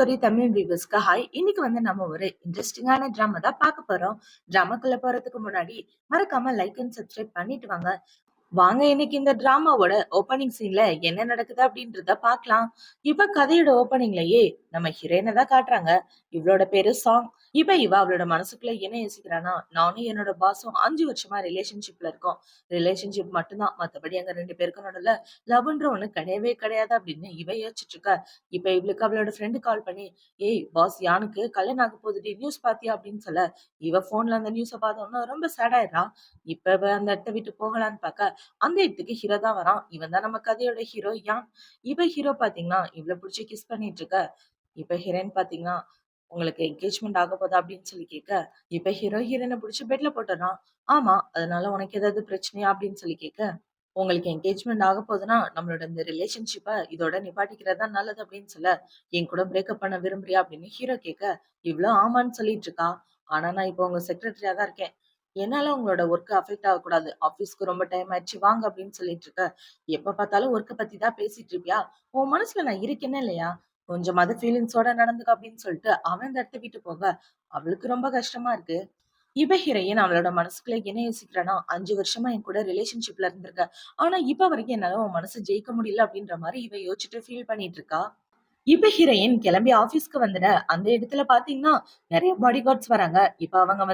Story Tamil வியூவர்ஸ்க்கு hi. இன்னைக்கு நம்ம ஒரு இன்ட்ரெஸ்டிங்கான டிராமா தான் பார்க்க போறோம். டிராமாக்குள்ள போறதுக்கு முன்னாடி மறக்காம லைக் அண்ட் சப்ஸ்கிரைப் பண்ணிட்டு வாங்க. வாங்க இன்னைக்கு இந்த டிராமாவோட ஓப்பனிங் சீன்ல என்ன நடக்குது அப்படின்றத பார்க்கலாம். இப்ப கதையோட ஓப்பனிங்லயே நம்ம ஹீரோயினை தான் காட்டுறாங்க. இவளோட பேரு சாங். இப்ப இவ அவளோட மனசுக்குள்ள என்ன யோசிக்கிறானா, நானும் என்னோட பாஸும் 5 வருஷமா ரிலேஷன்ஷிப்ல இருக்கோம். ரிலேஷன்ஷிப் மட்டும்தான், மத்தபடி எங்க 2 பேருக்கும் நடுவுல லவ்ன்ற ஒண்ணு கிடையவே கிடையாது அப்படின்னு இவ யோசிச்சுட்டு இருக்கா. இப்ப இவளுக்கு அவளோட ஃப்ரெண்டு கால் பண்ணி, ஏய் பாஸ் யானுக்கு கல்யாணம் ஆக போகுதுடி, நியூஸ் பாத்தியா அப்படின்னு சொல்ல, இவ போன்ல அந்த நியூஸ பார்த்தோன்னா ரொம்ப சேட் ஆயிடுறா. இப்ப இவ அந்த இடத்த விட்டு போகலான்னு பார்க்க அந்த இடத்துக்கு ஹீரோ தான் வரான். இவன் தான் நம்ம கதையோட ஹீரோ யான். இப்ப ஹீரோ பாத்தீங்கன்னா இவ்வளவு புடிச்சு கிஸ் பண்ணிட்டு இருக்க. இப்ப ஹீரோயின் பாத்தீங்கன்னா, உங்களுக்கு என்கேஜ்மெண்ட் ஆக போதா அப்படின்னு சொல்லி கேட்க, இப்ப ஹீரோ ஹீரோயினை புடிச்சு பெட்ல போட்டுறான். ஆமா, அதனால உனக்கு ஏதாவது பிரச்சனையா அப்படின்னு சொல்லி கேட்க, உங்களுக்கு என்கேஜ்மெண்ட் ஆக போகுதுன்னா நம்மளோட இந்த ரிலேஷன்ஷிப்பை இதோட நிப்பாட்டிக்கிறது தான் நல்லது அப்படின்னு சொல்ல, என் கூட பிரேக்கப் பண்ண விரும்புறியா அப்படின்னு ஹீரோ கேட்க, இவ்வளவு ஆமான்னு சொல்லிட்டு இருக்கா. ஆனா நான் இப்போ உங்க செக்ரட்டரியா தான் இருக்கேன். என்னால உங்களோட ஒர்க் அஃபெக்ட் ஆகக்கூடாது. ஆபீஸ்க்கு ரொம்ப டைம் ஆயிடுச்சு வாங்க அப்படின்னு சொல்லிட்டு இருக்க. எப்ப பார்த்தாலும் ஒர்க்க பத்தி தான் பேசிட்டு இருப்பியா? உன் மனசுல நான் இருக்கேனே இல்லையா? கொஞ்சமாவது ஃபீலிங்ஸோட நடந்துக்க அப்படின்னு சொல்லிட்டு அவன் அந்த இடத்த விட்டு போக, அவளுக்கு ரொம்ப கஷ்டமா இருக்கு. இவ ஹீரோயின் அவளோட மனசுக்குள்ள என்ன யோசிக்கிறானா, 5 வருஷமா என் கூட ரிலேஷன்ஷிப்ல இருந்திருக்க. ஆனா இப்ப வரைக்கும் என்னால உன் மனசு ஜெயிக்க முடியல அப்படின்ற மாதிரி இவ யோசிச்சுட்டு ஃபீல் பண்ணிட்டு இருக்கா. இப்ப ஹீரோயின் கிளம்பி ஆபீஸ்க்கு வந்துட அந்த இடத்துல பாத்தீங்கன்னா நிறைய பாடி கார்ட்ஸ் வராங்க. இப்ப அவங்க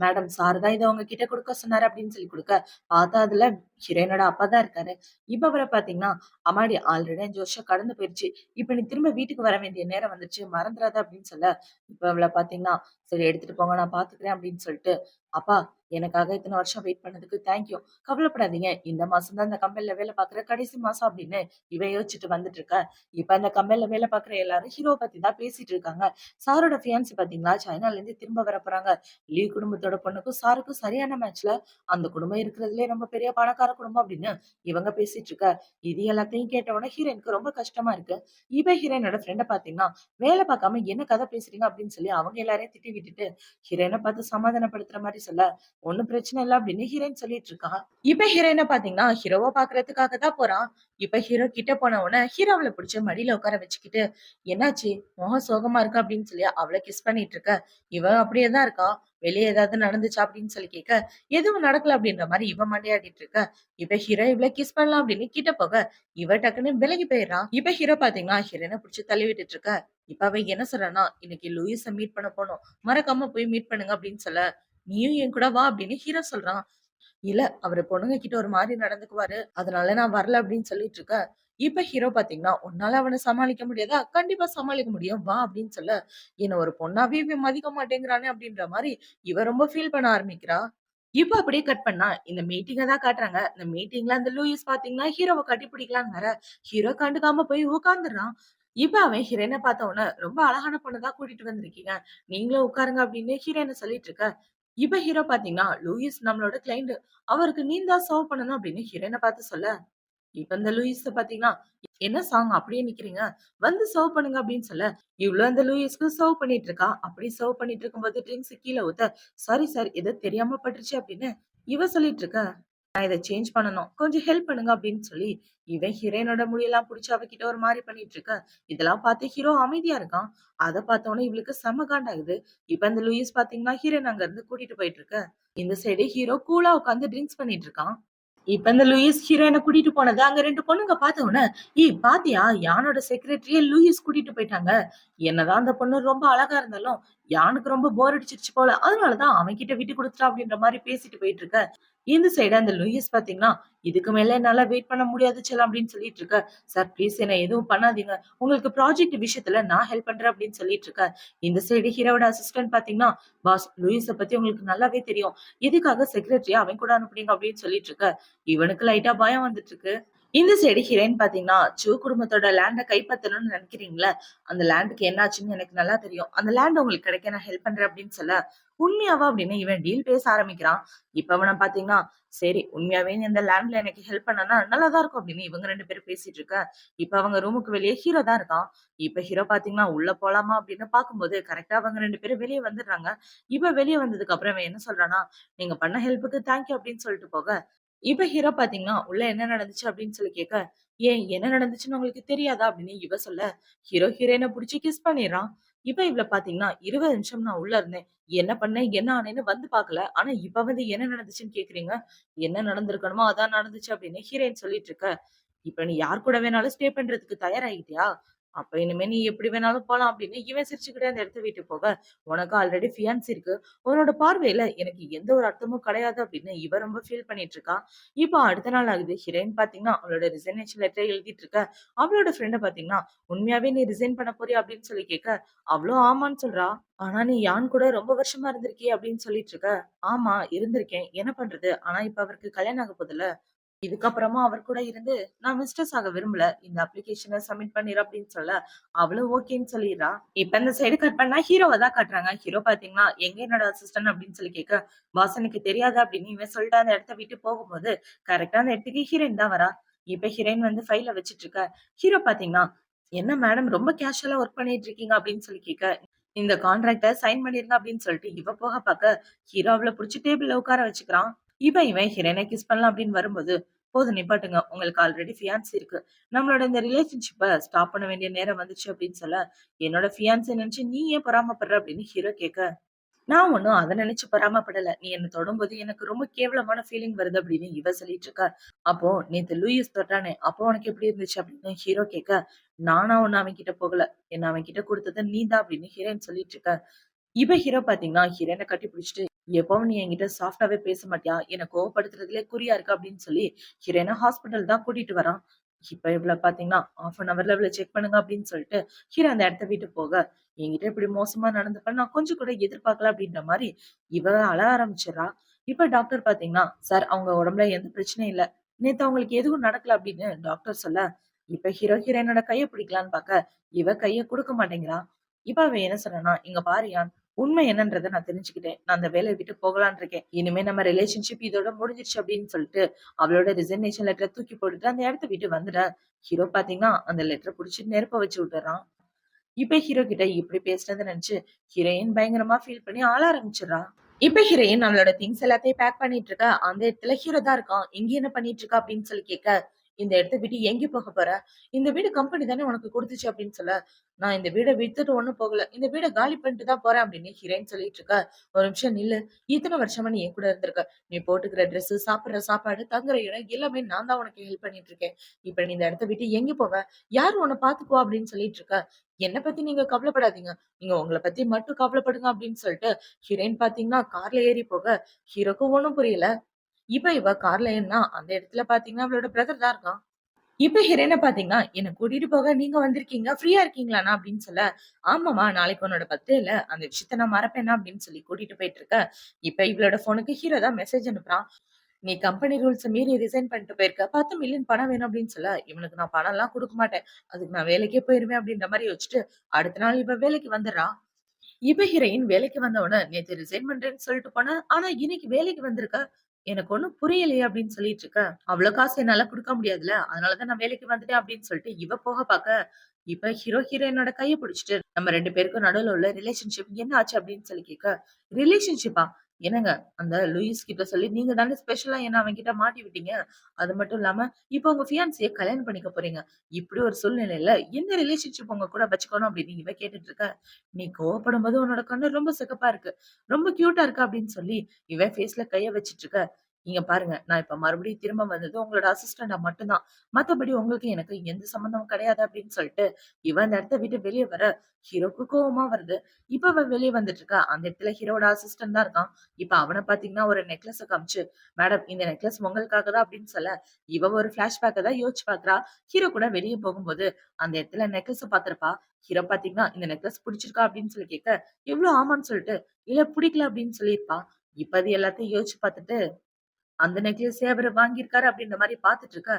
மேடம் சார் தான் இதை உங்க கிட்ட கொடுக்க சொன்னாரு அப்படின்னு சொல்லி கொடுக்க, பார்த்தா அதுல ஹீரோயினோட அப்பா தான் இருக்காரு. இப்ப அவரை பாத்தீங்கன்னா, அம்மாடி ஆல்ரெடி 5 வருஷம் கடந்து போயிடுச்சு. இப்ப நீ திரும்ப வீட்டுக்கு வர வேண்டிய நேரம் வந்துச்சு, மறந்துடாத அப்படின்னு சொல்ல, இப்ப அவளை பாத்தீங்கன்னா, சரி எடுத்துட்டு போங்க நான் பாத்துக்கிறேன் அப்படின்னு சொல்லிட்டு, அப்பா எனக்காக இத்தனை வருஷம் வெயிட் பண்ணதுக்கு தேங்க்யூ. கவலைப்படாதீங்க, இந்த மாசம் தான் இந்த கம்பெனில வேலை பாக்குற கடைசி மாசம் அப்படின்னு இவ யோசிச்சுட்டு வந்துட்டு இருக்க. இப்ப அந்த கம்பெனில வேலை பாக்குற எல்லாரும் ஹீரோ பத்தி தான் பேசிட்டு இருக்காங்க. சாரோட ஃபியான்சி பாத்தீங்களா, சைனால இருந்து திரும்ப வர போறாங்க. லீ குடும்பத்தோட பொண்ணுக்கும் சாருக்கும் சரியான மேட்ச்ல, அந்த குடும்பம் இருக்கிறதுலே ரொம்ப பெரிய பணக்கார குடும்பம் அப்படின்னு இவங்க பேசிட்டு இருக்க. இது எல்லாத்தையும் கேட்ட உடனே ஹீரோயினுக்கு ரொம்ப கஷ்டமா இருக்கு. இவ ஹீரோயினோட ஃப்ரெண்ட பாத்தீங்கன்னா, வேலை பார்க்காம என்ன கதை பேசுறீங்க அப்படின்னு சொல்லி அவங்க எல்லாரையும் திட்டி விட்டுட்டு ஹீரோயினை பார்த்து சமாதானப்படுத்துற மாதிரி சொல்ல, ஒண்ணும் பிரச்சனை இல்ல அப்படின்னு ஹீரோயின் சொல்லிட்டு இருக்கா. இப்ப ஹீரோயினை பாத்தீங்கன்னா ஹீரோவை பாக்குறதுக்காக தான் போறான். இப்ப ஹீரோ கிட்ட போன உடனே ஹீரோவள புடிச்சு மடியில உட்கார வச்சுக்கிட்டு, என்னாச்சு முகம் சோகமா இருக்கு அப்படின்னு சொல்லி அவளை கிஸ் பண்ணிட்டு இருக்க. இவ அப்படியே தான் இருக்கா. வெளியே ஏதாவது நடந்துச்சா அப்படின்னு சொல்லி கேட்க, எதுவும் நடக்கல அப்படின்ற மாதிரி இவ மண்டையாடிட்டு இருக்க. இப்ப ஹீரோ இவள கிஸ் பண்ணலாம் அப்படின்னு கிட்ட போக, இவ டக்குன்னு விலகி போயிடுறான். இப்ப ஹீரோ பாத்தீங்கன்னா ஹீரோனை புடிச்சு தள்ளி விட்டுட்டு இருக்க. இப்ப அவ என்ன சொல்றான்னா, இன்னைக்கு லூயிஸ மீட் பண்ண போனோம், மறக்காம போய் மீட் பண்ணுங்க அப்படின்னு சொல்ல, நீயும் என் கூட வா அப்படின்னு ஹீரோ சொல்றான். இல்ல அவரு பொண்ணுங்க கிட்ட ஒரு மாதிரி நடந்துக்குவாரு, அதனால நான் வரல அப்படின்னு சொல்லிட்டு இருக்க. இப்ப ஹீரோ பாத்தீங்கன்னா, உன்னால அவனை சமாளிக்க முடியாதா? கண்டிப்பா சமாளிக்க முடியும் வா அப்படின்னு சொல்ல, என்ன ஒரு பொண்ணாவே இவன் மதிக்க மாட்டேங்கிறானே அப்படின்ற மாதிரி இவ ரொம்ப ஃபீல் பண்ண ஆரம்பிக்கிறா. இப்ப அப்படியே கட் பண்ணா இந்த மீட்டிங்க தான் காட்டுறாங்க. இந்த மீட்டிங்ல அந்த லூயிஸ் பாத்தீங்கன்னா ஹீரோவை கட்டி பிடிக்கலான்னு வர, ஹீரோ கண்டுக்காம போய் உட்கார்ந்துடுறான். இப்ப அவன் ஹீரோயினை பார்த்த உடனே, ரொம்ப அழகான பொண்ணு தான் கூட்டிட்டு வந்திருக்கீங்க, நீங்களும் உட்காருங்க அப்படின்னு ஹீரோயினை சொல்லிட்டு இருக்க. இப்ப ஹீரோ பாத்தீங்கன்னா, லூயிஸ் நம்மளோட கிளைண்ட், அவருக்கு நீ தான் சர்வ் பண்ணணும் அப்படின்னு ஹீரோயினை பார்த்து சொல்ல, இப்ப இந்த லூயிஸ் பாத்தீங்கன்னா, என்ன சாங் அப்படியே நிக்கிறீங்க, வந்து சர்வ் பண்ணுங்க அப்படின்னு சொல்ல, இவ்வளவு அந்த லூயிஸ்க்கு சர்வ் பண்ணிட்டு இருக்கா. அப்படி சர்வ் பண்ணிட்டு இருக்கும்போது ட்ரிங்க்ஸ் கீழே ஊத்த, சாரி சார் ஏதோ தெரியாம பட்டுருச்சு அப்படின்னு இவ சொல்லிட்டு இருக்க. நான் இதை சேஞ்ச் பண்ணணும், கொஞ்சம் ஹெல்ப் பண்ணுங்க அப்படின்னு சொல்லி இவன் ஹீரோயினோட முடியெல்லாம் புடிச்சு அவகிட்ட ஒரு மாதிரி பண்ணிட்டு இருக்க. இதெல்லாம் பார்த்து ஹீரோ அமைதியா இருக்கான். அதை பார்த்தோன்னே இவளுக்கு செம காண்டாகுது. இப்ப இந்த லூயிஸ் பாத்தீங்கன்னா ஹீரோயின் அங்க இருந்து கூட்டிட்டு போயிட்டு இருக்க. இந்த சைடு ஹீரோ கூலா உட்காந்து ட்ரிங்க்ஸ் பண்ணிட்டு இருக்கான். இப்ப இந்த லூயிஸ் ஹீரோயின கூட்டிட்டு போனது அங்க 2 பொண்ணுங்க பார்த்த உடனே, ஏய் பாத்தியா யானோட செக்ரட்டரிய லூயிஸ் கூட்டிட்டு போயிட்டாங்க. என்னதான் அந்த பொண்ணு ரொம்ப அழகா இருந்தாலும் யானுக்கு ரொம்ப போர் அடிச்சிருச்சு போல, அதனாலதான் அவன் கிட்ட விட்டு கொடுத்துட்டா அப்படின்ற மாதிரி பேசிட்டு போயிட்டு இருக்க. இந்த சைடு அந்த லூயிஸ் பாத்தீங்கன்னா, இதுக்கு மேல என்னால வெயிட் பண்ண முடியாது செல்லம் அப்படின்னு சொல்லிட்டு இருக்க. சார் ப்ளீஸ் என்ன எதுவும் பண்ணாதீங்க, உங்களுக்கு ப்ராஜெக்ட் விஷயத்துல நான் ஹெல்ப் பண்றேன் அப்படின்னு சொல்லிட்டு இருக்க. இந்த சைடு ஹீரோட அசிஸ்டன்ட் பாத்தீங்கன்னா, பாஸ் லூயிஸ பத்தி உங்களுக்கு நல்லாவே தெரியும், எதுக்காக செக்ரட்டரியா அவன் கூட அனுப்புனீங்க அப்படின்னு சொல்லிட்டு இருக்க. இவனுக்கு லைட்டா பயம் வந்துட்டு இருக்கு. இந்த சைடு ஹீரோயின் பாத்தீங்கன்னா, சூ குடும்பத்தோட லேண்ட கைப்பற்றணும்னு நினைக்கிறீங்களா, அந்த லேண்டுக்கு என்னாச்சுன்னு எனக்கு நல்லா தெரியும், அந்த லேண்ட் உங்களுக்கு கிடைக்க நான் ஹெல்ப் பண்றேன் அப்படின்னு சொல்ல, உண்மையாவா அப்படின்னு இவன் டீல் பேச ஆரம்பிக்கிறான். இப்ப அவனை பாத்தீங்கன்னா, சரி உண்மையாவே நீ இந்த லேண்ட்ல எனக்கு ஹெல்ப் பண்ணனா நல்லாதான் இருக்கும் அப்படின்னு இவங்க 2 பேரும் பேசிட்டு இருக்க. இப்ப அவங்க ரூமுக்கு வெளியே ஹீரோ தான் இருக்கான். இப்ப ஹீரோ பாத்தீங்கன்னா உள்ள போலாமா அப்படின்னு பாக்கும்போது கரெக்டா அவங்க 2 பேரும் வெளியே வந்துடுறாங்க. இப்ப வெளியே வந்ததுக்கு அப்புறம் இவன் என்ன சொல்றானா, நீங்க பண்ண ஹெல்ப்புக்கு தேங்க்யூ அப்படின்னு சொல்லிட்டு போக, இப்ப ஹீரோ பாத்தீங்கன்னா, உள்ள என்ன நடந்துச்சு அப்படின்னு சொல்லி கேட்க, ஏன் என்ன நடந்துச்சுன்னு உங்களுக்கு தெரியாதா? அப்படின்னு இவ சொல்ல, ஹீரோ ஹீரோயின புடிச்சு கிஸ் பண்ணிர்றான். இவள பாத்தீங்கன்னா, 20 நிமிஷம் நான் உள்ள இருந்தேன். என்ன பண்ணேன், என்ன ஆனேன்னு வந்து பாக்கல. ஆனா இப்ப வந்து என்ன நடந்துச்சுன்னு கேட்கிறீங்க? என்ன நடந்திருக்கணுமோ அதான் நடந்துச்சு அப்படின்னு ஹீரோயின் சொல்லிட்டு இருக்க. இப்ப நீ யார் கூட வேணாலும் ஸ்டே பண்றதுக்கு தயாராகிட்டியா? அப்ப இனிமே நீ எப்படி வேணாலும் போலாம் அப்படின்னு இவன் சிரிச்சுக்கிட்டே அந்த இடத்த விட்டு போக, உனக்கு ஆல்ரெடி ஃபியான்சி இருக்கு. உன்னோட பார்வையில எனக்கு எந்த ஒரு அர்த்தமும் கிடையாது அப்படின்னு இவ ரொம்ப ஃபீல் பண்ணிட்டு இருக்கா. இப்போ அடுத்த நாள் ஆகுது. ஹீரோயின் பாத்தீங்கன்னா, அவளோட ரிசைனேஷன் லெட்டர் எழுதிட்டு இருக்க. அவளோட ஃப்ரெண்ட பாத்தீங்கன்னா, "உண்மையாவே நீ ரிசைன் பண்ண போறியா?" அப்படின்னு சொல்லி கேட்க, அவளும் ஆமான்னு சொல்றா. "ஆனா நீ யான் கூட ரொம்ப வருஷமா இருந்திருக்கியே" அப்படின்னு சொல்லிட்டு இருக்க. "ஆமா இருந்திருக்கேன். என்ன பண்றது? ஆனா இப்ப அவருக்கு கல்யாணம் ஆக போதுல்ல. இதுக்கப்புறமா அவர் கூட இருந்து நான் மிஸ்டர்ஸ் ஆக விரும்பல. இந்த அப்ளிகேஷன சப்மிட் பண்ணிரு அப்படின்னு சொல்ல, அவளும் ஓகேன்னு சொல்லிர்றா. இப்ப இந்த சைடு கட் பண்ணா ஹீரோவ தான் காட்டுறாங்க. ஹீரோ பாத்தீங்கன்னா, எங்க என்னோட அசிஸ்டன்ட் அப்படின்னு சொல்லி கேட்க, பாஸ் எனக்கு தெரியாது அப்படின்னு இவன் சொல்லிட்டு அந்த இடத்த விட்டு போகும்போது, கரெக்ட்டா அந்த இடத்துக்கு ஹீரோயின் தான் வரா. இப்ப ஹீரோயின் வந்து ஃபைல வச்சுட்டு இருக்க. ஹீரோ பாத்தீங்கன்னா, என்ன மேடம் ரொம்ப கேஷுவலா ஒர்க் பண்ணிட்டு இருக்கீங்க அப்படின்னு சொல்லி கேட்க, இந்த கான்ட்ராக்ட்ட சைன் பண்ணிருங்க அப்படின்னு சொல்லிட்டு இவ போக பாக்க, ஹீரோ அவள புடிச்சு டேபிள்ல உட்கார வச்சுக்கிறான். இவன் ஹீரோயின கிஸ் பண்ணலாம் அப்படின்னு வரும்போது, "போதும் நிப்பாட்டுங்க. உங்களுக்கு ஆல்ரெடி ஃபியான்சி இருக்கு. நம்மளோட இந்த ரிலேஷன்ஷிப்ப ஸ்டாப் பண்ண வேண்டிய நேரம் வந்துச்சு" அப்படின்னு சொல்ல, "என்னோட ஃபியான்சிய நினைச்சு நீ ஏன் பொறாமப்படுற?" அப்படின்னு ஹீரோ கேட்க, "நான் ஒண்ணும் அத நினைச்சு பொறாமப்படல. நீ என்ன தொடும்போது எனக்கு ரொம்ப கேவலமான ஃபீலிங் வருது" அப்படின்னு இவ சொல்லிட்டு இருக்கா. "அப்போ நேத்து லூயிஸ் தொட்டானே, அப்போ உனக்கு எப்படி இருந்துச்சு?" அப்படின்னு ஹீரோ கேட்க, "நானா ஒண்ணும் அவன்கிட்ட போகல. என்ன அவன்கிட்ட குடுத்தது நீ தான்" அப்படின்னு ஹீரோயின் சொல்லிட்டு இருக்கா. ஹீரோ பாத்தீங்கன்னா, ஹீரோயின கட்டி பிடிச்சுட்டு, "எப்பவும் நீ என்கிட்ட சாஃப்ட்டாவே பேச மாட்டியா? என்ன கோவப்படுத்துறதுலயே குறியா இருக்க" அப்படின்னு சொல்லி ஹீரோயின ஹாஸ்பிட்டல் தான் கூட்டிட்டு வரான். இப்ப இவள பாத்தீங்கன்னா, 1/2 அன் ஹவர்ல இவள செக் பண்ணுங்க அப்படின்னு சொல்லிட்டு, ஹீரோ அந்த இடத்த விட்டு போக, "என்கிட்ட இப்படி மோசமா நடந்துப்ப நான் கொஞ்சம் கூட எதிர்பார்க்கல" அப்படின்ற மாரி இவ அழ ஆரம்பிச்சுர்றா. இப்ப டாக்டர் பாத்தீங்கன்னா, "சார் அவங்க உடம்புல எந்த பிரச்சனையும் இல்ல. நேத்து அவங்களுக்கு எதுவும் நடக்கல" அப்படின்னு டாக்டர் சொல்ல, இப்ப ஹீரோயினோட கைய பிடிக்கலான்னு பாக்க, இவ கைய குடுக்க மாட்டேங்கிறா. இப்ப அவன் என்ன சொல்றான்னா, "இங்க பாருய்யா, உண்மை என்னன்றத நான் தெரிஞ்சுக்கிட்டேன். நான் அந்த வேலைய விட்டு போகலான்னு இருக்கேன். இனிமே நம்ம ரிலேஷன்ஷிப் இதோட முடிஞ்சிருச்சு" அப்படின்னு சொல்லிட்டு, அவளோட ரிசிக்னேஷன் லெட்டர தூக்கி போட்டுட்டு அந்த இடத்த விட்டு வந்துட, ஹீரோ பாத்தீங்கன்னா, அந்த லெட்டர புடிச்சு நெருப்ப வச்சு விட்டுர்றான். இப்ப ஹீரோ கிட்ட இப்படி பேசுனத நெனச்சு, ஹீரோயின் பயங்கரமா ஃபீல் பண்ணி அழ ஆரம்பிச்சுர்றா. இப்ப ஹீரோயின் நம்மளோட திங்ஸ் எல்லாத்தையும் பேக் பண்ணிட்டு இருக்கா. அந்த இடத்துல ஹீரோ தான் இருக்கான். "இங்க என்ன பண்ணிட்டு இருக்க?" அப்படின்னு சொல்லி கேட்க, "இந்த இடத்த விட்டு எங்க போக போற? இந்த வீடு கம்பெனி தானே உனக்கு குடுத்துச்சு" அப்படின்னு சொல்ல, "நான் இந்த வீட வித்துட்டு ஒண்ணும் போகல. இந்த வீட காலி பண்ணிட்டு தான் போறேன்" அப்படின்னு ஹீரோயின் சொல்லிட்டு இருக்கா. "ஒரு நிமிஷம் நில்லு. இத்தன வருஷமா நீ என் கூட இருந்திருக்க. நீ போட்டுக்கிற ட்ரெஸ், சாப்பிடுற சாப்பாடு, தங்குற இடம் எல்லாமே நான் தான் உனக்கு ஹெல்ப் பண்ணிட்டு இருக்கேன். இப்ப நீ இந்த இடத்த விட்டு எங்க போவ? யாரு உன்ன பாத்துக்குவா?" அப்படின்னு சொல்லிட்டு இருக்க. "என்ன பத்தி நீங்க கவலைப்படாதீங்க. நீங்க உங்கள பத்தி மட்டும் கவலைப்படுங்க" அப்படின்னு சொல்லிட்டு ஹீரோயின் பாத்தீங்கன்னா கார்ல ஏறி போக, ஹீரோக்கு ஒண்ணும் புரியல. இப்ப இவ கார்ல ஏறுனா, அந்த இடத்துல பாத்தீங்கன்னா அவளோட பிரதர் தான் இருக்கான். இப்ப ஹீரோயின பாத்தீங்கன்னா, "என்ன கூட்டிட்டு போக நீங்க வந்திருக்கீங்க. ஃப்ரீயா இருக்கீங்களாண்ணா?" அப்படின்னு சொல்ல, "ஆமாம்மா, நாளைக்கு உன்னோட பர்த்டேல அந்த விஷயத்த நான் மறப்பேனா?" அப்படின்னு சொல்லி கூட்டிட்டு போயிட்டு இருக்க. இப்ப இவளோட ஃபோனுக்கு ஹீரோ தான் மெசேஜ் அனுப்புறான். "நீ கம்பெனி ரூல்ஸ மீறி ரிசைன் பண்ணிட்டு போயிருக்க. 10,000,000 பணம் வேணும்" அப்படின்னு சொல்ல, இவனுக்கு நான் பணம்லாம் குடுக்க மாட்டேன். அதுக்கு நான் வேலைக்கே போயிருவேன் அப்படின்ற மாரி யோசிச்சுட்டு, அடுத்த நாள் இவ வேலைக்கு வந்துர்றா. இப்ப ஹீரோயின் வேலைக்கு வந்த உடனே, "நேத்து ரிசைன் பண்றேன்னு சொல்லிட்டு போன. ஆனா இன்னைக்கு வேலைக்கு வந்திருக்க. எனக்கு ஒண்ணும் புரியலையே" அப்படின்னு சொல்லிட்டு இருக்க. "அவ்ளோ காசு என்னால குடுக்க முடியாதுல்ல. அதனால தான் நான் வேலைக்கு வந்துட்டேன்" அப்படின்னு சொல்லிட்டு இவ போக பாக்க, இப்ப ஹீரோயினோட கைய பிடிச்சுட்டு, "நம்ம 2 பேருக்கும் நடுவுல உள்ள ரிலேஷன்ஷிப் என்ன ஆச்சு?" அப்படின்னு சொல்லி கேட்க, "ரிலேஷன்ஷிப்பா? என்னங்க, அந்த லூயிஸ் கிட்ட சொல்லி நீங்க தானே ஸ்பெஷலா என்ன அவன்கிட்ட மாட்டி விட்டீங்க. அது மட்டும் இல்லாம, இப்ப உங்க ஃபியான்சிய கல்யாணம் பண்ணிக்க போறீங்க. இப்படி ஒரு சூழ்நிலையில என்ன ரிலேஷன்ஷிப் உங்க கூட வச்சுக்கணும்?" அப்படின்னு இவ கேட்டுட்டு இருக்க. "நீ கோவப்படும்போது உன்னோட கண்ணு ரொம்ப சிகப்பா இருக்கு. ரொம்ப கியூட்டா இருக்கு" அப்படின்னு சொல்லி இவன் ஃபேஸ்ல கைய வச்சுட்டு இருக்க. "இங்க பாருங்க, நான் இப்ப மறுபடியும் திரும்ப வந்தது உங்களோட அசிஸ்டன்டா மட்டும் தான். மத்தபடி உங்களுக்கு எனக்கு எந்த சம்மந்தமும் கிடையாது" அப்படின்னு சொல்லிட்டு இவன் அந்த இடத்த விட்டு வெளிய வர, ஹீரோக்கு கோவமா வருது. இப்ப அவ வெளிய வந்துட்டு இருக்கா. அந்த இடத்துல ஹீரோவோட அசிஸ்டன்ட் தான் இருக்கான். இப்ப அவன பாத்தீங்கன்னா ஒரு நெக்லஸ காமிச்சு, "மேடம், இந்த நெக்லஸ் உங்களுக்காக தான்" அப்படின்னு சொல்ல, இவ ஒரு ஃபிளாஷ்பேக்க தான் யோசிச்சு பாக்குறா. ஹீரோ கூட வெளிய போகும்போது அந்த இடத்துல நெக்லஸ பாத்திருப்பா. ஹீரோ பாத்தீங்கன்னா, "இந்த நெக்லஸ் புடிச்சிருக்கா?" அப்படின்னு சொல்லி கேட்க, இவளும் ஆமான்னு சொல்லிட்டு, "இல்ல புடிக்கல" அப்படின்னு சொல்லியிருப்பா. இப்ப அது எல்லாத்தையும் யோசிச்சு பாத்துட்டு, அந்த நெக்லஸே அவரு வாங்கியிருக்காரு அப்படின்ற மாரி பாத்துட்டு இருக்க,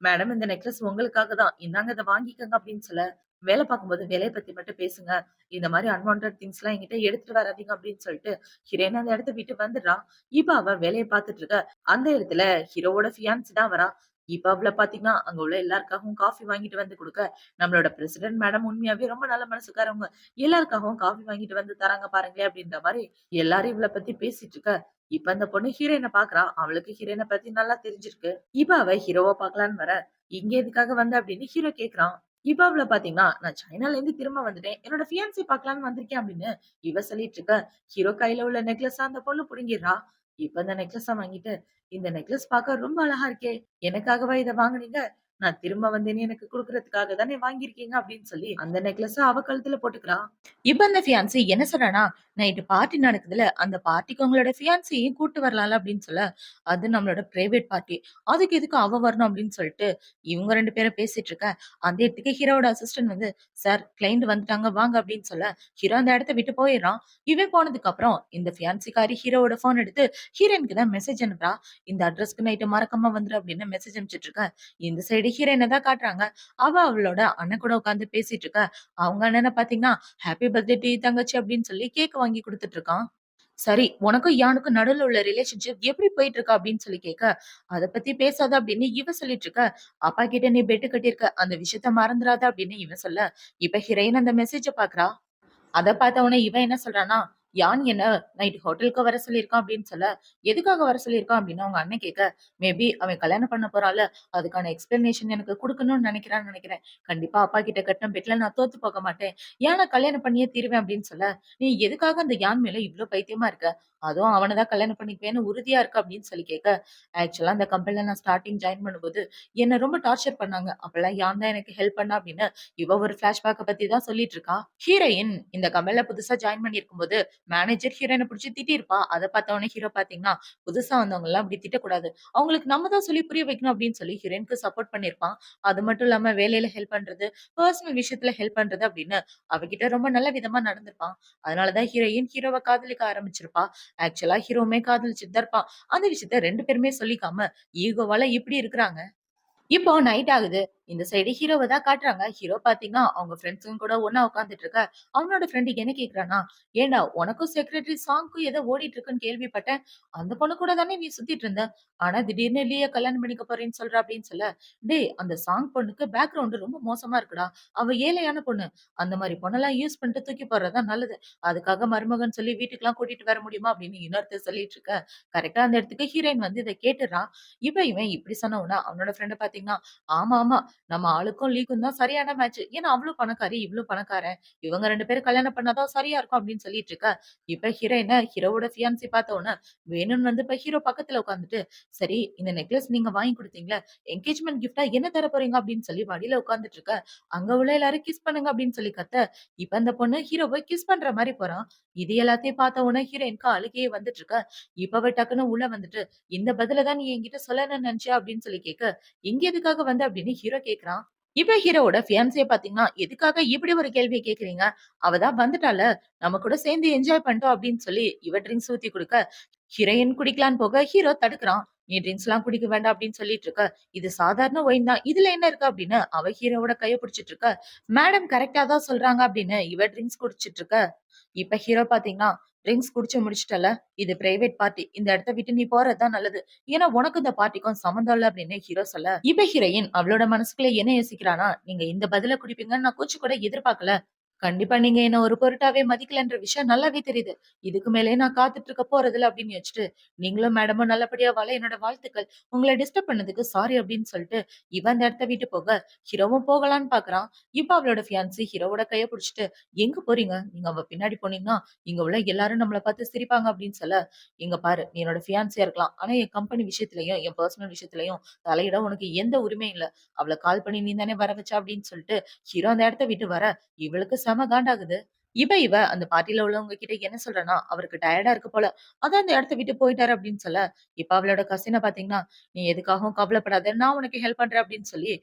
"மேடம், இந்த நெக்லஸ் உங்களுக்காக தான். இந்தாங்க இத வாங்கிக்கங்க" அப்படின்னு சொல்ல, வேலை பார்க்கும்போது வேலைய பத்தி மட்டும் பேசுங்க. இந்த மாரி அன்வான்டட் திங்ஸ்லாம் என்கிட்ட எடுத்துட்டு வராதீங்க அப்படின்னு சொல்லிட்டு, ஹீரோயின் அந்த இடத்த விட்டு வந்துடுறா. இப்ப அவ வேலைய பார்த்துட்டு இருக்க. அந்த இடத்துல ஹீரோவோட ஃபியான்சி தான் வரா. இப்ப அவள பார்த்தீங்கன்னா, அங்க உள்ள எல்லாருக்காகவும் காஃபி வாங்கிட்டு வந்து குடுக்க, நம்மளோட பிரசிடென்ட் மேடம் உண்மையாவே ரொம்ப நல்ல மனசுக்காரவங்க. எல்லாருக்காகவும் காஃபி வாங்கிட்டு வந்து தராங்க பாருங்களேன் அப்படின்ற மாரி எல்லாரும் இவள பத்தி பேசிட்டு இருக்க. இப்ப அந்த பொண்ணு ஹீரோயின பாக்குறா. அவளுக்கு ஹீரோயின பத்தி நல்லா தெரிஞ்சிருக்கு. இப்ப அவ ஹீரோவ பாக்கலான்னு வர, "இங்க எதுக்காக வந்த?" அப்படின்னு ஹீரோ கேக்குறான். இப்ப அவள பாத்தீங்கன்னா, "நான் சைனால இருந்து திரும்ப வந்துட்டேன். என்னோட ஃபியான்சி பாக்கலான்னு வந்திருக்கேன்" அப்படின்னு இவ சொல்லிட்டு இருக்க, ஹீரோ கையில உள்ள நெக்லஸ அந்த பொண்ணு புடுங்கிர்றா. இப்ப அந்த நெக்லஸ வாங்கிட்டு, "இந்த நெக்லஸ் பாக்க ரொம்ப அழகா இருக்கே! எனக்காகவா இத வாங்குனீங்க? நான் திரும்ப வந்தேன்னு எனக்கு குடுக்குறதுக்காக தானே வாங்கியிருக்கீங்க" அப்படின்னு சொல்லி அந்த நெக்லஸ அவ கழுத்துல போட்டுக்கிறா. இப்ப அந்த ஃபியான்சி என்ன சொல்றான்னா, "நைட்டு பார்ட்டி நடக்குதுல்ல, அந்த பார்ட்டிக்கு உங்களோட ஃபியான்சியையும் கூட்டு வரலாம்ல" அப்படின்னு சொல்ல, "அது நம்மளோட பிரைவேட் பார்ட்டி. அதுக்கு எதுக்கு அவ வரணும்?" அப்படின்னு சொல்லிட்டு இவங்க 2 பேரும் பேசிட்டு இருக்க, அந்த இடத்துக்கு ஹீரோவோட அசிஸ்டன்ட் வந்து, "சார் கிளையண்ட் வந்துட்டாங்க வாங்க" அப்படின்னு சொல்ல, ஹீரோ அந்த இடத்த விட்டு போயிடுறான். இவன் போனதுக்கு அப்புறம் இந்த ஃபியான்சிக்காரி ஹீரோவோட ஃபோன் எடுத்து ஹீரோயினுக்கு தான் மெசேஜ் அனுப்புறா. "இந்த அட்ரஸ்க்கு நைட்டு மறக்காம வந்துரு" அப்படின்னு மெசேஜ் அனுப்பிச்சுட்டு இருக்க. இந்த சைடு ஹீரோயின தான் காட்டுறாங்க. அவ அவளோட அண்ணன் கூட உட்கார்ந்து பேசிட்டு இருக்க. அவங்க அண்ணன பார்த்தீங்கன்னா, "ஹேப்பி பர்த்டே டு யூ தங்கச்சி" அப்படின்னு சொல்லி கேக் வாங்கி குடுத்துட்டு இருக்கான். சரி, உனக்கும் யானுக்கும் நடுவுல உள்ள ரிலேஷன்ஷிப் எப்படி போயிட்டு இருக்கு அப்படின்னு சொல்லி கேட்க, அத பத்தி பேசாத அப்படின்னு இவ சொல்லிட்டு இருக்க. அப்பா கிட்ட நீ பெட் கட்டியிருக்க. அந்த விஷயத்த மறந்துறாத அப்படின்னு இவன் சொல்ல, இப்ப ஹீரோயின் அந்த மெசேஜ பாக்குறா. அத பார்த்த உடனே இவன் என்ன சொல்றான்னா, யான் என்ன நைட் ஹோட்டலுக்கு வர சொல்லியிருக்கான் அப்படின்னு சொல்ல, எதுக்காக வர சொல்லியிருக்கான் அப்படின்னு அவங்க அண்ணன் கேட்க, மேபி அவன் கல்யாணம் பண்ண போறான்ல, அதுக்கான எக்ஸ்பிளனேஷன் எனக்கு குடுக்கணும்னு நினைக்கிறான்னு நினைக்கிறேன். கண்டிப்பா அப்பா கிட்ட கட்டின பெட்ல நான் தோத்து போக மாட்டேன். யானை கல்யாணம் பண்ணியே தீருவேன் அப்படின்னு சொல்ல, நீ எதுக்காக அந்த யான் மேல இவ்ளோ பைத்தியமா இருக்க? அதுவும் அவன தான் கல்யாணம் பண்ணிக்குவேன்னு உறுதியா இருக்க அப்படின்னு சொல்லி கேட்க, ஆக்சுவலா அந்த கம்பெனில நான் ஸ்டார்ட்டிங் ஜாயின் பண்ணும்போது என்ன ரொம்ப டார்ச்சர் பண்ணாங்க. அப்பல்லாம் யான் தான் எனக்கு ஹெல்ப் பண்ணா அப்படின்னு இவ ஒரு ஃபிளாஷ்பேக்க பத்தி தான் சொல்லிட்டு இருக்கா. ஹீரோயின் இந்த கம்பெனில புதுசா ஜாயின் பண்ணியிருக்கும்போது, மேனேஜர் ஹீரோயின புடிச்சு திட்டியிருப்பா. அத பார்த்த உடனே ஹீரோ பார்த்தீங்கன்னா, புதுசா வந்தவங்கலாம் இப்படி திட்டக்கூடாது. அவங்களுக்கு நம்ம தான் சொல்லி புரிய வைக்கணும் அப்படின்னு சொல்லி ஹீரோயினுக்கு சப்போர்ட் பண்ணியிருப்பான். அது மட்டும் இல்லாம வேலையில ஹெல்ப் பண்றது, பெர்சனல் விஷயத்துல ஹெல்ப் பண்றது அப்படின்னு அவகிட்ட ரொம்ப நல்ல விதமா நடந்திருப்பான். அதனால தான் ஹீரோயின் ஹீரோவ காதலிக்க ஆரம்பிச்சிருப்பா. ஆக்சுவலா ஹீரோவுமே காதலிச்சுட்டு தான் இருப்பான். அந்த விஷயத்த 2 பேருமே சொல்லிக்காம ஈகோவால இப்படி இருக்கிறாங்க. இப்போ நைட் ஆகுது. இந்த சைடு ஹீரோவ தான் காட்டுறாங்க. ஹீரோ பார்த்தீங்கன்னா, அவங்க ஃபிரெண்ட்ஸுங்க கூட ஒண்ணா உட்கார்ந்துட்டு இருக்க. அவனோட ஃபிரெண்ட் என்ன கேட்கிறான்னா, "ஏன்டா உனக்கும் செக்ரட்டரி சாங்க்கும் ஏதோ ஓடிட்டு இருக்குன்னு கேள்விப்பட்டேன். அந்த பொண்ணு கூட தானே நீ சுத்திட்டு இருந்த. ஆனா திடீர்னு லிய கல்யாணம் பண்ணிக்க போறேன்னு சொல்ற" அப்படின்னு சொல்ல, "டேய் அந்த சாங் பொண்ணுக்கு பேக்கிரவுண்ட் ரொம்ப மோசமா இருக்குடா. அவ ஏழையான பொண்ணு. அந்த மாரி பொண்ணெல்லாம் யூஸ் பண்ணிட்டு தூக்கி போடுறது தான் நல்லது. அதுக்காக மருமகன் சொல்லி வீட்டுக்குலாம் கூட்டிட்டு வர முடியுமா?" அப்படின்னு இன்னொருத்தர் சொல்லிட்டு இருக்க. கரெக்ட்டா அந்த இடத்துக்கு ஹீரோயின் வந்து இத கேட்டுறா. இவன் இப்படி சொன்ன உடனே அவனோட ஃபிரெண்ட் பார்த்தீங்கன்னா, "ஆமா, ஆமா. நம்ம ஆளுக்கும் லீக்கும் தான் சரியான மேட்ச். ஏன்னா அவளும் பணக்காரி, இவளும் பணக்காரன். இவங்க 2 பேரும் கல்யாணம் பண்ணா தான் சரியா இருக்கும்" அப்படின்னு சொல்லிட்டு இருக்க. இப்ப ஹீரோயின ஹீரோவோட ஃபியான்சி பார்த்த உடனே வேணும்னு வந்து இப்ப ஹீரோ பக்கத்துல உட்கார்ந்துட்டு, "சரி இந்த நெக்லஸ் நீங்க வாங்கி குடுத்தீங்கல்ல, என்கேஜ்மென்ட் கிஃப்ட்டா என்ன தர போறீங்க?" அப்படின்னு சொல்லி மடியில உட்கார்ந்துட்டு இருக்க. அங்க உள்ள எல்லாரும் கிஸ் பண்ணுங்க அப்படின்னு சொல்லி கத்த, இப்ப அந்த பொண்ணு ஹீரோவ கிஸ் பண்ற மாரி போறான். இது எல்லாத்தையும் பார்த்த உடனே ஹீரோயினுக்கு அழுகையே வந்துட்டு இருக்க. இப்ப அவ டக்குன்னு உள்ள வந்துட்டு, "இந்த பதில தான் நீ என்கிட்ட சொல்லணும்னு நெனச்சியா?" அப்படின்னு சொல்லி கேட்க, "இங்க எதுக்காக வந்த?" அப்படின்னு ஹீரோ கேட்கிறான். இப்ப ஹீரோவோட ஃபியான்சிய பாத்தீங்கன்னா, "எதுக்காக இப்படி ஒரு கேள்விய கேட்கிறீங்க? அவ தான் வந்துட்டால, நம்ம கூட சேர்ந்து என்ஜாய் பண்ணிட்டோம்" அப்படின்னு சொல்லி இவ ட்ரிங்க்ஸ் ஊத்தி குடுக்க, ஹீரோயின் குடிக்கலான்னு போக ஹீரோ தடுக்குறான். "நீ ட்ரிங்க்ஸ்லாம் குடிக்க வேண்டாம்" அப்படின்னு சொல்லிட்டு இருக்க. "இது சாதாரண ஒயின் தான். இதுல என்ன இருக்கு?" அப்படின்னு அவ ஹீரோவோட கைய புடிச்சிட்டு இருக்க. "மேடம் கரெக்ட்டா தான் சொல்றாங்க" அப்படின்னு இவ ட்ரிங்க்ஸ் குடிச்சிட்டு இருக்க. இப்ப ஹீரோ பாத்தீங்கன்னா, "ட்ரிங்க்ஸ் குடிச்சு முடிச்சுட்டல்ல, இது பிரைவேட் பார்ட்டி. இந்த இடத்த விட்டு நீ போறது தான் நல்லது. ஏன்னா உனக்கும் இந்த பார்ட்டிக்கும் சம்மந்தம் இல்ல" அப்படின்னு ஹீரோ சொல்ல, இப்ப ஹீரோயின் அவளோட மனசுக்குள்ள என்ன யோசிக்கிறான்னா, "நீங்க இந்த பதில குடுப்பீங்கன்னு நான் கொஞ்சம் கூட எதிர்பார்க்கல. கண்டிப்பா நீங்க என்ன ஒரு பொருட்டாவே மதிக்கலன்ற விஷயம் நல்லாவே தெரியுது. இதுக்கு மேலயே நான் காத்துட்டு இருக்க போறதில்ல" அப்படின்னு யோசிச்சுட்டு, "நீங்களும் மேடமும் நல்லபடியா வாழ என்னோட வாழ்த்துக்கள். உங்கள டிஸ்டர்ப் பண்ணதுக்கு சாரி" அப்படின்னு சொல்லிட்டு இவன் அந்த இடத்த விட்டு போக, ஹீரோவும் போகலான்னு பாக்குறான். இப்ப அவளோட ஃபியான்சி ஹீரோவோட கைய புடிச்சுட்டு, "எங்க போறீங்க? நீங்க அவ பின்னாடி போனீங்கன்னா, இங்க உள்ள எல்லாரும் நம்மள பார்த்து சிரிப்பாங்க" அப்படின்னு சொல்ல, "இங்க பாரு நீ என்னோட ஃபியான்சியா இருக்கலாம். ஆனா என் கம்பெனி விஷயத்திலயும், என் பெர்சனல் விஷயத்திலயும் தலையிட உனக்கு எந்த உரிமையும் இல்ல. அவள கால் பண்ணி நீ தானே வர வச்ச" அப்படின்னு சொல்லிட்டு ஹீரோ அந்த இடத்த விட்டு வர, இவளுக்கு செம காண்டாகுது. இவ அந்த பார்ட்டில உள்ளவங்க கிட்ட என்ன சொல்றான்னா, அவருக்கு டயர்டா இருக்கு போல. அதான் அந்த இடத்த விட்டு போயிட்டாரு அப்படின்னு சொல்ல, இப்ப அவளோட கசின பாத்தீங்கன்னா, "நீ எதுக்காகவும் கவலைப்படாத. நான் உனக்கு ஹெல்ப் பண்றேன்" அப்படின்னு சொல்லி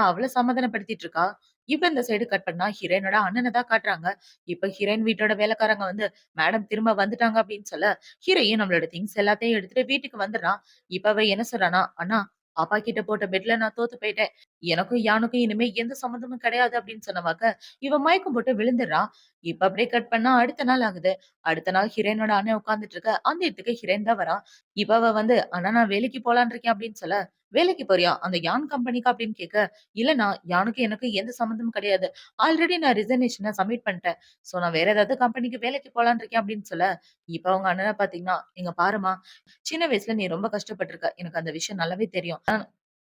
அவள சமாதானப்படுத்திட்டு இருக்கா. இப்ப இந்த சைடு கட் பண்ணா ஹீரோயினோட அண்ணன தான் காட்டுறாங்க. இப்ப ஹீரோயின் வீட்டோட வேலைக்காரங்க வந்து, "மேடம் திரும்ப வந்துட்டாங்க" அப்படின்னு சொல்ல, ஹீரோயின் நம்மளோட திங்ஸ் எல்லாத்தையும் எடுத்துட்டு வீட்டுக்கு வந்துடுறா. இப்ப அவ என்ன சொல்றான்னா, "அண்ணா அப்பா கிட்ட போட்ட பெட்ல நான் தோத்து போயிட்டேன். எனக்கும் யானுக்கும் இனிமே எந்த சம்மந்தமும் கிடையாது அப்படின்னு சொன்னவாக்க, இவ மயக்கம் போட்டு விழுந்துடுறா. இப்ப அப்படியே கட் பண்ணா அடுத்த நாள் ஆகுது. அடுத்த நாள் ஹீரோயினோட அண்ணன் உட்கார்ந்துட்டு இருக்க. அந்த இடத்துக்கு ஹீரோயின் தான் வரா. இப்ப அவ வந்து, "அண்ணா நான் வேலைக்கு போலான்னு இருக்கேன்" அப்படின்னு சொல்ல, "வேலைக்கு போறியா? அந்த யான் கம்பெனிக்கா?" அப்படின்னு கேட்க, "இல்லண்ணா யானுக்கும் எனக்கும் எந்த சம்மந்தமும் கிடையாது. ஆல்ரெடி நான் ரிசர்வேஷன சப்மிட் பண்ணிட்டேன். சோ நான் வேற ஏதாவது கம்பெனிக்கு வேலைக்கு போலான்னு இருக்கேன்" அப்படின்னு சொல்ல, இப்ப அவங்க அண்ணன பார்த்தீங்கன்னா, "இங்க பாரும்மா, சின்ன வயசுல நீ ரொம்ப கஷ்டப்பட்டுருக்க. எனக்கு அந்த விஷயம் நல்லாவே தெரியும்.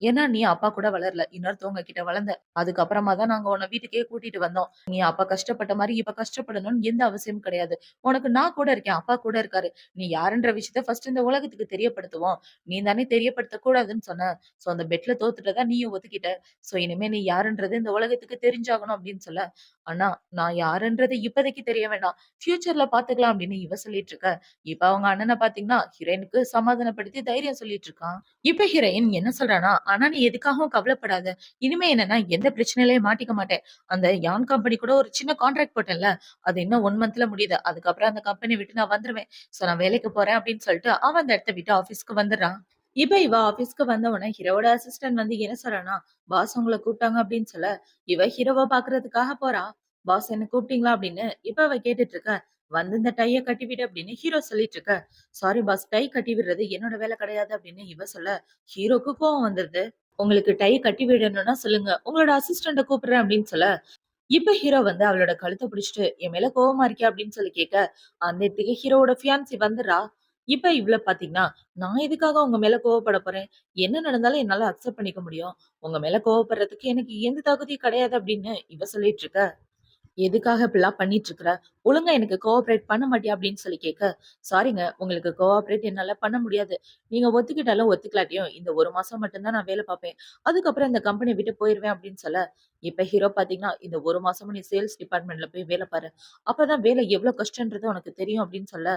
ஏன்னா நீ அப்பா கூட வளரல. இன்னொருத்தவங்க கிட்ட வளர்ந்த. அதுக்கப்புறமா தான் நாங்க உன்ன வீட்டுக்கே கூட்டிட்டு வந்தோம். நீ அப்ப கஷ்டப்பட்ட மாரி இப்ப கஷ்டப்படணும்னு எந்த அவசியமும் கிடையாது. உனக்கு நான் கூட இருக்கேன். அப்பா கூட இருக்காரு. நீ யாருன்ற விஷயத்த ஃபர்ஸ்ட் இந்த உலகத்துக்கு தெரியப்படுத்துவோம். நீ தானே தெரியப்படுத்தக் கூடாதுன்னு சொன்ன. சோ அந்த பெட்ல தோத்துட்டதா நீயும் ஒத்துக்கிட்ட. சோ இனிமே நீ யாருன்றது இந்த உலகத்துக்கு தெரிஞ்சாகணும் அப்படின்னு சொல்ல, அண்ணா நான் யாருன்றது இப்போதைக்கு தெரிய வேண்டாம். ஃபியூச்சர்ல பாத்துக்கலாம் அப்படின்னு இவ சொல்லிட்டு இருக்க. இப்ப அவங்க அண்ணன பாத்தீங்கன்னா, ஹீரோயினுக்கு சமாதானப்படுத்தி தைரியம் சொல்லிட்டு இருக்கான். இப்ப ஹீரோயின் என்ன சொல்றான்னா, "ஆனா நீ எதுக்காகவும் கவலைப்படாத. இனிமே என்னன்னா எந்த பிரச்சனையிலயும் மாட்டிக்க மாட்டேன். அந்த யான் கம்பெனி கூட ஒரு சின்ன கான்ட்ராக்ட் போட்டேன்ல, அது இன்னும் 1 மந்த்ல முடியுது. அதுக்கப்புறம் அந்த கம்பெனி விட்டு நான் வந்துருவேன். சோ நான் வேலைக்கு போறேன்" அப்படின்னு சொல்லிட்டு அவன் அந்த இடத்த விட்டு ஆபீஸ்க்கு வந்துடுறான். இப்ப இவ ஆபீஸ்க்கு வந்த உடனே ஹீரோவோட அசிஸ்டன்ட் வந்து என்ன சொல்றான்னா, "பாஸ் உங்கள கூப்பிட்டாங்க" அப்படின்னு சொல்ல, இவ ஹீரோவ பாக்குறதுக்காக போறா. "பாஸ் என்ன கூப்பிட்டீங்களா?" அப்படின்னு இப்ப அவ கேட்டுட்டு இருக்க. "வந்து இந்த டைய கட்டிவிடு" அப்படின்னு ஹீரோ சொல்லிட்டு இருக்க. "சாரி பாஸ், டை கட்டி விடுறது என்னோட வேலை கிடையாது" அப்படின்னு இவ சொல்ல, ஹீரோக்கு கோவம் வந்துருது. "உங்களுக்கு டை கட்டி விடணும்னா சொல்லுங்க. உங்களோட அசிஸ்டண்ட்ட கூப்பிடுறேன்" அப்படின்னு சொல்ல, இப்ப ஹீரோ வந்து அவளோட கழுத்த பிடிச்சுட்டு, "என் மேல கோவமா இருக்கியா?" அப்படின்னு சொல்லி கேட்க, அந்த இடத்துக்கு ஹீரோவோட ஃபியான்சி வந்துடுறா. இப்ப இவள பாத்தீங்கன்னா, "நான் எதுக்காக உங்க மேல கோவப்பட போறேன்? என்ன நடந்தாலும் என்னால அக்செப்ட் பண்ணிக்க முடியும். உங்க மேல கோவப்படுறதுக்கு எனக்கு எந்த தகுதியும் கிடையாது" அப்படின்னு இவ சொல்லிட்டு இருக்க. "எதுக்காக இப்படிலாம் பண்ணிட்டு இருக்கிற? ஒழுங்கா எனக்கு கோஆப்பரேட் பண்ண மாட்டியா?" அப்படின்னு சொல்லி கேட்க, "சாரிங்க, உங்களுக்கு கோஆப்பரேட் என்னால பண்ண முடியாது. நீங்க ஒத்துக்கிட்டாலும் ஒத்துக்கலாட்டியும் இந்த 1 மாசம் மட்டும் தான் நான் வேலை பார்ப்பேன். அதுக்கப்புறம் இந்த கம்பெனிய விட்டு போயிருவேன்" அப்படின்னு சொல்ல, இப்ப ஹீரோ பார்த்தீங்கன்னா, "இந்த 1 மாசமும் நீ சேல்ஸ் டிபார்ட்மெண்ட்ல போய் வேலை பாரு. அப்பதான் வேலை எவ்வளவு கஷ்டம்ன்றது உனக்கு தெரியும்" அப்படின்னு சொல்ல,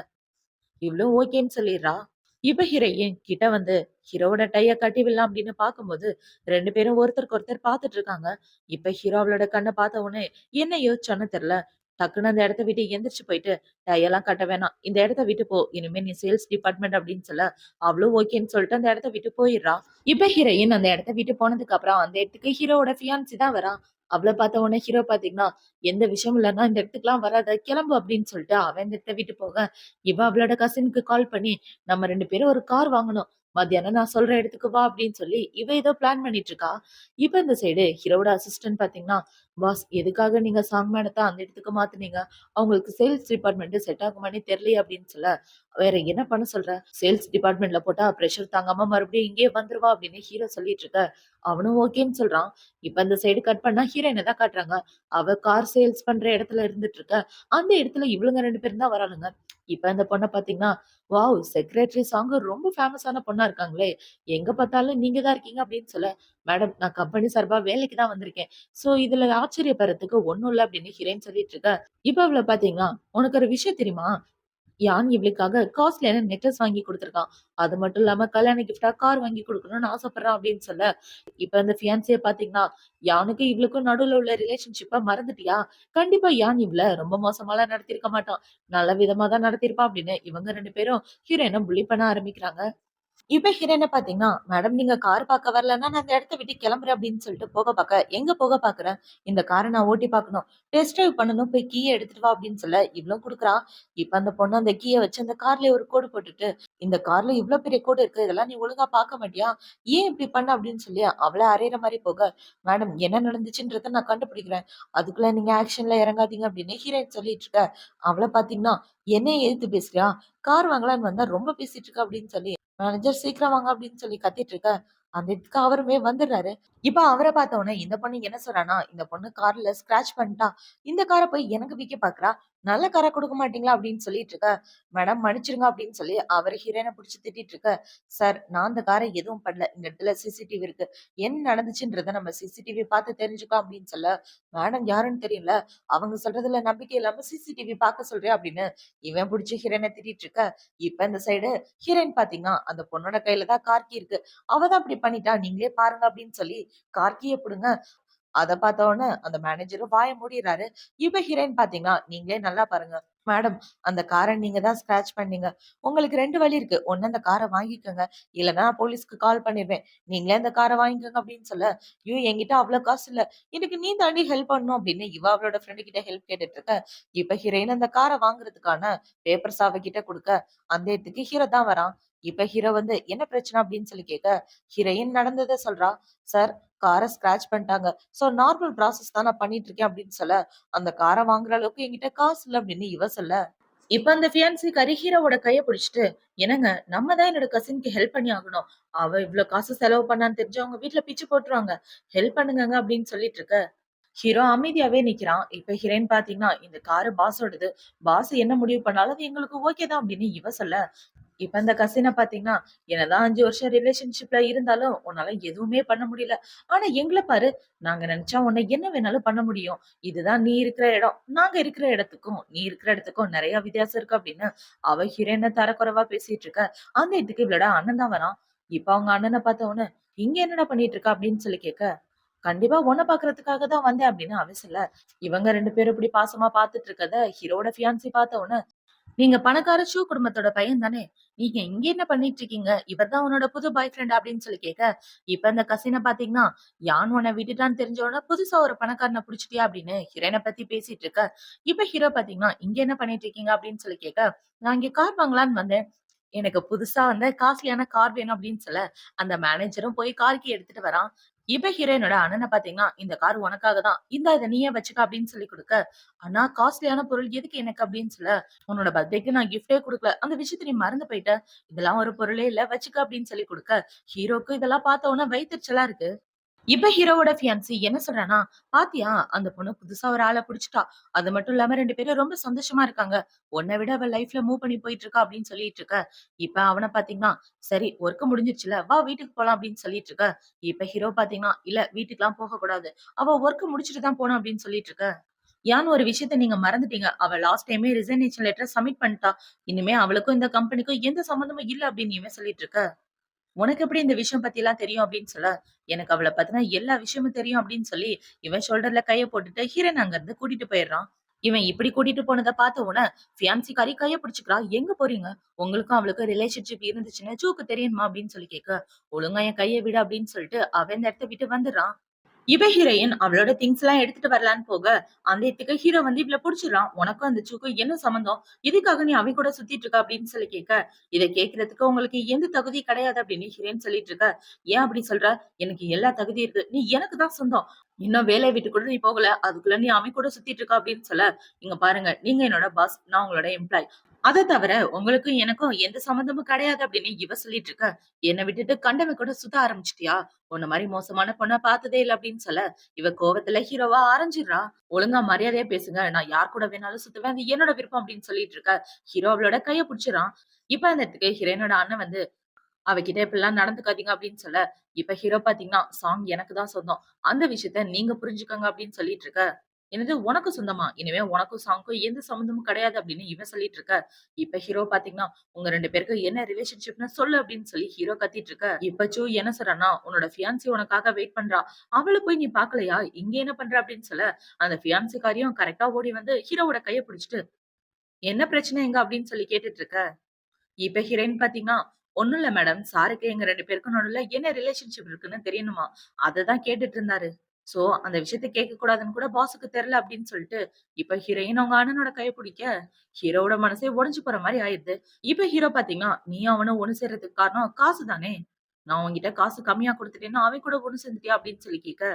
இவளும் ஓகேன்னு சொல்லிர்றா. இப்ப ஹீரோயின் கிட்ட வந்து ஹீரோவோட டைய கட்டி விடலாம் அப்படின்னு பார்க்கும்போது, 2 பேரும் ஒருத்தருக்கு ஒருத்தர் பார்த்துட்டு இருக்காங்க. இப்ப ஹீரோ அவளோட கண்ண பார்த்த உடனே என்ன யோசிச்சான்னு தெரியல. டக்குனு அந்த இடத்த விட்டு எந்திரிச்சு போயிட்டு, "டையெல்லாம் கட்ட வேணாம். இந்த இடத்த விட்டு போ. இனிமே நீ சேல்ஸ் டிபார்ட்மெண்ட்" அப்படின்னு சொல்ல, அவளும் ஓகேன்னு சொல்லிட்டு அந்த இடத்த விட்டு போயிர்றா. இப்ப ஹீரோயின் அந்த இடத்த விட்டு போனதுக்கு அப்புறம் அந்த இடத்துக்கு ஹீரோவோட ஃபியான்சி தான் வரா. அவள பார்த்த உடனே ஹீரோ பார்த்தீங்கன்னா, "எந்த விஷயமும் இல்லன்னா இந்த இடத்துக்குலாம் வராத. கிளம்பு" அப்படின்னு சொல்லிட்டு அவன் இந்த இடத்த விட்டு போக, இவ அவளோட கசினுக்கு கால் பண்ணி, "நம்ம 2 பேரும் ஒரு கார் வாங்கணும். மத்தியானம் நான் சொல்ற இடத்துக்கு வா" அப்படின்னு சொல்லி இவ ஏதோ பிளான் பண்ணிட்டு இருக்கா. இப்ப இந்த சைடு ஹீரோவோட அசிஸ்டன்ட் பார்த்தீங்கன்னா, "பாஸ் எதுக்காக நீங்க சாங் மேடத்த அந்த இடத்துக்கு மாத்துனீங்க? அவங்களுக்கு சேல்ஸ் டிபார்ட்மெண்ட் செட் ஆகுமான்னே தெரியலையே" அப்படின்னு சொல்ல, "வேற என்ன பண்ண சொல்ற? சேல்ஸ் டிபார்ட்மெண்ட்ல போட்டா பிரஷர் தாங்காம மறுபடியும் இங்கேயே வந்துருவா" அப்படின்னு ஹீரோ சொல்லிட்டு இருக்க. அவனும் ஓகேன்னு சொல்றான். இப்ப இந்த சைடு கட் பண்ணா ஹீரோயின தான் காட்டுறாங்க. அவ கார் சேல்ஸ் பண்ற இடத்துல இருந்துட்டு இருக்க. அந்த இடத்துல இவளுங்க 2 பேரும் தான் வராளுங்க. இப்ப அந்த பொண்ண பார்த்தீங்கன்னா, "வாவ்! செக்ரட்டரி சாங் ரொம்ப ஃபேமஸான பொண்ணா இருக்காங்களே! எங்க பார்த்தாலும் நீங்க தான் இருக்கீங்க" அப்படின்னு சொல்ல, "மேடம் நான் கம்பெனி சார்பா வேலைக்கு தான் வந்திருக்கேன். சோ இதுல ஆச்சரியப்படுறதுக்கு ஒண்ணும் இல்ல" அப்படின்னு ஹீரோயின் சொல்லிட்டு இருக்க. இப்ப அவள பார்த்தீங்கன்னா, "உனக்கு ஒரு விஷயம் தெரியுமா? யான் இவளுக்காக காஸ்ட்லியான நெக்லஸ் வாங்கி குடுத்துருக்கான். அது மட்டும் இல்லாம கல்யாண கிஃப்ட்டா கார் வாங்கி குடுக்கணும்னு ஆசைப்படுறான்" அப்படின்னு சொல்ல, இப்ப அந்த ஃபியான்சிய பார்த்தீங்கன்னா, "யானுக்கும் இவளுக்கும் நடுவுல உள்ள ரிலேஷன்ஷிப்ப மறந்துட்டியா? கண்டிப்பா யான் இவள ரொம்ப மோசமாலாம் நடத்தியிருக்க மாட்டான். நல்ல விதமா தான் நடத்தியிருப்பான்" அப்படின்னு இவங்க 2 பேரும் ஹீரோயின புல்லி பண்ண ஆரம்பிக்கிறாங்க. இப்ப ஹீரோயின பாத்தீங்கன்னா, "மேடம் நீங்க கார் பாக்க வரலன்னா, நான் இந்த இடத்த விட்டு கிளம்புறேன்" அப்படின்னு சொல்லிட்டு போக பாக்க, "எங்க போக பாக்குற? இந்த கார நான் ஓட்டி பாக்கணும். டெஸ்ட் டிரைவ் பண்ணணும். போய் கீய எடுத்துட்டு வா" அப்படின்னு சொல்ல, இவளும் குடுக்குறா. இப்ப அந்த பொண்ணு அந்த கீய வச்சு அந்த கார்லயே ஒரு கோடு போட்டுட்டு, "இந்த கார்ல இவ்ளோ பெரிய கோடு இருக்கு. இதெல்லாம் நீ ஒழுங்கா பாக்க மாட்டியா? ஏன் இப்படி பண்ண?" அப்படின்னு சொல்லி அவள அறையிற மாரி போக, "மேடம் என்ன நடந்துச்சுன்றத நான் கண்டுபிடிக்கிறேன். அதுக்குள்ள நீங்க ஆக்ஷன்ல இறங்காதீங்க" அப்படின்னு ஹீரோயின் சொல்லிட்டு இருக்க. அவள பாத்தீங்கன்னா, "என்னைய எதிர்த்து பேசுறியா? கார் வாங்கலான்னு வந்தா ரொம்ப பேசிட்டு இருக்க" அப்படின்னு சொல்லி மேனேஜர் சீக்கிரம் வாங்க அப்படின்னு சொல்லி கத்திட்டு இருக்க. அந்த இடத்துக்கு அவருமே வந்துடுறாரு. இப்ப அவர பார்த்த உடனே இந்த பொண்ணு என்ன சொல்றான்னா, "இந்த பொண்ணு கார்ல ஸ்கிராட்ச் பண்ணிட்டா. இந்த கார போய் எனக்கு விக்க பார்க்கிறா. நல்ல காரா குடுக்க மாட்டீங்களா?" அப்படின்னு சொல்லிட்டு இருக்க. "மேடம் மன்னிச்சிடுங்க" அப்படின்னு சொல்லி அவரு ஹீரோயின புடிச்சு திட்டிட்டு இருக்க. "சார் நான் அந்த கார எதுவும் பண்ணல. இந்த இடத்துல சிசிடிவி இருக்கு. என்ன நடந்துச்சுன்றத நம்ம சிசிடிவி பார்த்து தெரிஞ்சுக்கலாம்" அப்படின்னு சொல்ல, "மேடம் யாருன்னு தெரியல. அவங்க சொல்றதுல நம்பிக்கை இல்லாம சிசிடிவி பார்க்க சொல்றியா?" அப்படின்னு இவன் புடிச்சு ஹீரோயின திட்டிட்டு இருக்க. இப்ப இந்த சைடு ஹீரோயின் பாத்தீங்கன்னா, அந்த பொண்ணோட கையில தான் கார் கீ இருக்கு. அவ தான் இப்படி பண்ணிட்டா. நீங்களே பாருங்க அப்படின்னு சொல்லி கார் கீய புடுங்க. அத பார்த்த உடனே அந்த மேனேஜரும் வாய மூடிறாரு. இப்ப ஹீரோயின் பாத்தீங்கன்னா, "நீங்களே நல்லா பாருங்க. மேடம், அந்த கார நீங்க தான் ஸ்க்ராட்ச் பண்ணீங்க. உங்களுக்கு 2 வழி இருக்கு. ஒண்ணு அந்த கார வாங்கிக்கங்க. இல்லன்னா போலீஸ்க்கு கால் பண்ணிருவேன். நீங்களே அந்த கார வாங்கிக்கங்க அப்படின்னு சொல்ல, ஐயோ! என்கிட்ட அவ்ளோ காசு இல்ல. எனக்கு நீ தாண்டி ஹெல்ப் பண்ணணும் அப்படின்னு இவ அவளோட ஃப்ரெண்ட் கிட்ட ஹெல்ப் கேட்டுட்டு இருக்க. இப்ப ஹீரோயின் அந்த கார வாங்குறதுக்கான பேப்பர்ஸ் அவகிட்ட குடுக்க, அந்த இடத்துக்கு ஹீரோ தான் வரான். இப்ப ஹீரோ வந்து என்ன பிரச்சனை அப்படின்னு சொல்லி கேட்க, ஹீரோயின் நடந்தத சொல்றா. சார், கார ஸ்க்ராட்ச் பண்ணிட்டாங்க. சோ நார்மல் ப்ராசஸ் தான் நான் பண்ணிட்டு இருக்கேன் அப்படின்னு சொல்ல, அந்த கார வாங்குற அளவுக்கு என்கிட்ட காசு இல்ல அப்படின்னு இவ சொல்ல, இப்ப அந்த ஃபியான்சி ஹீரோவோட கைய பிடிச்சுட்டு, "என்னங்க, நம்ம தான் என்னோட கசின்க்கு ஹெல்ப் பண்ணி ஆகணும். அவ இவ்ளோ காசு செலவு பண்ணான்னு தெரிஞ்சா அவங்க வீட்ல பிச்சு போட்டுருவாங்க. ஹெல்ப் பண்ணுங்கங்க" அப்படின்னு சொல்லிட்டு இருக்க. ஹீரோ அமைதியாவே நிக்கிறான். இப்ப ஹீரோயின் பாத்தீங்கன்னா, "இந்த காரு பாஸோடது. பாஸ் என்ன முடிவு பண்ணாலும் அது எங்களுக்கு ஓகே தான்" அப்படின்னு இவ சொல்ல, இப்ப இந்த கசின பாத்தீங்கன்னா, என்னதான் 5 வருஷம் ரிலேஷன்ஷிப்ல இருந்தாலும், உன்னால எதுவுமே பண்ண முடியல. ஆனா எங்கள பாரு, நாங்க நெனச்சா உன்ன என்ன வேணாலும் பண்ண முடியும். இதுதான் நீ இருக்கிற இடம். நாங்க இருக்கிற இடத்துக்கும், நீ இருக்கிற இடத்துக்கும் நெறைய வித்தியாசம் இருக்கு அப்படின்னு, அவ ஹீரோயின தரக்குறைவா பேசிட்டு இருக்க. அந்த இடத்துக்கு இவளோட அண்ணன் தான் வரான். இப்ப அவங்க அண்ணன பாத்த உடனே, "இங்க என்னடா பண்ணிட்டு இருக்க?" அப்படின்னு சொல்லி கேட்க, "கண்டிப்பா உன்ன பாக்குறதுக்காக தான் வந்தேன்" அப்படின்னு அவ சொல்ல, இவங்க 2 பேரும் இப்படி பாசமா பாத்துட்டு இருக்கத ஹீரோவோட ஃபியான்சி பாத்த உடனே, நீங்க பணக்கார ஷூ குடும்பத்தோட பையன் தானே! நீங்க இங்க என்ன பண்ணிட்டு இருக்கீங்க? இவர் தான் உன்னோட புது பாய் ஃப்ரெண்ட் அப்படின்னு சொல்லி கேட்க, இப்ப இந்த கசின பாத்தீங்கன்னா, யான் உன்ன விட்டுட்டான்னு தெரிஞ்ச உடனே புதுசா ஒரு பணக்காரன புடிச்சுட்டியா அப்படின்னு ஹீரோயின பத்தி பேசிட்டு இருக்க. இப்ப ஹீரோ பாத்தீங்கன்னா, இங்க என்ன பண்ணிட்டு இருக்கீங்க அப்படின்னு சொல்லி கேட்க, நான் இங்க கார் வாங்கலான்னு வந்தேன். எனக்கு புதுசா வந்து காஸ்ட்லியான கார் வேணும் அப்படின்னு சொல்ல, அந்த மேனேஜரும் போய் கார் கீ எடுத்துட்டு வரான். இப்ப ஹீரோயினோட அண்ணன பாத்தீங்கன்னா, இந்த கார் உனக்காக தான். இந்தா இத நீயே வச்சுக்க அப்படின்னு சொல்லி குடுக்க, அண்ணா காஸ்ட்லியான பொருள் எதுக்கு எனக்கு அப்படின்னு சொல்ல, உன்னோட பர்த்டேக்கு நான் கிஃப்ட்டே குடுக்கல. அந்த விஷயத்த நீ மறந்து போயிட்ட. இதெல்லாம் ஒரு பொருளே இல்ல. வச்சுக்க அப்படின்னு சொல்லி குடுக்க, ஹீரோக்கு இதெல்லாம் பார்த்த உடனே வயித்தெரிச்சலா இருக்கு. இப்ப ஹீரோவோட ஃபியான்சி என்ன சொல்றான்னா, "பாத்தியா அந்த பொண்ணு புதுசா ஒரு ஆள புடிச்சுட்டா. அது மட்டும் இல்லாம 2 பேரும் ரொம்ப சந்தோஷமா இருக்காங்க. உன்ன விட அவ லைஃப்ல மூவ் பண்ணி போயிட்டு இருக்கா" அப்படின்னு சொல்லிட்டு இருக்க. இப்ப அவன பாத்தீங்கன்னா, "சரி வொர்க் முடிஞ்சிருச்சுல, வா வீட்டுக்கு போலாம்" அப்படின்னு சொல்லிட்டு இருக்க. இப்ப ஹீரோ பாத்தீங்கன்னா, "இல்ல வீட்டுக்குலாம் போகக்கூடாது. அவ வொர்க் முடிச்சுட்டு தான் போணும்" அப்படின்னு சொல்லிட்டு இருக்க. "யான் ஒரு விஷயத்த நீங்க மறந்துட்டீங்க. அவ லாஸ்ட் டைமே ரிசைனேஷன் லெட்டர் சப்மிட் பண்ணிட்டா. இனிமே அவளுக்கும் இந்த கம்பெனிக்கும் எந்த சம்மந்தமும் இல்ல" அப்படின்னு இவன் சொல்லிட்டு இருக்க. "உனக்கு எப்படி இந்த விஷயம் பத்திலாம் தெரியும்?" அப்படின்னு சொல்ல, "எனக்கு அவள பத்தின எல்லா விஷயமும் தெரியும்" அப்படின்னு சொல்லி, இவன் ஷோல்டர்ல கைய போட்டுட்டு ஹீரோயின் அங்கிருந்து கூட்டிட்டு போயிடுறான். இவன் இப்படி கூட்டிட்டு போனத பார்த்த உடனே, ஃபியான்சிக்காரி கைய பிடிச்சுக்கிறா. "எங்க போறீங்க? உங்களுக்கும் அவளுக்கும் ரிலேஷன்ஷிப் இருந்துச்சுன்னு ஜூக்கு தெரியுமா?" அப்படின்னு சொல்லி கேட்க, "ஒழுங்கா என் கைய விடு" அப்படின்னு சொல்லிட்டு அவன் இந்த இடத்த விட்டு வந்துடுறான். இவ ஹீரோயின் அவளோட திங்ஸ் எல்லாம் எடுத்துட்டு வரலான்னு போக, அந்த இடத்துக்கு ஹீரோ வந்து இவள புடிச்சிடறான். "உனக்கும் அந்த சூக்கும் என்ன சம்மந்தம்? எதுக்காக நீ அவன் கூட சுத்திட்டு இருக்க?" அப்படின்னு சொல்லி கேட்க, "இத கேட்கறதுக்கு உங்களுக்கு எந்த தகுதியும் கிடையாது" அப்படின்னு ஹீரோயின் சொல்லிட்டு இருக்க. "ஏன் அப்படி சொல்ற? எனக்கு எல்லா தகுதியும் இருக்கு. நீ எனக்கு தான் சொந்தம். இன்னும் வேலைய விட்டு கூட நீ போகல. அதுக்குள்ள நீ அவன் கூட சுத்திட்டு இருக்க" அப்படின்னு சொல்ல, "இங்க பாருங்க, நீங்க என்னோட பாஸ். நான் உங்களோட எம்ப்ளாயி. அத தவிர உங்களுக்கும் எனக்கும் எந்த சம்மந்தமும் கிடையாது" அப்படின்னு இவ சொல்லிட்டு இருக்க. "என்ன விட்டுட்டு கண்டவன் கூட சுத்த ஆரம்பிச்சிட்டியா? உன்ன மாரி மோசமான பொண்ண பார்த்ததே இல்ல" அப்படின்னு சொல்ல, இவ கோவத்துல ஹீரோவா அரைஞ்சிடுறா. "ஒழுங்கா மரியாதையா பேசுங்க. நான் யார் கூட வேணாலும் சுத்துவேன். அது என்னோட விருப்பம்" அப்படின்னு சொல்லிட்டு இருக்க. ஹீரோ அவளோட கைய புடிச்சுறான். இப்ப அந்த இடத்துக்கு ஹீரோயினோட அண்ணன் வந்து, "அவகிட்ட இப்படிலாம் நடந்துக்காதீங்க" அப்படின்னு சொல்ல, இப்ப ஹீரோ பாத்தீங்கன்னா, "சாங் எனக்கு தான் சொந்தம். அந்த விஷயத்த நீங்க புரிஞ்சுக்கங்க" அப்படின்னு சொல்லிட்டு இருக்க. "என்னது உனக்கு சொந்தமா? இனிமே உனக்கும் சாங்க்கும் எந்த சம்மந்தமும் கிடையாது" அப்படின்னு இவன் சொல்லிட்டு இருக்க. இப்ப ஹீரோ பாத்தீங்கன்னா, "உங்க 2 பேருக்கு என்ன ரிலேஷன்ஷிப்ன்னு சொல்லு" அப்படின்னு சொல்லி ஹீரோ கத்திட்டு இருக்க. இப்ப சூ என்ன சொல்றான்னா, "உன்னோட ஃபியான்சி உனக்காக வெயிட் பண்றா. அவள போய் நீ பாக்கலையா? இங்க என்ன பண்ற?" அப்படின்னு சொல்ல, அந்த ஃபியான்சிக்காரியும் கரெக்ட்டா ஓடி வந்து ஹீரோவோட கைய பிடிச்சுட்டு, "என்ன பிரச்சனை எங்க?" அப்படின்னு சொல்லி கேட்டுட்டு இருக்க. இப்ப ஹீரோயின் பாத்தீங்கன்னா, "ஒண்ணும் இல்ல மேடம். சாருக்கு எங்க 2 பேருக்கும் நடுவுல என்ன ரிலேஷன்ஷிப் இருக்குன்னு தெரியணுமா? அததான் கேட்டுட்டு இருந்தாரு. சோ, அந்த விஷயத்த கேட்கக் கூடாதுன்னு கூட பாஸுக்கு தெரியல" அப்படின்னு சொல்லிட்டு, இப்ப ஹீரோயின் அவங்க அண்ணனோட கைய பிடிக்க, ஹீரோவோட மனசே உடைஞ்சு போற மாரி ஆயிடுது. இப்ப ஹீரோ பாத்தீங்கன்னா, "நீயும் அவனும் ஒண்ணு சேர்றதுக்கு காரணம் காசு தானே? நான் உன்கிட்ட காசு கம்மியா குடுத்துட்டேன்னா, அவன் கூட ஒண்ணு சேர்ந்துட்டியா?" அப்படின்னு சொல்லி கேட்க,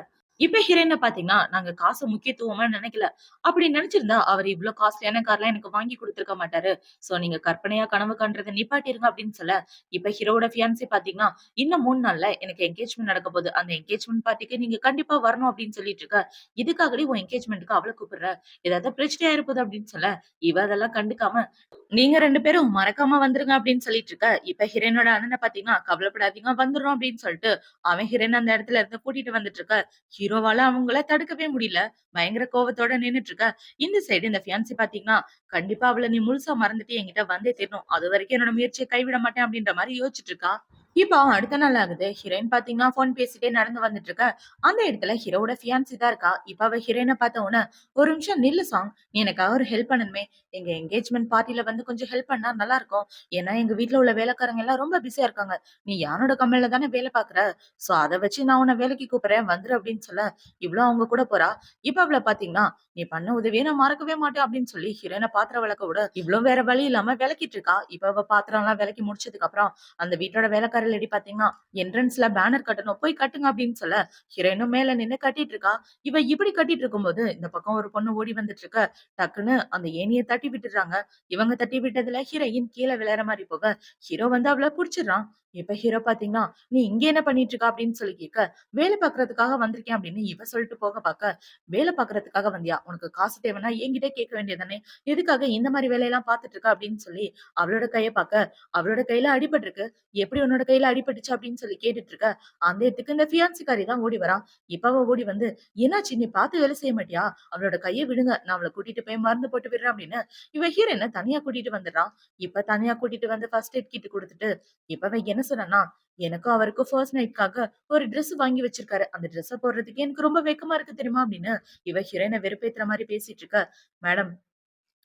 இப்ப ஹீரோயின பாத்தீங்கன்னா, "நாங்க காசு முக்கியத்துவமா நினைக்கல. அப்படி நினைச்சிருந்தா அவரு இவ்ளோ காஸ்ட்லியான கார்லாம் எனக்கு வாங்கி குடுத்திருக்க மாட்டாரு. சோ நீங்க கற்பனையா கனவு காண்றத நிப்பாட்டிருங்க" அப்படின்னு சொல்ல, இப்ப ஹீரோவோட ஃபியான்சி பாத்தீங்கன்னா, "இன்னும் 3 நாள்ல எனக்கு என்கேஜ்மென்ட் நடக்க போகுது. அந்த என்கேஜ்மென்ட் பார்ட்டிக்கு நீங்க கண்டிப்பா வரணும்" அப்படின்னு சொல்லிட்டு இருக்க. "இதுக்காகடி உன் என்கேஜ்மென்ட்க்கு அவள கூப்பிடுற? ஏதாவது பிரச்சனை ஆயிர போகுது" அப்படின்னு சொல்ல, இவ அதெல்லாம் கண்டுக்காம, "நீங்க 2 பேரும் மறக்காம வந்துருங்க" அப்படின்னு சொல்லிட்டு இருக்க. இப்ப ஹீரோயினோட அண்ணன பாத்தீங்கன்னா, "கவலைப்படாதீங்க வந்துர்றோம்" அப்படின்னு சொல்லிட்டு, அவன் ஹீரோயின அந்த இடத்துல இருந்து கூட்டிட்டு வந்துட்டு இருக்க. ஹீரோவால அவங்கள தடுக்கவே முடியல. பயங்கர கோவத்தோட நின்னுட்டு இருக்க. இந்த சைடு இந்த ஃபியான்சி பாத்தீங்கன்னா, "கண்டிப்பா அவள நீ முழுசா மறந்துட்டு என்கிட்ட வந்தே தீரணும். அதுவரைக்கும் என்னோட முயற்சிய கைவிட மாட்டேன்" அப்படின்ற மாரி யோசிச்சுட்டு இருக்கா. இப்போ அடுத்த நாள் ஆகுது. ஹீரோயின் பாத்தீங்கன்னா, ஃபோன் பேசிட்டே நடந்து வந்துட்டு இருக்கா. அந்த இடத்துல ஹீரோவோட ஃபியான்சி தான் இருக்கா. இப்ப அவ ஹீரோயின பார்த்த உடனே, "ஒரு நிமிஷம் நில்லு சாங். நீ எனக்காக ஒரு ஹெல்ப் பண்ணணுமே. எங்க என்கேஜ்மென்ட் பார்ட்டில வந்து கொஞ்சம் ஹெல்ப் பண்ணா நல்லா இருக்கும். ஏன்னா எங்க வீட்ல உள்ள வேலைக்காரங்க எல்லாம் ரொம்ப பிஸியா இருக்காங்க. நீ யானோட கம்பெனில தானே வேலை பார்க்குற. சோ அத வச்சு நான் உன்ன வேலைக்கு கூப்பிடுறேன். வந்துரு" அப்படின்னு சொல்ல, இவளும் அவங்க கூட போறா. இப்ப அவள பாத்தீங்கன்னா, "நீ பண்ண உதவிய நான் மறக்கவே மாட்டேன்" அப்படின்னு சொல்லி ஹீரோயின பாத்திரம் விளக்க விட, இவளும் வேற வழி இல்லாம விளக்கிட்டு இருக்கா. இப்ப அவ பாத்திரம்லாம் விளக்கி முடிச்சதுக்கு அப்புறம் அந்த வீட்டோட வேலைக்கார லேடி பாத்தீங்கன்னா, என்ட்ரன்ஸ்ல பேனர் கட்டணும். போய் கட்டுங்க அப்படின்னு சொல்ல, ஹீரோயினும் மேல நின்னு கட்டிட்டு இருக்கா. இவ இப்படி கட்டிட்டு இருக்கும்போது, இந்த பக்கம் ஒரு பொண்ணு ஓடி வந்துட்டு இருக்க. டக்குன்னு அந்த ஏணிய தட்டி விட்டுர்றாங்க. இவங்க தட்டி விட்டதுல ஹீரோயின் கீழ விழற மாரி போக, ஹீரோ வந்து அவள புடிச்சுடுறான். இப்ப ஹீரோ பாத்தீங்கன்னா, "நீ இங்க என்ன பண்ணிட்டு இருக்க?" அப்படின்னு சொல்லி கேட்க, "வேலை பாக்குறதுக்காக வந்திருக்கேன்" அப்படின்னு இவ சொல்லிட்டு போக பாக்க, "வேலை பாக்குறதுக்காக வந்தியா? உனக்கு காசு தேவைன்னா என்கிட்ட கேட்க வேண்டியது தானே? எதுக்காக இந்த மாரி வேலையெல்லாம் பாத்துட்டு இருக்க?" அப்படின்னு சொல்லி அவளோட கைய பாக்க, அவளோட கையில அடிபட்டிருக்கு. "எப்படி உன்னோட கையில அடிபட்டுச்சு?" அப்படின்னு சொல்லி கேட்டுட்டு இருக்க. அந்த இடத்துக்கு இந்த ஃபியான்சிக்காரி தான் ஓடி வரா. இப்ப அவ ஓடி வந்து, "என்னாச்சு? நீ பார்த்து வேலை செய்ய மாட்டியா? அவளோட கைய விடுங்க. நான் அவள கூட்டிட்டு போய் மருந்து போட்டு விடுறேன்" அப்படின்னு இவ ஹீரோயின தனியா கூட்டிட்டு வந்துடுறா. இப்ப தனியா கூட்டிட்டு வந்து ஃபர்ஸ்ட் எய்ட் கிட் குடுத்துட்டு, இப்ப அவ என்ன சொன்னான்னா, "எனக்கும் அவருக்கும் ஃபர்ஸ்ட் நைட்க்காக ஒரு ட்ரெஸ் வாங்கி வச்சிருக்காரு. அந்த ட்ரெஸ்ஸ போடுறதுக்கு எனக்கு ரொம்ப வெட்கமா இருக்கு தெரியுமா?" அப்படின்னு இவ ஹீரோயின வெறுப்பேத்துற மாரி பேசிட்டு இருக்க. "மேடம்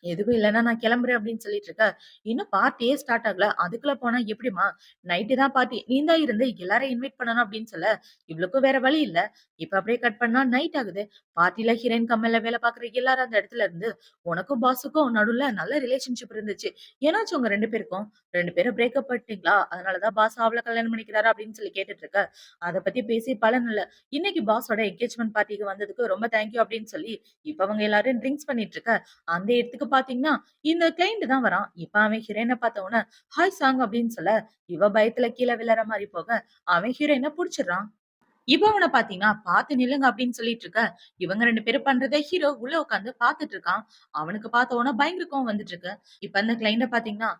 எதுவும் இல்லன்னா நான் கிளம்புறேன்" அப்படின்னு சொல்லிட்டு இருக்க. இன்னும் பார்ட்டியே ஸ்டார்ட் ஆகல. அதுக்குள்ள போனா எப்படிம்மா? நைட்டு தான் பார்ட்டி. நீ தான் இருந்து எல்லாரையும் இன்வைட் பண்ணணும் அப்படின்னு சொல்ல, இவளுக்கும் வேற வழி இல்ல. இப்ப அப்படியே கட் பண்ணா நைட் ஆகுது. பார்ட்டில ஹீரோயின் கம்பெனில வேலை பார்க்குற எல்லாரும் அந்த இடத்துல இருந்து, உனக்கும் பாஸுக்கும் நடுவுல நல்ல ரிலேஷன்ஷிப் இருந்துச்சு. ஏன்னாச்சு உங்க 2 பேருக்கும்? 2 பேரும் பிரேக்கப் பண்ணிட்டீங்களா? அதனால தான் பாஸ் அவள கல்யாணம் பண்ணிக்கிறாரா அப்படின்னு சொல்லி கேட்டுட்டு இருக்க. அத பத்தி பேசி பலன் இல்ல. இன்னைக்கு பாஸோட என்கேஜ்மென்ட் பார்ட்டிக்கு வந்ததுக்கு ரொம்ப தேங்க் யூ அப்படின்னு சொல்லி, இப்ப அவங்க எல்லாரும் ட்ரிங்க்ஸ் பண்ணிட்டு இருக்க. அந்த இடத்துக்கு பாத்தீங்கன்னா, இந்த கிளையண்ட் தான் வரான். இப்ப அவன் ஹீரோயின பாத்த உடனே, "ஹாய் சாங்" அப்படின்னு சொல்ல, இவ பயத்துல கீழ விழற மாரி போக, அவன் ஹீரோயின புடிச்சுடுறான். இப்ப அவன பாத்தீங்கன்னா, "பாத்து நில்லுங்க" அப்படின்னு சொல்லிட்டு இருக்க. இவங்க 2 பேரும் பண்றத ஹீரோ உள்ள உட்கார்ந்து பாத்துட்டு இருக்கான். அவனுக்கு பாத்த உடனே பயங்கர கோவம் வந்துட்டு இருக்கு. இப்ப அந்த கிளையண்ட்ட பாத்தீங்கன்னா,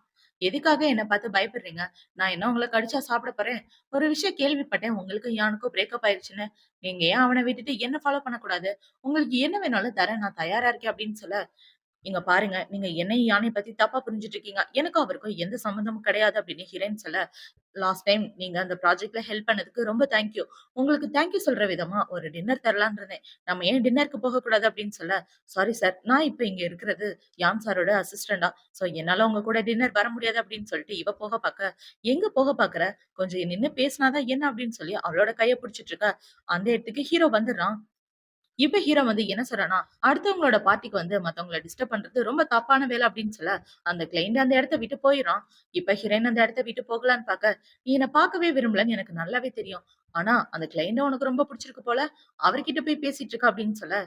"எதுக்காக என்ன பாத்து பயப்படுறீங்க? நான் என்ன உங்கள கடிச்சா சாப்பிட போறேன்? ஒரு விஷயம் கேள்விப்பட்டேன். உங்களுக்கும் யானுக்கும் பிரேக்கப் ஆயிருச்சுன்னு. நீங்க ஏன் அவன விட்டுட்டு என்ன ஃபாலோ பண்ணக்கூடாது? உங்களுக்கு என்ன வேணாலும் தரேன். நான் தயாரா இருக்கேன்" அப்படின்னு சொல்ல, "இங்க பாருங்க, நீங்க என்னையும் யானைய பத்தி தப்பா புரிஞ்சுட்டு இருக்கீங்க. எனக்கும் அவருக்கும் எந்த சம்மந்தமும் கிடையாது" அப்படின்னு ஹீரோயின் சொல்ல, "லாஸ்ட் டைம் நீங்க அந்த ப்ராஜெக்ட்ல ஹெல்ப் பண்ணதுக்கு ரொம்ப தேங்க் யூ. உங்களுக்கு தேங்க் யூ சொல்ற விதமா ஒரு டின்னர் தரலான்னு இருந்தேன். நம்ம ஏன் டின்னருக்கு போகக்கூடாது?" அப்படின்னு சொல்ல, "சாரி சார், நான் இப்ப இங்க இருக்கிறது யான் சாரோட அசிஸ்டன்டா. சோ என்னால உங்க கூட டின்னர் வர முடியாது" அப்படின்னு சொல்லிட்டு இவ போக பாக்க, "எங்க போக பாக்குற? கொஞ்சம் நின்னு பேசினா தான் என்ன?" அப்படின்னு சொல்லி அவளோட கைய புடிச்சிட்டு இருக்க. அந்த இடத்துக்கு ஹீரோ வந்துடுறான். இப்ப ஹீரோ வந்து என்ன சொல்றான்னா, அடுத்தவங்களோட பார்ட்டிக்கு வந்து மத்தவங்கள டிஸ்டர்ப் பண்றது ரொம்ப தப்பான வேலை அப்படின்னு சொல்ல, அந்த கிளையண்ட் அந்த இடத்த விட்டு போயிர்றான். இப்ப ஹீரோயின் அந்த இடத்த விட்டு போகலான்னு பாக்க, "நீ என்ன பார்க்கவே விரும்பலன்னு எனக்கு நல்லாவே தெரியும். ஆனா அந்த கிளையண்ட்ட உனக்கு ரொம்ப புடிச்சிருக்கு போல. அவர்கிட்ட போய் பேசிட்டு இருக்க" அப்படின்னு சொல்ல,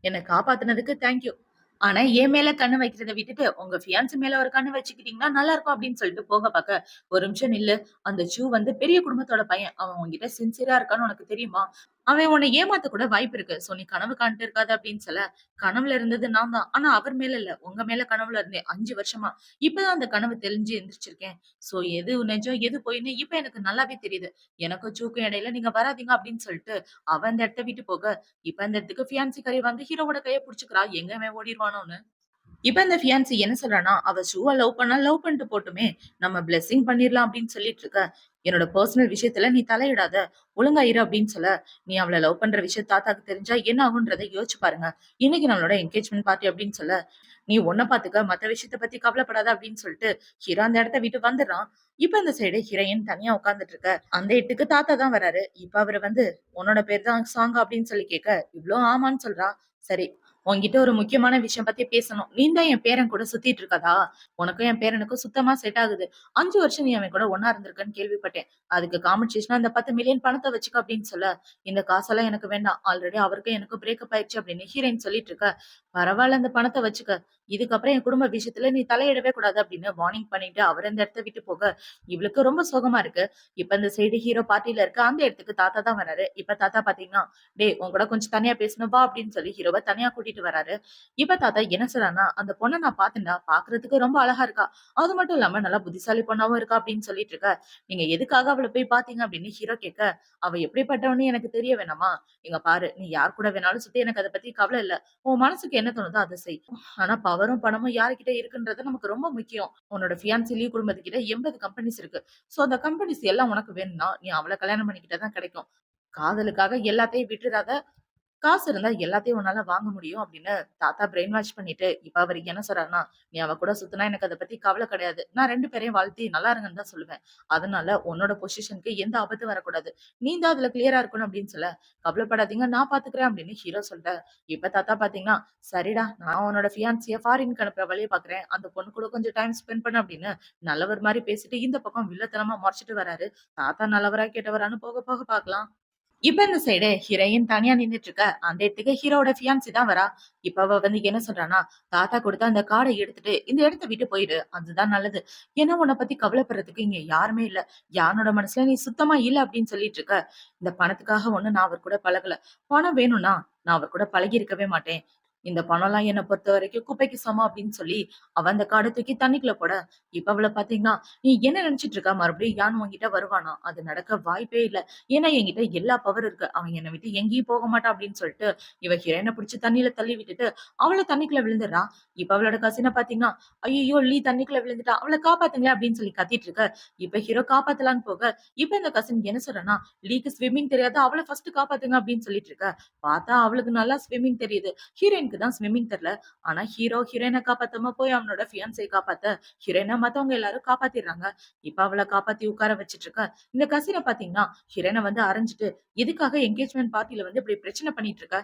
என்ன காப்பாத்துனதுக்கு தேங்க் யூ. ஆனா என் மேல கண்ணு வைக்கிறத விட்டுட்டு, உங்க ஃபியான்சி மேல ஒரு கண்ணு வச்சுக்கிட்டீங்கன்னா நல்லா இருக்கும் அப்படின்னு சொல்லிட்டு போக பாக்க, "ஒரு நிமிஷம் நில்லு. அந்த சூ வந்து பெரிய குடும்பத்தோட பையன். அவன் உன்கிட்ட சின்சியரா இருக்கான்னு உனக்கு தெரியுமா? அவன் உன்னை ஏமாத்த கூட வாய்ப்பு இருக்கு. சோ நீ கனவு காண்ட்டு இருக்காத" அப்படின்னு சொல்ல, "கனவுல இருந்தது நான் தான். ஆனா அவர் மேல இல்ல. உங்க மேல கனவுல இருந்தேன் 5 வருஷமா. இப்பதான் அந்த கனவு தெளிஞ்சு எந்திரிச்சிருக்கேன். சோ எது நிஜம், எது பொய்ன்னு இப்ப எனக்கு நல்லாவே தெரியுது. எனக்கும் சூக்கும் இடையில நீங்க வராதீங்க" அப்படின்னு சொல்லிட்டு, அவ அந்த இடத்த விட்டு போக, இப்ப அந்த இடத்துக்கு ஃபியான்சி கரை வந்து ஹீரோவோட கைய புடிச்சுக்கிறா. எங்க அவன் ஓடிருவானோன்னு. இப்ப இந்த ஃபியான்சி என்ன சொல்றான்னா, "அவ ஷூவ லவ் பண்ணா லவ் பண்ணிட்டு போட்டுமே. நம்ம பிளெஸ்ஸிங் பண்ணிரலாம்" அப்படின்னு சொல்லிட்டு இருக்க. "என்னோட பெர்சனல் விஷயத்துல நீ தலையிடாத. ஒழுங்கா இரு" அப்படின்னு சொல்ல, "நீ அவள லவ் பண்ற விஷயம் தாத்தாக்கு தெரிஞ்சா என்ன ஆகும்ன்றத யோசிச்சு பாருங்க. இன்னைக்கு நம்மளோட என்கேஜ்மென்ட் பார்ட்டி" அப்படின்னு சொல்ல, "நீ உன்ன பாத்துக்க. மத்த விஷயத்த பத்தி கவலைப்படாத" அப்படின்னு சொல்லிட்டு ஹீரோ அந்த இடத்த விட்டு வந்துடுறான். இப்ப அந்த சைடு ஹீரோயின் தனியா உட்கார்ந்துட்டு இருக்க. அந்த இடத்துக்கு தாத்தா தான் வராரு. இப்ப அவரு வந்து, "உன்னோட பேர் தான் சாங்கா?" அப்படின்னு சொல்லி கேட்க, இவ்ளோ ஆமான்னு சொல்றா. "சரி, உன்கிட்ட ஒரு முக்கியமான விஷயம் பத்தி பேசணும். நீ தான் என் பேரன் கூட சுத்திட்டு இருக்கதா? உனக்கும் என் பேரனுக்கும் சுத்தமா செட் ஆகுது. 5 வருஷம் நீ அவன் கூட ஒண்ணா இருந்திருக்கன்னு கேள்விப்பட்டேன். அதுக்கு காம்பன்சேஷனா இந்த 10 மில்லியன் பணத்த வச்சுக்க" அப்படின்னு சொல்ல, "இந்த காசெல்லாம் எனக்கு வேண்டாம். ஆல்ரெடி அவருக்கும் எனக்கும் பிரேக்கப் ஆயிடுச்சு" அப்படின்னு ஹீரோயின் சொல்லிட்டு இருக்க. "பரவால்ல, இந்த பணத்த வச்சுக்க. இதுக்கப்புறம் என் குடும்ப விஷயத்துல நீ தலையிடவே கூடாது" அப்படின்னு வார்னிங் பண்ணிட்டு அவர் அந்த இடத்த விட்டு போக, இவளுக்கு ரொம்ப சோகமா இருக்கு. இப்ப இந்த சைடு ஹீரோ பார்ட்டில இருக்க. அந்த இடத்துக்கு தாத்தா தான் வராரு. இப்ப தாத்தா பாத்தீங்கன்னா, "டேய், உன் கூட கொஞ்சம் தனியா பேசணும் வா" அப்படின்னு சொல்லி ஹீரோவ தனியா கூட்டிட்டு வராரு. இப்ப தாத்தா என்ன சொல்றாருன்னா, "அந்த பொண்ண நான் பாத்தேன்டா. பாக்குறதுக்கு ரொம்ப அழகா இருக்கா. அது மட்டும் இல்லாம நல்லா புத்திசாலி பொண்ணாவும் இருக்கா" அப்படின்னு சொல்லிட்டு இருக்க. "நீங்க எதுக்காக அவள போய் பாத்தீங்க?" அப்படின்னு ஹீரோ கேட்க, "அவ எப்படிப்பட்டவன்னு எனக்கு தெரிய வேணாமா? இங்க பாரு, நீ யார் கூட வேணாலும் சுத்தி, எனக்கு அத பத்தி கவல இல்ல. உன் மனசுக்கு என்ன என்ன தோணுதோ அத செய். ஆனா பவரும், பணமும் யார்கிட்ட இருக்குன்றது நமக்கு ரொம்ப முக்கியம். உன்னோட ஃபியான்சி லீவ் குடும்பத்துக்கிட்ட 80 கம்பெனிஸ் இருக்கு. சோ அந்த கம்பெனிஸ் எல்லாம் உனக்கு வேணும்னா, நீ அவள கல்யாணம் பண்ணிக்கிட்டா தான் கிடைக்கும். காதலுக்காக எல்லாத்தையும் விட்டுறாத. காசு இருந்தா எல்லாத்தையும் உன்னால வாங்க முடியும் அப்படின்னு தாத்தா பிரெயின் வாஷ் பண்ணிட்டு, இப்ப அவரு என்ன சொல்றாருன்னா, "நீ அவ கூட சுத்துனா எனக்கு அத பத்தி கவல கிடையாது. நான் 2 பேரையும் வாழ்த்தி நல்லா இருங்கன்னு தான் சொல்லுவேன். அதனால உன்னோட பொசிஷனுக்கு எந்த ஆபத்தும் வரக்கூடாது. நீ தான் அதுல கிளியரா இருக்கணும்" அப்படின்னு சொல்ல, "கவலைப்படாதீங்க நான் பாத்துக்கிறேன்" அப்படின்னு ஹீரோ சொல்ல, இப்ப தாத்தா பாத்தீங்கன்னா, "சரிடா நான் உன்னோட ஃபியான்சிய ஃபாரின்க்கு அனுப்புற வழிய பாக்குறேன். அந்த பொண்ணு கூட கொஞ்சம் டைம் ஸ்பெண்ட் பண்ணு" அப்படின்னு நல்லவர் மாரி பேசிட்டு இந்த பக்கம் வில்லத்தனமா மொறச்சிட்டு வராரு. தாத்தா நல்லவரா கெட்டவரான்னு போக போக பாக்கலாம். இப்ப இந்த சைடு ஹீரோயின் தனியா நின்னுட்டு இருக்க. அந்த இடத்துக்கு ஹீரோவோட ஃபியான்சி தான் வரா. இப்ப அவ வந்து என்ன சொல்றான்னா, "தாத்தா குடுத்த அந்த கார்ட எடுத்துட்டு இந்த இடத்த விட்டு போயிடு. அதுதான் நல்லது. ஏன்னா உன்ன பத்தி கவலைப்படுறதுக்கு இங்க யாருமே இல்ல. யானோட மனசுல நீ சுத்தமா இல்ல" அப்படின்னு சொல்லிட்டு இருக்க. இந்த பணத்துக்காக ஒண்ணும் நான் அவர் கூட பழகல. பணம் வேணும்னா நான் அவர் கூட பழகி இருக்கவே மாட்டேன். இந்த பணம்லாம் என்ன பொறுத்தவரைக்கும் குப்பைக்கு சமம் அப்படின்னு சொல்லி அவ அந்த கார்ட தூக்கி தண்ணிக்குள்ள போட, இப்ப அவள பாத்தீங்கன்னா, "நீ என்ன நெனச்சுட்டு இருக்க? மறுபடியும் யான் உன்கிட்ட வருவானா? அது நடக்க வாய்ப்பே இல்ல. ஏன்னா என்கிட்ட எல்லா பவர் இருக்கு. அவன் என்னை விட்டு எங்கேயும் போக மாட்டான்" அப்படின்னு சொல்லிட்டு, இவ ஹீரோயின புடிச்சு தண்ணீல தள்ளி விட்டுட்டு, அவள தண்ணிக்குள்ள விழுந்துடுறா. இப்ப அவளோட கசின பாத்தீங்கன்னா, "ஐயய்யோ! லீ தண்ணிக்குள்ள விழுந்துட்டா. அவள காப்பாத்துங்களேன்" அப்படின்னு சொல்லி கத்திட்டு இருக்க. இப்ப ஹீரோ காப்பாத்தலான்னு போக, இப்ப இந்த கசின் என்ன சொல்றான்னா, "லீக்கு ஸ்விம்மிங் தெரியாது. அவள ஃபர்ஸ்ட் காப்பாத்துங்க" அப்படின்னு சொல்லிட்டு இருக்க. பாத்தா அவளுக்கு நல்லா ஸ்விம்மிங் தெரியுது. ஹீரோயினுக்கு தான் ஸ்விம்மிங் தெரியல. ஆனா ஹீரோ ஹீரோயின காப்பாத்தாம போய் அவனோட ஃபியான்சிய காப்பாத்த, ஹீரோயின மத்தவங்க எல்லாரும் காப்பாத்திடுறாங்க. இப்ப அவள காப்பாத்தி உட்கார வச்சுட்டு இருக்க. இந்த கசின பாத்தீங்கன்னா, ஹிரன வந்து அறைஞ்சுட்டு, "எதுக்காக என்கேஜ்மென்ட் பார்ட்டில வந்து இப்படி பிரச்சனை பண்ணிட்டு இருக்க?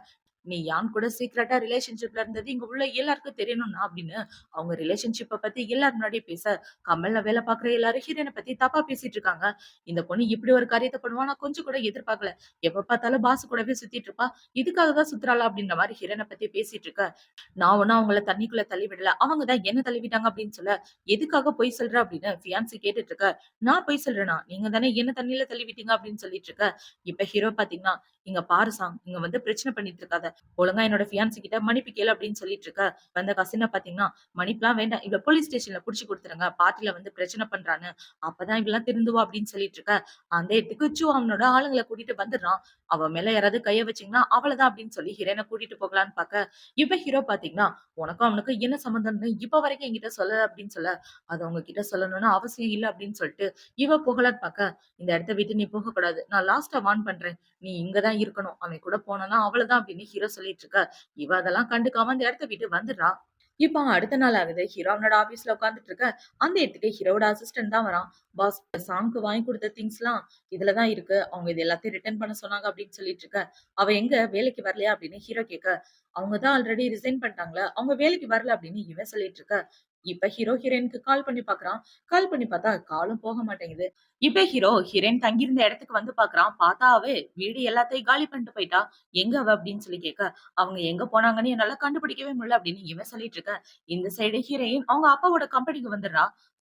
நீ யான் கூட சீக்ரெட்டா ரிலேஷன்ஷிப்ல இருந்தது இங்க உள்ள எல்லாருக்கும் தெரியணும்னா" அப்படின்னு அவங்க ரிலேஷன்ஷிப்ப பத்தி எல்லார் முன்னாடியும் பேச, கமல்ல வேலை பார்க்குற எல்லாரும் ஹீரோயின பத்தி தப்பா பேசிட்டு இருக்காங்க. இந்த பொண்ணு இப்படி ஒரு காரியத்த பண்ணுவா நான் கொஞ்சம் கூட எதிர்பார்க்கல. எப்ப பார்த்தாலும் பாஸ் கூடவே சுத்திட்டு இருப்பா. இதுக்காக தான் சுத்துறாளா அப்படின்ற மாரி ஹீரோயின பத்தி பேசிட்டு இருக்க. நான் ஒண்ணும் அவங்கள தண்ணிக்குள்ள தள்ளி விடல. அவங்க தான் என்ன தள்ளி விட்டாங்க அப்படின்னு சொல்ல, "எதுக்காக பொய் சொல்ற?" அப்படின்னு ஃபியான்சி கேட்டுட்டு இருக்க. "நான் பொய் சொல்றேனா? நீங்க தானே என்ன தண்ணீல தள்ளி விட்டீங்க" அப்படின்னு சொல்லிட்டு இருக்க. இப்ப ஹீரோ பாத்தீங்கன்னா, "இங்க பாரு சாங், இங்க வந்து பிரச்சனை பண்ணிட்டு இருக்காத. ஒழுங்கா என்னோட ஃபியான்சி கிட்ட மன்னிப்பு கேளு" அப்படின்னு சொல்லிட்டு இருக்க. வந்த கசின பாத்தீங்கன்னா, "மன்னிப்புலாம் வேண்டாம். இவள போலீஸ் ஸ்டேஷன்ல புடிச்சு குடுத்துருங்க. பார்ட்டில வந்து பிரச்சனை பண்றான்னு. அப்பதான் இவலாம் திருந்துவா" அப்படின்னு சொல்லிட்டு இருக்க. அந்த இடத்துக்கு சு அவனோட ஆளுங்கள கூட்டிட்டு வந்துடுறான். "அவ மேல யாராவது கைய வச்சீங்கன்னா அவ்வளவுதான்" அப்படின்னு சொல்லி ஹீரோயின கூட்டிட்டு போகலான்னு பாக்க, இப்ப ஹீரோ பாத்தீங்கன்னா, "உனக்கும் அவனுக்கும் என்ன சம்மந்தம்ன்னு இப்ப வரைக்கும் என்கிட்ட சொல்லல" அப்படின்னு சொல்ல, "அது உங்ககிட்ட சொல்லணும்னு அவசியம் இல்ல" அப்படின்னு சொல்லிட்டு இவ புகழான்னு பாக்க, "இந்த இடத்த விட்டு நீ போகக்கூடாது. நான் லாஸ்ட்டா வார்ன் பண்றேன். நீ இங்க தான் இருக்கணும். அவன் கூட போனனா அவ்வளவுதான்" அப்படின்னு ஹீரோ சொல்லிட்டு இருக்க. இவ அதெல்லாம் கண்டுக்காம அந்த இடத்த விட்டு வந்துடுறா. இப்ப அடுத்த நாள் ஆகுது. ஹீரோ அவனோட ஆபீஸ்ல உட்கார்ந்துட்டு இருக்க. அந்த இடத்துக்கு ஹீரோவோட அசிஸ்டன்ட் தான் வரான். "பாஸ், சாம்க்கு வாங்கி குடுத்த திங்ஸ்லாம் இதுல தான் இருக்கு. அவங்க இது எல்லாத்தையும் ரிட்டர்ன் பண்ண சொன்னாங்க" அப்படின்னு சொல்லிட்டு இருக்க. "அவ எங்க வேலைக்கு வரலையா?" அப்படின்னு ஹீரோ கேட்க, "அவங்க தான் ஆல்ரெடி ரிசைன் பண்ணிட்டாங்கல்ல. அவங்க வேலைக்கு வரல" அப்படின்னு இவன் சொல்லிட்டு இருக்க. இப்ப ஹீரோ ஹீரோயினுக்கு கால் பண்ணி பார்க்குறான். கால் பண்ணி பார்த்தா காலும் போக மாட்டேங்குது. இப்ப ஹீரோ ஹீரோயின் தங்கியிருந்த இடத்துக்கு வந்து பார்க்குறான். பார்த்தா அவ வீடு எல்லாத்தையும் காலி பண்ணிட்டு போயிட்டா. "எங்க அவ?" அப்படின்னு சொல்லி கேட்க, "அவங்க எங்க போனாங்கன்னு என்னால கண்டுபிடிக்கவே முடியல" அப்படின்னு இவன் சொல்லிட்டு இருக்க. இந்த சைடு ஹீரோயின் அவங்க அப்பாவோட கம்பெனிக்கு வந்துடுறா.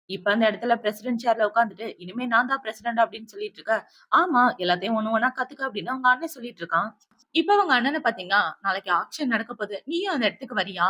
இப்ப அந்த இடத்துல பிரசிடென்ட் சேர்ல உட்கார்ந்துட்டு, "இனிமே நான் தான் பிரசிடென்ட்" அப்படின்னு சொல்லிட்டு இருக்க. "ஆமா, எல்லாத்தையும் ஒண்ணு ஒண்ணா கத்துக்க" அப்படின்னு அவங்க அண்ணன் சொல்லிட்டு இருக்கான். இப்ப அவங்க அண்ணன பார்த்தீங்கன்னா, "நாளைக்கு ஆக்ஷன் நடக்க போது. நீயும் அந்த இடத்துக்கு வரியா?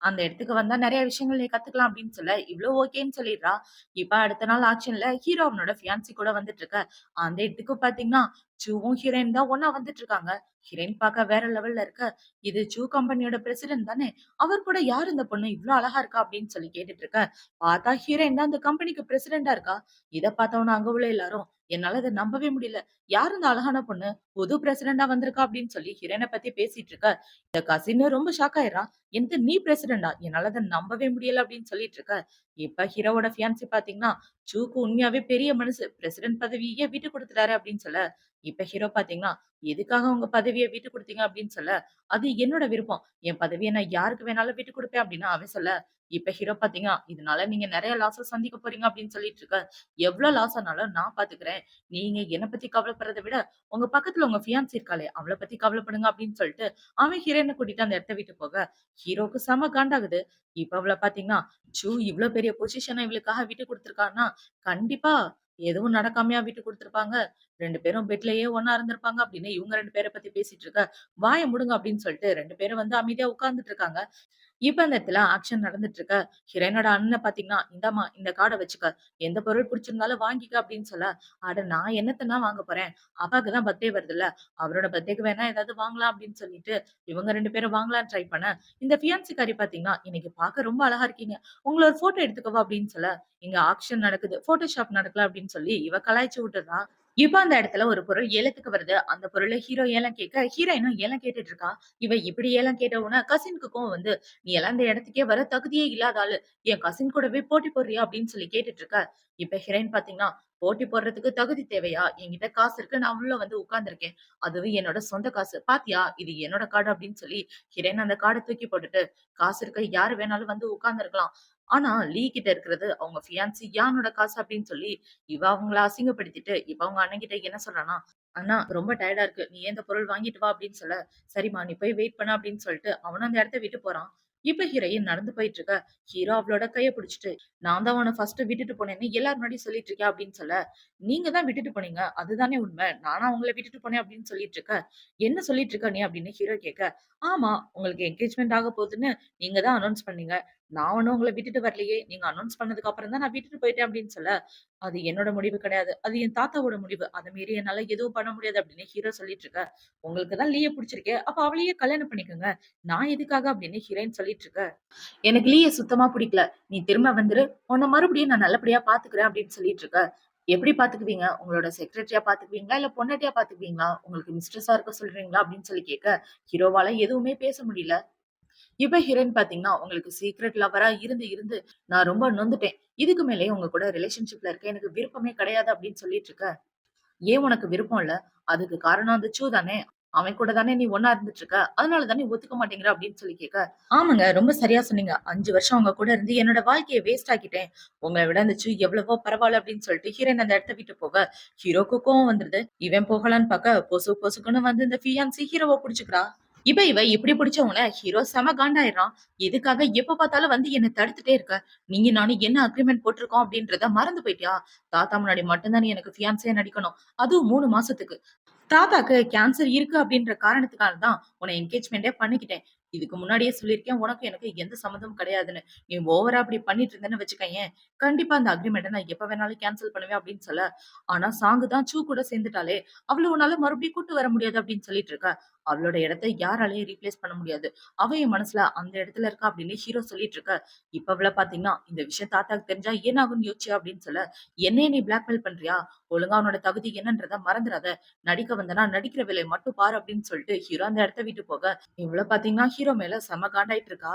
அந்த இடத்துக்கு வந்தா நெறைய விஷயங்கள் நீ கத்துக்கலாம்" அப்படின்னு சொல்ல, இவளும் ஓகேன்னு சொல்லிடுறா. இப்ப அடுத்த நாள் ஆக்ஷன்ல ஹீரோ அவனோட ஃபியான்சி கூட வந்துட்டு இருக்க. அந்த இடத்துக்கு பார்த்தீங்கன்னா, சூவும் ஹீரோயின் தான் ஒண்ணா வந்துட்டு இருக்காங்க. ஹீரோயின் பார்க்க வேற லெவல்ல இருக்க. "இது சூ கம்பெனியோட பிரசிடென்ட் தானே? அவர் கூட யார் இந்த பொண்ணு இவ்ளோ அழகா இருக்கா?" அப்படின்னு சொல்லி கேட்டுட்டு இருக்க. பார்த்தா ஹீரோயின் தான் அந்த கம்பெனிக்கு பிரசிடென்ட்டா இருக்கா. இத பார்த்தவொன்னே அங்க உள்ள எல்லாரும், "என்னால இத நம்பவே முடியல. யார் இந்த அழகான பொண்ணு? புது பிரசிடென்ட்டா வந்திருக்கா" அப்படின்னு சொல்லி ஹீரோயின பத்தி பேசிட்டு இருக்க. இந்த கசின் ரொம்ப ஷாக் ஆயிடுறான். "என்னது நீ பிரசிடென்ட்டா? என்னால அத நம்பவே முடியல" அப்படின்னு சொல்லிட்டு இருக்க. இப்ப ஹீரோவோட ஃபியான்சி பார்த்தீங்கன்னா, "சூக்கு உண்மையாவே பெரிய மனசு. பிரசிடென்ட் பதவியே விட்டு குடுத்துட்டாரு" அப்படின்னு சொல்ல, இப்ப ஹீரோ பார்த்தீங்கன்னா, "எதுக்காக உங்க பதவிய விட்டு குடுத்தீங்க?" அப்படின்னு சொல்ல, "அது என்னோட விருப்பம். என் பதவிய நான் யாருக்கு வேணாலும் விட்டு குடுப்பேன்" அப்படின்னு அவன் சொல்ல, இப்ப ஹீரோ பார்த்தீங்கன்னா, "இதனால நீங்க நெறைய லாஸ சந்திக்க போறீங்க" அப்படின்னு சொல்லிட்டு இருக்க. "எவ்ளோ லாஸ் ஆனாலும் நான் பார்த்துக்கிறேன். நீங்க என்ன பத்தி கவலைப்படுறத விட, உங்க பக்கத்துல உங்க ஃபியான்சி இருக்காளே, அவள பத்தி கவலைப்படுங்க" அப்படின்னு சொல்லிட்டு, அவன் ஹீரோயின கூட்டிட்டு அந்த இடத்த விட்டு போக, ஹீரோக்கு செம காண்டாகுது. இப்ப அவள பார்த்தீங்கன்னா, "ச்சூ இவ்ளோ பெரிய பொசிஷன இவளுக்காக விட்டு குடுத்துருக்கான்னா, கண்டிப்பா எதுவும் நடக்காமயா விட்டு குடுத்துருப்பாங்க? 2 பேரும் பெட்லயே ஒண்ணா இருந்திருப்பாங்க அப்படின்னு இவங்க 2 பேர பத்தி பேசிட்டு இருக்க, வாய மூடுங்க அப்படின்னு சொல்லிட்டு 2 பேரும் வந்து அமைதியா உட்கார்ந்துட்டு இருக்காங்க. இப்ப அந்த இடத்துல ஆக்ஷன் நடந்துட்டு இருக்க. ஹிரனோட அண்ணன் பாத்தீங்கன்னா, "இந்தாம்மா இந்த கார்ட வச்சுக்க. எந்த பொருள் பிடிச்சிருந்தாலும் வாங்கிக்க" அப்படின்னு சொல்ல, "அட நான் என்னத்தன்னா வாங்க போறேன்? அப்பாக்கு தான் பர்த்டே வருதுல்ல. அவரோட பர்த்டேக்கு வேணா ஏதாவது வாங்கலாம்" அப்படின்னு சொல்லிட்டு இவங்க 2 பேரும் வாங்கலாம்ன்னு ட்ரை பண்ண, இந்த ஃபியான்சிக்காரி பாத்தீங்கன்னா, "இன்னைக்கு பார்க்க ரொம்ப அழகா இருக்கீங்க. உங்கள ஒரு ஃபோட்டோ எடுத்துக்கவா?" அப்படின்னு சொல்ல, "இங்க ஆக்ஷன் நடக்குது. போட்டோஷாப் நடக்கல" அப்படின்னு சொல்லி இவ கலாய்ச்சு விட்டுறா. இப்ப அந்த இடத்துல ஒரு பொருள் ஏலத்துக்கு வருது. அந்த பொருள ஹீரோ ஏலம் கேட்க, ஹீரோயினும் ஏலம் கேட்டுட்டு இருக்கா. இவ இப்படி ஏலம் கேட்ட உடனே கசின்க்கு கோவம் வந்து, "நீ எல்லாம் இந்த இடத்துக்கே வர தகுதியே இல்லாத ஆளு. என் கசின் கூடவே போட்டி போடுறியா?" அப்படின்னு சொல்லி கேட்டுட்டு இருக்க. இப்ப ஹீரோயின் பாத்தீங்கன்னா, "போட்டி போடுறதுக்கு தகுதி தேவையா? என்கிட்ட காசு இருக்கு. நான் உள்ள வந்து உட்கார்ந்துருக்கேன். அதுவும் என்னோட சொந்த காசு. பாத்தியா? இது என்னோட கார்டு" அப்படின்னு சொல்லி ஹீரோயின் அந்த கார்ட தூக்கி போட்டுட்டு, "காசு இருக்க யாரு வேணாலும் வந்து உட்கார்ந்துருக்கலாம். ஆனா லீ கிட்ட இருக்கிறது அவங்க ஃபியான்சி யானோட காசு" அப்படின்னு சொல்லி இவ அவங்கள அசிங்கப்படுத்திட்டு, இப்ப அவங்க அண்ணன் கிட்ட என்ன சொல்றான்னா, "அண்ணா ரொம்ப டயர்டா இருக்கு. நீ இந்த பொருள் வாங்கிட்டு வா" அப்படின்னு சொல்ல, "சரிம்மா நீ போய் வெயிட் பண்ணு" அப்படின்னு சொல்லிட்டு அவனும் அந்த இடத்த விட்டு போறான். இப்ப ஹீரோயின் நடந்து போயிட்டு இருக்க. ஹீரோ அவளோட கைய பிடிச்சுட்டு, "நான் தான் உன்ன ஃபர்ஸ்ட் விட்டுட்டு போனேன்னு எல்லார் முன்னாடியும் சொல்லிட்டு இருக்கியா?" அப்படின்னு சொல்ல, "நீங்க தான் விட்டுட்டு போனீங்க. அதுதானே உண்மை. நானா உங்கள விட்டுட்டு போனேன்" அப்படின்னு சொல்லிட்டு இருக்க. "என்ன சொல்லிட்டு இருக்க நீ?" அப்படின்னு ஹீரோ கேட்க, "ஆமா உங்களுக்கு என்கேஜ்மென்ட் ஆக போகுதுன்னு நீங்க தான் அனௌன்ஸ் பண்ணீங்க. நான் ஒண்ணும் உங்கள விட்டுட்டு வரலையே. நீங்க அனௌன்ஸ் பண்ணதுக்கு அப்புறம் தான் நான் விட்டுட்டு போயிட்டேன்" அப்படின்னு சொல்ல, "அது என்னோட முடிவு கிடையாது. அது என் தாத்தாவோட முடிவு. அத மீறி என்னால எதுவும் பண்ண முடியாது" அப்படின்னு ஹீரோ சொல்லிட்டு இருக்க. "உங்களுக்கு தான் லீய புடிச்சிருக்கே. அப்ப அவளையே கல்யாணம் பண்ணிக்கோங்க. நான் எதுக்காக?" அப்படின்னு ஹீரோயின் சொல்லிட்டு இருக்க. "எனக்கு லீய சுத்தமா பிடிக்கல. நீ திரும்ப வந்துரு. உன்ன மறுபடியும் நான் நல்லபடியா பாத்துக்கிறேன்" அப்படின்னு சொல்லிட்டு இருக்க. "எப்படி பாத்துக்குவீங்க? உங்களோட செக்ரட்டரியா பாத்துக்குவீங்களா? இல்ல பொண்டாட்டியா பாத்துக்குவீங்களா? உங்களுக்கு மிஸ்ட்ரெஸ்ஸா இருக்க சொல்றீங்களா?" அப்படின்னு சொல்லி கேட்க, ஹீரோவால எதுவுமே பேச முடியல. இப்ப ஹீரோயின் பாத்தீங்கன்னா, "உங்களுக்கு சீக்ரெட் லவ்வரா இருந்து இருந்து நான் ரொம்ப நொந்துட்டேன். இதுக்கு மேலயும் உங்க கூட ரிலேஷன்ஷிப்ல இருக்க எனக்கு விருப்பமே கிடையாது" அப்படின்னு சொல்லிட்டு இருக்க. "ஏன் உனக்கு விருப்பம் இல்ல? அதுக்கு காரணம் அந்த சூ தானே! அவன் கூட தானே நீ ஒண்ணா இருந்துட்டு இருக்க. அதனால தானே ஒத்துக்க மாட்டேங்கிற" அப்படின்னு சொல்லி கேட்க, "ஆமாங்க. ரொம்ப சரியா சொன்னீங்க. 5 வருஷம் உங்க கூட இருந்து என்னோட வாழ்க்கைய வேஸ்ட் ஆக்கிட்டேன். உங்கள விட அந்த சூ எவ்வளவோ பரவால்ல" அப்படின்னு சொல்லிட்டு ஹீரோயின் அந்த இடத்த விட்டு போக, ஹீரோக்கு கோவம் வந்துருது. இவன் போகலான்னு பாக்க பொசு பொசுக்குன்னு வந்து இந்த ஃபியான்சி ஹீரோவ புடிச்சுக்கிறா. இவ இப்படி பிடிச்சவங்கள ஹீரோ செம காண்டாயிடுறான். "எதுக்காக எப்ப பார்த்தாலும் வந்து என்ன தடுத்துட்டே இருக்க? நீங்க நானும் என்ன அக்ரீமெண்ட் போட்டிருக்கோம் அப்படின்றத மறந்து போயிட்டியா? தாத்தா முன்னாடி மட்டும் தான் நீ எனக்கு ஃபியான்சியா நடிக்கணும். அதுவும் 3 மாசத்துக்கு. தாத்தாக்கு கேன்சர் இருக்கு அப்படின்ற காரணத்துக்காக தான் உன்னை என்கேஜ்மெண்டே பண்ணிக்கிட்டேன். இதுக்கு முன்னாடியே சொல்லியிருக்கேன். உனக்கும் எனக்கு எந்த சம்மந்தமும் கிடையாதுன்னு. நீ ஓவரா அப்படி பண்ணிட்டு இருந்தேன்னு வச்சுக்கயேன், கண்டிப்பா அந்த அக்ரீமெண்ட்ட நான் எப்ப வேணாலும் கேன்சல் பண்ணுவேன்" அப்படின்னு சொல்ல, "ஆனா சாங்கு தான் சூ கூட சேர்ந்துட்டாளே! அவள உன்னால மறுபடியும் கூட்டு வர முடியாது" அப்படின்னு சொல்லிட்டு இருக்க. "அவளோட இடத்த யாராலயும் ரீப்ளேஸ் பண்ண முடியாது. அவ என் மனசுல அந்த இடத்துல இருக்கா" அப்படின்னு ஹீரோ சொல்லிட்டு இருக்க. இப்ப அவள பார்த்தீங்கன்னா, "இந்த விஷயம் தாத்தாக்கு தெரிஞ்சா என்ன ஆகும்னு யோசிச்சியா?" அப்படின்னு சொல்ல, "என்னைய நீ பிளாக்மெயில் பண்றியா? ஒழுங்கா உன்னோட தகுதி என்னன்றத மறந்துறாத. நடிக்க வந்தனா நடிக்கிற வேலைய மட்டும் பாரு" அப்படின்னு சொல்லிட்டு ஹீரோ அந்த இடத்த விட்டு போக, இவள பார்த்தீங்கன்னா ஹீரோ மேல செம காண்டாயிட்டு இருக்கா.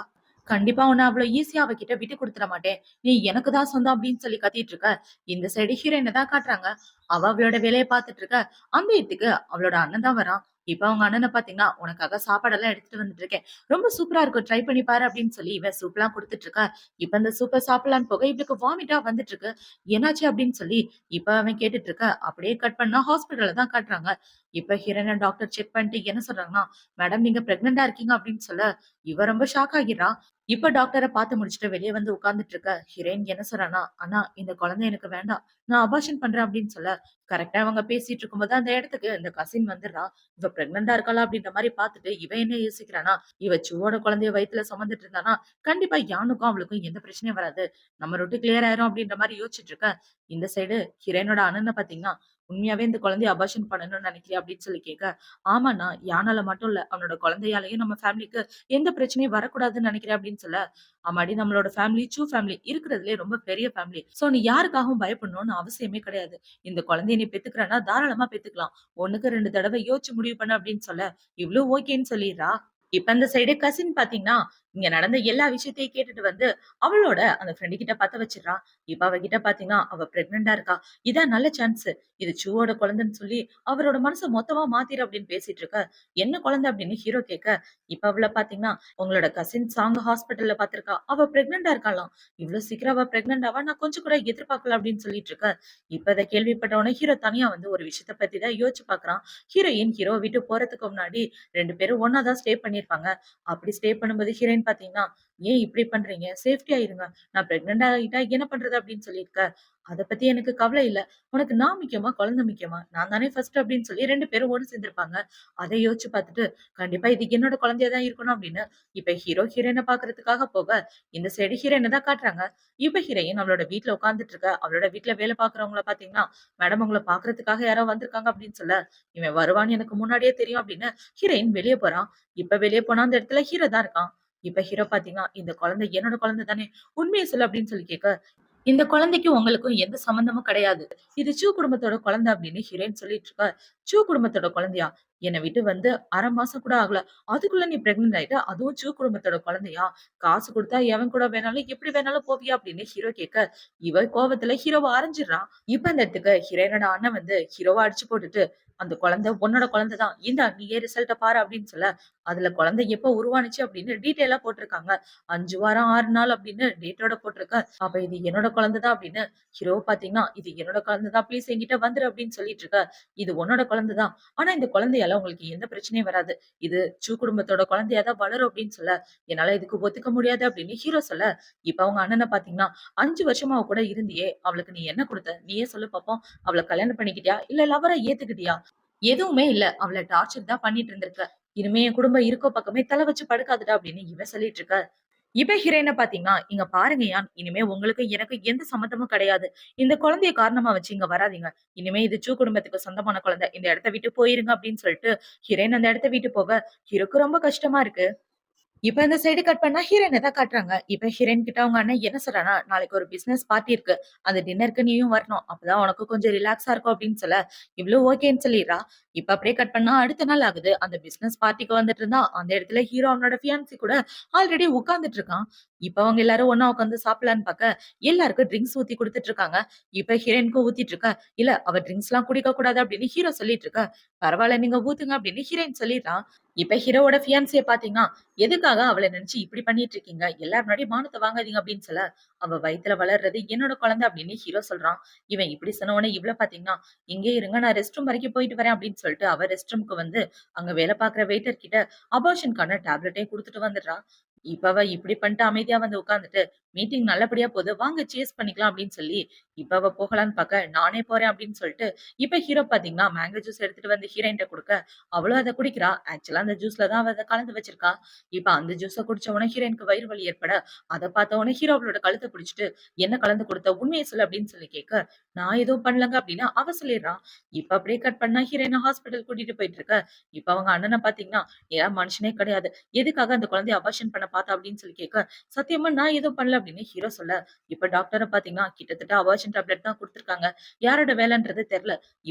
"கண்டிப்பா உன்ன அவ்ளோ ஈஸியா அவகிட்ட விட்டு குடுத்துற மாட்டேன். நீ எனக்கு தான் சொந்தம்" அப்படின்னு சொல்லி கத்திட்டு இருக்க. இந்த சைடு ஹீரோயின தான் காட்டுறாங்க. அவ அவளோட வேலைய பார்த்துட்டு இருக்க. அந்த இடத்துக்கு அவளோட அண்ணன் தான் வரான். இப்ப அவங்க அண்ணன பார்த்தீங்கன்னா, "உனக்காக சாப்பாடெல்லாம் எடுத்துட்டு வந்துட்டு இருக்கேன். ரொம்ப சூப்பரா இருக்கும். ட்ரை பண்ணி பாரு" அப்படின்னு சொல்லி இவன் சூப்லாம் குடுத்துட்டு இருக்கா. இப்ப அந்த சூப்ப சாப்பிடலான்னு போக இவளுக்கு வாமிட்டா வந்துட்டு இருக்கு. "என்னாச்சு?" அப்படின்னு சொல்லி இப்ப அவன் கேட்டுட்டு இருக்க. அப்படியே கட் பண்ணா ஹாஸ்பிடல்ல தான் காட்டுறாங்க. இப்ப ஹீரோயின டாக்டர் செக் பண்ணிட்டு என்ன சொல்றாங்கன்னா, "மேடம் நீங்க பிரெக்னன்ட்டா இருக்கீங்க" அப்படின்னு சொல்ல, இவ ரொம்ப ஷாக் ஆகிறா. இப்ப டாக்டர பார்த்து முடிச்சுட்டு வெளிய வந்து உட்கார்ந்துட்டு இருக்க. ஹீரோயின் என்ன சொல்றான்னா, "அண்ணா இந்த குழந்தை எனக்கு வேண்டாம். நான் அபார்ஷன் பண்றேன்" அப்படின்னு சொல்ல, கரெக்ட்டா அவங்க பேசிட்டு இருக்கும்போது அந்த இடத்துக்கு இந்த கசின் வந்துடுறா. இவ பிரெக்னன்ட்டா இருக்காளா அப்படின்ற மாரி பார்த்துட்டு இவன் என்ன யோசிக்கிறான்னா, இவ சூவோட குழந்தைய வயித்துல சுமந்துட்டு இருந்தான்னா, கண்டிப்பா யானுக்கும் அவளுக்கும் எந்த பிரச்சனையும் வராது. நம்ம ரூட் கிளியர் ஆயிரும் அப்படின்ற மாரி யோசிச்சுட்டு இருக்க. இந்த சைடு ஹீரோயினோட அண்ணன பார்த்தீங்கன்னா, "உண்மையாவே இந்த குழந்தைய அபார்ஷன் பண்ணணும்னு நினைக்கிறியா?" அப்படின்னு சொல்லி கேட்க, "ஆமாண்ணா. யானால மட்டும் இல்ல. அவனோட குழந்தையாலயும் நம்ம ஃபேமிலிக்கு எந்த பிரச்சனையும் வரக்கூடாதுன்னு நினைக்கிறேன்" அப்படின்னு சொல்ல, "ஆமாடி நம்மளோட ஃபேமிலி சூ ஃபேமிலி இருக்கிறதுலயே ரொம்ப பெரிய ஃபேமிலி. சோ நீ யாருக்காகவும் பயப்படணும்னு அவசியமே கிடையாது. இந்த குழந்தைய நீ பெத்துக்கிறன்னா தாராளமா பெத்துக்கலாம். 1க்கு 2 தடவ யோசிச்சு முடிவு பண்ணு" அப்படின்னு சொல்ல, இவளும் ஓகேன்னு சொல்லிர்றா. இப்ப அந்த சைடு கசின் பார்த்தீங்கன்னா, இங்க நடந்த எல்லா விஷயத்தையும் கேட்டுட்டு வந்து, அவளோட அந்த ஃப்ரெண்ட் கிட்ட பத்த வச்சுடுறா. இப்ப அவகிட்ட பார்த்தீங்கன்னா, அவ பிரெக்னன்ட்டா இருக்கா. இதான் நல்ல சான்ஸ். இது சூவோட குழந்தைன்னு சொல்லி அவரோட மனச மொத்தமா மாத்திரு அப்படின்னு பேசிட்டு இருக்க. "என்ன குழந்தை?" அப்படின்னு ஹீரோ கேட்க, இப்ப அவள பார்த்தீங்கன்னா, "உங்களோட கசின் சாங் ஹாஸ்பிட்டல்ல பார்த்திருக்கா. அவ பிரெக்னன்ட்டா இருக்காளாம். இவ்ளோ சீக்கிரம் அவ பிரெக்னன்ட் ஆவா நான் கொஞ்சம் கூட எதிர்பார்க்கல" அப்படின்னு சொல்லிட்டு இருக்க. இப்ப இத கேள்விப்பட்ட உடனே ஹீரோ தனியா வந்து ஒரு விஷயத்த பத்தி தான் யோசிச்சு பார்க்குறான். ஹீரோயின் ஹீரோவ விட்டு போறதுக்கு முன்னாடி 2 பேரும் ஒண்ணா தான் ஸ்டே பண்ணியிருப்பாங்க. அப்படி ஸ்டே பண்ணும்போது ஹீரோயின் ஹீரோயின் பாத்தீங்கன்னா, "ஏன் இப்படி பண்றீங்க? சேஃப்டியா இருங்க. நான் பிரெக்னன்ட் ஆயிட்டா என்ன பண்றது?" அப்படின்னு சொல்லியிருக்க. "அத பத்தி எனக்கு கவலை இல்ல. உனக்கு நான் முக்கியமா? குழந்தை முக்கியமா? நான் தானே ஃபர்ஸ்ட்" அப்படின்னு சொல்லி 2 பேரும் ஒண்ணு சேர்ந்திருப்பாங்க. அத யோசிச்சு பார்த்துட்டு, கண்டிப்பா இது என்னோட குழந்தையா தான் இருக்கணும் அப்படின்னு, இப்ப ஹீரோ ஹீரோயின பார்க்கறதுக்காக போக, இந்த சைடு ஹீரோயின தான் காட்டுறாங்க. இப்ப ஹீரோயின் அவளோட வீட்ல உட்கார்ந்துட்டு இருக்க. அவளோட வீட்ல வேலை பார்க்கிறவங்கள பார்த்தீங்கன்னா, "மேடம் உங்கள பார்க்கறதுக்காக யாரோ வந்திருக்காங்க" அப்படின்னு சொல்ல, இவன் வருவான்னு எனக்கு முன்னாடியே தெரியும் அப்படின்னு ஹீரோயின் வெளிய போறான். இப்ப வெளிய போனா அந்த இடத்துல ஹீரோ தான் இருக்கான். இப்ப ஹீரோ பார்த்தீங்கன்னா, "இந்த குழந்தை என்னோட குழந்தை தானே! உண்மைய சொல்லு" அப்படின்னு சொல்லி கேட்க, இந்த குழந்தைக்கும் உங்களுக்கும் எந்த சம்மந்தமும் கிடையாது. இது சூ குடும்பத்தோட குழந்தை அப்படின்னு ஹீரோயின் சொல்லிட்டு இருக்கா. சூ குடும்பத்தோட குழந்தையா? என்னை விட்டு வந்து 1/2 மாசம் கூட ஆகல. அதுக்குள்ள நீ பிரெக்னன்ட் ஆயிட்ட. அதுவும் சூ குடும்பத்தோட குழந்தையா? காசு குடுத்தா எவன் கூட வேணாலும் எப்படி வேணாலும் போவியா? அப்படின்னு ஹீரோ கேட்க, இவ கோவத்துல ஹீரோவ அரைஞ்சிடுறான். இப்ப இந்த இடத்துக்கு ஹீரோயினோட அண்ணன் வந்து ஹீரோவ அடிச்சு போட்டுட்டு, அந்த குழந்தை உன்னோட குழந்தை தான். இந்தா நீயே ரிசல்ட்ட பாரு அப்படின்னு சொல்ல, அதுல குழந்தை எப்ப உருவானுச்சு அப்படின்னு டீட்டெயிலா போட்டிருக்காங்க. 5 வாரம் 6 நாள் அப்படின்னு டேட்டோட போட்டிருக்க. அப்ப இது என்னோட குழந்தை தான் அப்படின்னு ஹீரோ பாத்தீங்கன்னா, இது என்னோட குழந்தை தான் ப்ளீஸ் என்கிட்ட வந்துரு அப்படின்னு சொல்லிட்டு இருக்க. இது உன்னோட குழந்தை தான். ஆனா இந்த குழந்தையால உங்களுக்கு எந்த பிரச்சனையும் வராது. இது சூ குடும்பத்தோட குழந்தையா தான் வளரும் அப்படின்னு சொல்ல, என்னால இதுக்கு ஒத்துக்க முடியாது அப்படின்னு ஹீரோ சொல்ல, இப்ப அவங்க அண்ணன பாத்தீங்கன்னா, 5 வருஷமா அவ கூட இருந்தியே, அவளுக்கு நீ என்ன குடுத்த? நீயே சொல்லு பாப்போம். அவள கல்யாணம் பண்ணிக்கிட்டியா? இல்ல லவ்வரா ஏத்துக்கிட்டியா? எதுவுமே இல்ல. அவள டார்ச்சர் தான் பண்ணிட்டு இருந்திருக்க. இனிமே என் குடும்பம் இருக்கோ பக்கமே தல வச்சு படுக்காதடா அப்படின்னு இவன் சொல்லிட்டு இருக்க. இவ ஹீரோயின பாத்தீங்கன்னா, "இங்க பாருங்கயான், இனிமே உங்களுக்கும் எனக்கும் எந்த சம்மந்தமும் கிடையாது. இந்த குழந்தைய காரணமா வச்சு இங்க வராதீங்க. இனிமே இது சூ குடும்பத்துக்கு சொந்தமான குழந்தை. இந்த இடத்த விட்டு போயிருங்க" அப்படின்னு சொல்லிட்டு ஹீரோயின் அந்த இடத்த விட்டு போக, ஹீரோக்கு ரொம்ப கஷ்டமா இருக்கு. இப்ப இந்த சைடு கட் பண்ணா ஹீரோயின தான் காட்டுறாங்க. இப்ப ஹீரோயின் கிட்ட அவங்க அண்ணன் என்ன சொல்றான்னா, "நாளைக்கு ஒரு பிசினஸ் பார்ட்டி இருக்கு. அந்த டின்னருக்கு நீயும் வரணும். அப்பதான் உனக்கு கொஞ்சம் ரிலாக்ஸா இருக்கும்" அப்படின்னு சொல்ல, இவளும் ஓகேன்னு சொல்லிர்றா. இப்ப அப்படியே கட் பண்ணா அடுத்த நாள் ஆகுது. அந்த பிசினஸ் பார்ட்டிக்கு வந்துட்டு இருந்தான். அந்த இடத்துல ஹீரோ அவனோட ஃபியான்சி கூட ஆல்ரெடி உட்கார்ந்துட்டு இருக்கான். இப்ப அவங்க எல்லாரும் ஒண்ணா உட்கார்ந்து சாப்பிடலான்னு பாக்க, எல்லாருக்கும் ட்ரிங்க்ஸ் ஊத்தி குடுத்துட்டு இருக்காங்க. இப்ப ஹீரோயினுக்கும் ஊத்திட்டு இருக்கா. "இல்ல அவ ட்ரிங்க்ஸ்லாம் குடிக்க கூடாது" அப்படின்னு ஹீரோ சொல்லிட்டு இருக்க. "பரவால்ல நீங்க ஊத்துங்க" அப்படின்னு ஹீரோயின் சொல்லிர்றா. இப்ப ஹீரோவோட ஃபியான்சிய பாத்தீங்கன்னா, "எதுக்காக அவள நெனச்சு இப்படி பண்ணிட்டு இருக்கீங்க? எல்லார் முன்னாடியும் மானத்த வாங்காதீங்க" அப்படின்னு சொல்ல, "அவ வயித்துல வளர்றது என்னோட குழந்தை" அப்படின்னு ஹீரோ சொல்றான். இவன் இப்படி சொன்ன உடனே இவள பாத்தீங்கன்னா, "இங்கேயே இருங்க நான் ரெஸ்ட் ரூம் வரைக்கும் போயிட்டு வரேன்" அப்படின்னு சொல்லிட்டு அவ ரெஸ்ட் ரூம்க்கு வந்து, அங்க வேலை பாக்குற வெயிட்டர் கிட்ட அபார்ஷன்க்கான டேப்லெட்டையும் குடுத்துட்டு வந்துடுறா. இப்ப அவ இப்படி பண்ணிட்டு அமைதியா வந்து உட்கார்ந்துட்டு, "மீட்டிங் நல்லபடியா போகுது. வாங்க சேஸ் பண்ணிக்கலாம்" அப்படின்னு சொல்லி, இப்ப அவ போகலான்னு பாக்க, "நானே போறேன்" அப்படின்னு சொல்லிட்டு, இப்ப ஹீரோ பாத்தீங்கன்னா, மேங்கோ ஜூஸ் எடுத்துட்டு வந்து ஹீரோயின்ட்ட குடுக்க, அவளும் அத குடிக்கிறா. ஆக்சுவலா அந்த ஜூஸ்ல தான் அவ அத கலந்து வச்சிருக்கா. இப்ப அந்த ஜூஸ குடிச்ச உடனே ஹீரோயினுக்கு வயிறு வலி ஏற்பட, அத பார்த்த உடனே ஹீரோ அவளோட கழுத்த பிடிச்சுட்டு, "என்ன கலந்து குடுத்த? உண்மைய சொல்லு" அப்படின்னு சொல்லி கேட்க, "நான் எதுவும் பண்ணலங்க" அப்படின்னு அவ சொல்லிடுறா. இப்ப அப்படியே கட் பண்ணா ஹீரோயின ஹாஸ்பிட்டல் கூட்டிட்டு போயிட்டு இருக்க. இப்ப அவங்க அண்ணன பாத்தீங்கன்னா, "ஏன் மனுஷனே கிடையாது. எதுக்காக அந்த குழந்தைய அபார்ஷன் பண்ண பார்த்த?" அப்படின்னு சொல்லி கேட்க, "சத்தியமா நான் எதுவும் பண்ணல" அப்படின்னு ஹீரோ சொல்ல, இப்ப டாக்டர பாத்தீங்கன்னா, கிட்டத்தட்ட அபார்ஷன் டேப்லெட் தான் குடுத்துருக்காங்க. யாரோட வேலைன்றது தெரியல.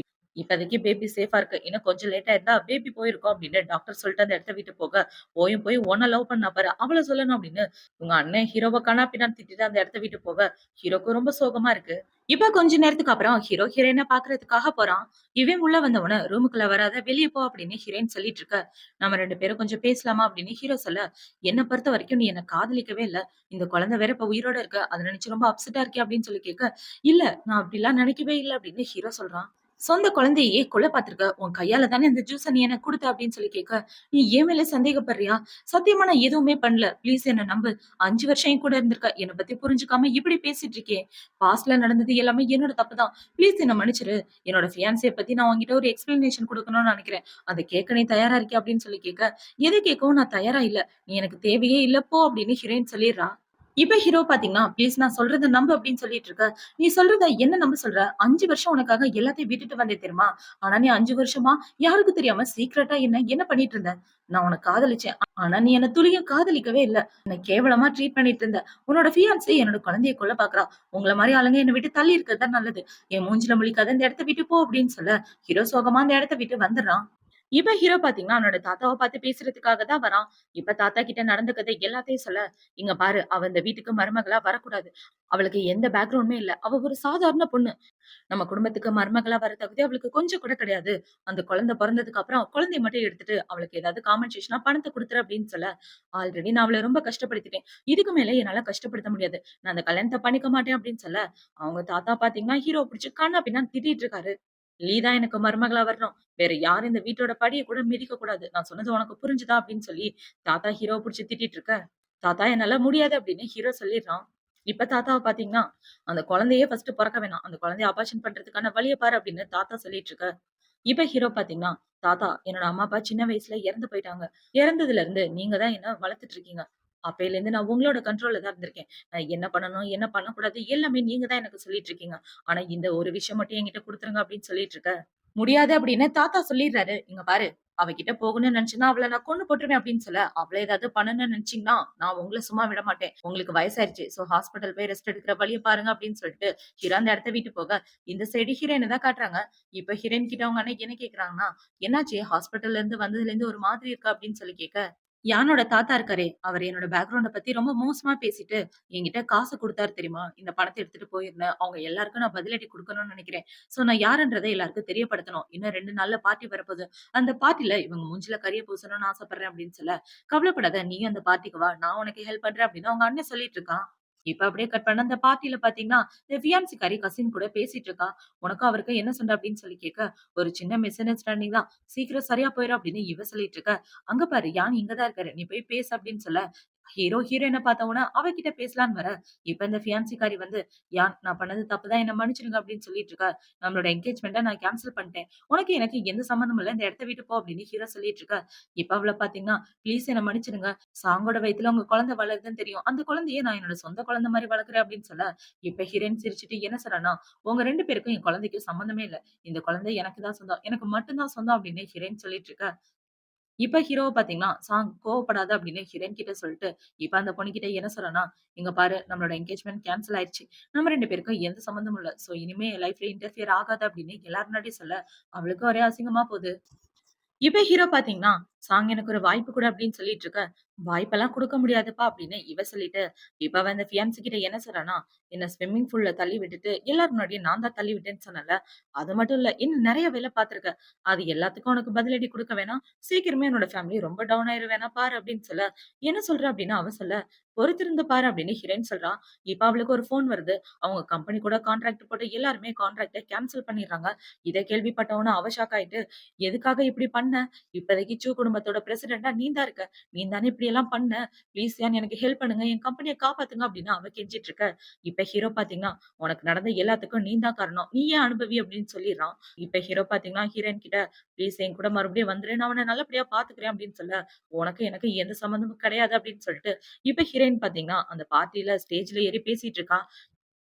இப்போதைக்கு பேபி சேஃபா இருக்கு. இன்னும் கொஞ்சம் லேட்டா இருந்தா பேபி போயிருக்கும் அப்படின்னு டாக்டர் சொல்லிட்டு அந்த இடத்த விட்டு போக, போயும் போய் உன்ன லவ் பண்ணா பாரு, அவள சொல்லணும் அப்படின்னு உங்க அண்ணன் ஹீரோவ கன்னா பின்னான்னு திட்டிட்டு அந்த இடத்த விட்டு போக, ஹீரோக்கு ரொம்ப சோகமா இருக்கு. இப்ப கொஞ்ச நேரத்துக்கு அப்புறம் ஹீரோ ஹீரோயின பாக்குறதுக்காக போறான். இவன் உள்ள வந்தவன ரூமுக்குள்ள வராத வெளிய போ அப்படின்னு ஹீரோயின் சொல்லிட்டு இருக்க. நம்ம 2 பேரும் கொஞ்சம் பேசலாமா அப்படின்னு ஹீரோ சொல்ல, என்ன பொறுத்த வரைக்கும் நீ என்ன காதலிக்கவே இல்ல. இந்த குழந்தை வேற இப்ப உயிரோட இருக்கு. அத நினைச்சு ரொம்ப அப்செட்டா இருக்கே அப்படின்னு சொல்லி கேட்க, இல்ல நான் அப்படிலாம் நினைக்கவே இல்ல அப்படின்னு ஹீரோ சொல்றான். சொந்த குழந்தையே கொல்ல பார்த்திருக்க. உன் கையால தானே இந்த ஜூஸ நீ எனக்கு குடுத்த அப்படின்னு சொல்லி கேட்க, நீ என் மேல சந்தேகப்படுறியா? சத்தியமா நான் எதுவுமே பண்ணல. ப்ளீஸ் என்ன நம்பு. 5 வருஷம் என் கூட இருந்திருக்க. என்ன பத்தி புரிஞ்சுக்காம இப்படி பேசிட்டு இருக்கியே. பாஸ்ட்ல நடந்தது எல்லாமே என்னோட தப்பு தான். ப்ளீஸ் என்ன மன்னிச்சிரு. என்னோட ஃபியான்சிய பத்தி நான் உன்கிட்ட ஒரு எக்ஸ்பிளனேஷன் குடுக்கணும்னு நினைக்கிறேன். அத கேட்க நீ தயாரா இருக்கியா? அப்படின்னு சொல்லி கேட்க, எத கேட்கவும் நான் தயாரா இல்ல. நீ எனக்கு தேவையே இல்ல போ அப்படின்னு ஹீரோயின் சொல்லிர்றா. இப்ப ஹீரோ பாத்தீங்கன்னா, "ப்ளீஸ் நான் சொல்றத நம்பு" அப்படின்னு சொல்லிட்டு இருக்க. "நீ சொல்றத என்ன நம்ப சொல்ற? 5 வருஷம் உனக்காக எல்லாத்தையும் விட்டுட்டு வந்தேன் தெரியுமா? ஆனா நீ 5 வருஷமா யாருக்கும் தெரியாம சீக்ரெட்டா என்ன பண்ணிட்டு இருந்த? நான் உன்ன காதலிச்சேன். ஆனா நீ என்ன துளியும் காதலிக்கவே இல்ல. என்ன கேவலமா ட்ரீட் பண்ணிட்டு இருந்த. உன்னோட ஃபியான்சி என்னோட குழந்தைய கொல்ல பாக்குறா. உங்கள மாரி ஆளுங்க என்ன விட்டு தள்ளி இருக்கிறது தான் நல்லது. என் மூஞ்சில முழிக்காத இந்த இடத்த விட்டு போ" அப்படின்னு சொல்ல, ஹீரோ சோகமா அந்த இடத்த விட்டு வந்துடுறான். இப்ப ஹீரோ பாத்தீங்கன்னா, அவனோட தாத்தாவ பாத்து பேசுறதுக்காக தான் வரான். இப்ப தாத்தா கிட்ட நடந்துக்கத எல்லாத்தையும் சொல்ல, "இங்க பாரு, அவ இந்த வீட்டுக்கு மருமகளா வரக்கூடாது. அவளுக்கு எந்த பேக்ரவுண்டுமே இல்ல. அவ ஒரு சாதாரண பொண்ணு. நம்ம குடும்பத்துக்கு மருமகளா வர தகுதி அவளுக்கு கொஞ்சம் கூட கிடையாது. அந்த குழந்தை பொறந்ததுக்கு அப்புறம் குழந்தைய மட்டும் எடுத்துட்டு அவளுக்கு ஏதாவது காம்பன்சேஷனா பணத்த குடுத்துரு" அப்படின்னு சொல்ல, "ஆல்ரெடி நான் அவள ரொம்ப கஷ்டப்படுத்திட்டேன். இதுக்கு மேல என்னால கஷ்டப்படுத்த முடியாது. நான் அந்த கல்யாணத்த பண்ணிக்க மாட்டேன்" அப்படின்னு சொல்ல, அவங்க தாத்தா பாத்தீங்கன்னா, ஹீரோவ புடிச்சு கன்னா பின்னான்னு திட்டிட்டு இருக்காரு. "நீ தான் எனக்கு மருமகளா வரணும். வேற யாரும் இந்த வீட்டோட படிய கூட மிதிக்க கூடாது. நான் சொன்னது உனக்கு புரிஞ்சுதா?" அப்படின்னு சொல்லி தாத்தா ஹீரோவ புடிச்சு திட்டிட்டு இருக்க. தாத்தா என்னால முடியாது அப்படின்னு ஹீரோ சொல்லிடுறான். இப்ப தாத்தாவ பாத்தீங்கன்னா, அந்த குழந்தையே ஃபர்ஸ்ட் பொறக்க வேணாம். அந்த குழந்தைய ஆபரேஷன் பண்றதுக்கான வழிய பாரு அப்படின்னு தாத்தா சொல்லிட்டு இருக்க. இப்ப ஹீரோ பாத்தீங்கன்னா, தாத்தா என்னோட அம்மா, அப்பா சின்ன வயசுல இறந்து போயிட்டாங்க. இறந்ததுல இருந்து நீங்க தான் என்ன வளர்த்துட்டு இருக்கீங்க. அப்பையிலேருந்து நான் உங்களோட கண்ட்ரோல்ல தான் இருந்திருக்கேன். நான் என்ன பண்ணணும், என்ன பண்ணக்கூடாது எல்லாமே நீங்க தான் எனக்கு சொல்லிட்டு இருக்கீங்க. ஆனா இந்த ஒரு விஷயம் மட்டும் என்கிட்ட குடுத்துருங்க அப்படின்னு சொல்லிட்டு இருக்க. முடியாது அப்படின்னு தாத்தா சொல்லிடுறாரு. இங்க பாரு, அவ கிட்ட போகணும்னு நினைச்சேன்னா அவள நான் கொன்னு போட்டுருவேன் அப்படின்னு சொல்ல, அவள ஏதாவது பண்ணணும்னு நினைச்சீங்கன்னா, நான் உங்கள சும்மா விட மாட்டேன். உங்களுக்கு வயசாயிருச்சு. சோ ஹாஸ்பிடல் போய் ரெஸ்ட் எடுக்கிற வழிய பாருங்க அப்படின்னு சொல்லிட்டு, ஹீரோ அந்த இடத்த விட்டு போக, இந்த சைடு ஹீரோயின தான் காட்டுறாங்க. இப்ப ஹீரோயின் கிட்ட அவங்க அண்ணன் என்ன கேட்கறாங்கன்னா, "என்னாச்சு ஹாஸ்பிடல்ல இருந்து வந்ததுல இருந்து ஒரு மாதிரி இருக்கா?" அப்படின்னு சொல்லி கேட்க, யானோட தாத்தா இருக்காரே, அவரு என்னோட பேக்கிரவுண்ட பத்தி ரொம்ப மோசமா பேசிட்டு, என்கிட்ட காசு குடுத்தாரு தெரியுமா? இந்த பணத்த எடுத்துட்டு போயிருந்தேன். அவங்க எல்லாருக்கும் நான் பதிலடி குடுக்கணும்னு நெனைக்கிறேன். சோ நான் யாருன்றத எல்லாருக்கும் தெரியப்படுத்தணும். இன்னும் 2 நாள்ல பார்ட்டி வரப்போது. அந்த பார்ட்டில இவங்க மூஞ்சில கரிய பூசணும்னு ஆசைப்படுறேன் அப்படின்னு சொல்ல, கவலைப்படாத நீயும் அந்த பார்ட்டிக்கு வா. நான் உனக்கு ஹெல்ப் பண்றேன் அப்படின்னு அவங்க அண்ணன் சொல்லிட்டு இருக்கான். இப்ப அப்படியே கட் பண்ண அந்த பார்ட்டில பார்த்தீங்கன்னா, இந்த ஃபியான்சிக்காரி கசின் கூட பேசிட்டு இருக்கா. உனக்கும் அவருக்கும் என்ன சண்டை அப்படின்னு சொல்லி கேட்க, ஒரு சின்ன மிஸ் அண்டர்ஸ்டாண்டிங் தான். சீக்கிரம் சரியா போயிரும் அப்படின்னு இவ சொல்லிட்டு இருக்க. அங்க பாரு யான் இங்க தான் இருக்காரு. நீ போய் பேசு அப்படின்னு சொல்ல, ஹீரோ ஹீரோயின பார்த்த உடனே அவகிட்ட பேசலான்னு வர, இப்ப இந்த ஃபியான்சிக்காரி வந்து, "யான் நான் பண்ணது தப்பு தான். என்ன மன்னிச்சிடுங்க" அப்படின்னு சொல்லிட்டு இருக்கா. "நம்மளோட என்கேஜ்மெண்ட்ட நான் கேன்சல் பண்ணிட்டேன். உனக்கு எனக்கு எந்த சம்மந்தமும் இல்ல. இந்த இடத்த விட்டு போ" அப்படின்னு ஹீரோ சொல்லிட்டு இருக்க. இப்ப அவள பார்த்தீங்கன்னா, "ப்ளீஸ் என்ன மன்னிச்சிடுங்க. சாங்கோட வயித்துல உங்க குழந்தை வளருதுன்னு தெரியும். அந்த குழந்தைய நான் என்னோட சொந்த குழந்தை மாரி வளர்க்கிறேன்" அப்படின்னு சொல்ல, இப்ப ஹீரோயின் சிரிச்சுட்டு என்ன சொல்றான்னா, "உங்க 2 பேருக்கும் என் குழந்தைக்கும் சம்மந்தமே இல்ல. இந்த குழந்தை எனக்கு தான் சொந்தம். எனக்கு மட்டும் தான் சொந்தம்" அப்படின்னு ஹீரோயின் சொல்லிட்டு இருக்க. இப்ப ஹீரோவ பாத்தீங்கன்னா, "சாங் கோவப்படாத" அப்படின்னு ஹீரோயின் கிட்ட சொல்லிட்டு, இப்ப அந்த பொண்ணுகிட்ட என்ன சொல்றேன்னா, "இங்க பாரு நம்மளோட என்கேஜ்மென்ட் கேன்சல் ஆயிருச்சு. நம்ம 2 பேருக்கும் எந்த சம்மந்தமும் இல்ல. சோ இனிமே என் லைஃப்ல இன்டர்ஃபியர் ஆகாத" அப்படின்னு எல்லார் முன்னாடியும் சொல்ல, அவளுக்கு ஒரே அசிங்கமா போகுது. இவ ஹீரோ பாத்தீங்கன்னா, "சாங் எனக்கு ஒரு வாய்ப்பு குடு" அப்படின்னு சொல்லிட்டு இருக்க. "வாய்ப்பெல்லாம் குடுக்க முடியாதுப்பா" அப்படின்னு இவ சொல்லிட்டு, இப்ப அவ அந்த ஃபியான்சி கிட்ட என்ன சொல்றான்னா, "என்ன ஸ்விம்மிங் பூல்ல தள்ளி விட்டுட்டு, எல்லார் முன்னாடியும் நான் தான் தள்ளி விட்டேன்னு சொன்னேன்ல. அது மட்டும் இல்ல, இன்னும் நெறைய வேல பாத்துருக்க. அது எல்லாத்துக்கும் உனக்கு பதிலடி குடுக்க வேணாம். சீக்கிரமே என்னோட ஃபேமிலி ரொம்ப டவுன் ஆயிர வேணாம் பாரு" அப்படின்னு சொல்ல, "என்ன சொல்ற?" அப்படின்னு அவ சொல்ல, "பொறுத்திருந்து பாரு" அப்படின்னு ஹீரோயின் சொல்றா. இப்ப அவளுக்கு ஒரு ஃபோன் வருது. அவங்க கம்பெனி கூட கான்ட்ராக்ட் போட்டு எல்லாருமே கான்ட்ராக்ட்ட கேன்சல் பண்ணிடுறாங்க. இத கேள்விப்பட்ட உடனே அவ ஷாக் ஆயிட்டு, "எதுக்காக இப்படி பண்ண? இப்போதைக்கு சூ குடும்பத்தோட பிரசிடென்ட்டா நீ தான் இருக்க. நீ தானே இப்படியெல்லாம் பண்ண. ப்ளீஸ் யான் எனக்கு ஹெல்ப் பண்ணுங்க. என் கம்பெனிய காப்பாத்துங்க" அப்படின்னு அவ கெஞ்சிட்டு இருக்க. இப்ப ஹீரோ பாத்தீங்கன்னா, "உனக்கு நடந்த எல்லாத்துக்கும் நீ தான் காரணம். நீயே அனுபவி" அப்படின்னு சொல்லிர்றான். இப்ப ஹீரோ பாத்தீங்கன்னா, ஹீரோயின் கிட்ட "ப்ளீஸ் என் கூட மறுபடியும் வந்துரு. நான் உன்ன நல்லபடியா பாத்துக்கிறேன்" அப்படின்னு சொல்ல, "உனக்கு எனக்கு எந்த சம்மந்தமும் கிடையாது" அப்படின்னு சொல்லிட்டு, இப்ப ஹீரோயின் பாத்தீங்கன்னா, அந்த பார்ட்டில ஸ்டேஜ்ல ஏறி பேசிட்டு இருக்கா.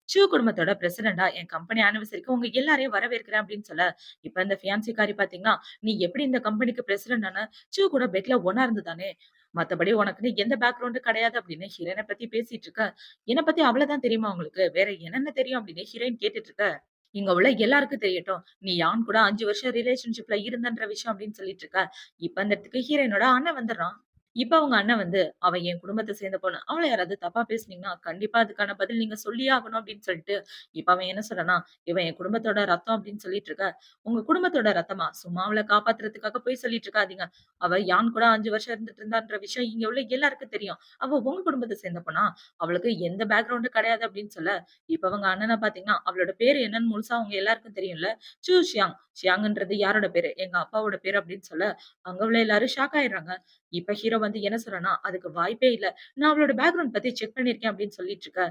ஷூ குடும்பத்தோட பிரசிடென்ட்டா என் கம்பெனி ஆனிவர்சரிக்கு உங்க எல்லாரையும் வரவேற்கிறேன் அப்படின்னு சொல்ல, இப்ப இந்த ஃபியான்சிக்காரி பாத்தீங்கன்னா, "நீ எப்படி இந்த கம்பெனிக்கு பிரசிடென்ட் ஆன? ஷூ கூட பெட்ல ஒண்ணா இருந்து தானே. மத்தபடி உனக்குன்னு எந்த பேக்கிரவுண்டும் கிடையாது" அப்படின்னு ஹீரோயின பத்தி பேசிட்டு இருக்க. "என்ன பத்தி அவ்வளவு தான் தெரியுமா உங்களுக்கு? வேற என்னென்ன தெரியும்?" அப்படின்னு ஹீரோயின் கேட்டுட்டு இருக்க. "இங்க உள்ள எல்லாருக்கும் தெரியட்டும். நீ யான் கூட 5 வருஷம் ரிலேஷன்ஷிப்ல இருந்தன்ற விஷயம்" அப்படின்னு சொல்லிட்டு இருக்க. இப்ப அந்த இடத்துக்கு ஹீரோயினோட அண்ணன் வந்துடுறான். இப்ப அவங்க அண்ணன் வந்து, "அவ என் குடும்பத்த சேர்ந்த பொண்ணு. அவள யாராவது தப்பா பேசுனீங்கன்னா, கண்டிப்பா அதுக்கான பதில் நீங்க சொல்லியே ஆகணும்" அப்படின்னு சொல்லிட்டு, இப்ப அவன் என்ன சொல்றான்னா, "இவ என் குடும்பத்தோட ரத்தம்" அப்படின்னு சொல்லிட்டு இருக்க. "உங்க குடும்பத்தோட ரத்தமா? சும்மா அவள காப்பாத்துறதுக்காக பொய் சொல்லிட்டு இருக்காதீங்க. அவ யான் கூட 5 வருஷம் இருந்துட்டு இருந்தான்ற விஷயம் இங்க உள்ள எல்லாருக்கும் தெரியும். அவ உங்க குடும்பத்த சேர்ந்த பொண்ணா? அவளுக்கு எந்த பேக்கிரவுண்டும் கிடையாது" அப்படின்னு சொல்ல, இப்ப அவங்க அண்ணன பார்த்தீங்கன்னா, "அவளோட பேரு என்னன்னு முழுசா அவங்க எல்லாருக்கும் தெரியும்ல. சூ ஷியாங். ஷியாங்ன்றது யாரோட பேரு? எங்க அப்பாவோட பேரு" அப்படின்னு சொல்ல, அங்க உள்ள எல்லாரும் ஷாக் ஆயிடுறாங்க. இப்ப ஹீரோ வந்து என்ன சொல்றான்னா, "அதுக்கு வாய்ப்பே இல்ல. நான் அவளோட பேக்கிரவுண்ட் பத்தி செக் பண்ணியிருக்கேன்" அப்படின்னு சொல்லிட்டு இருக்க.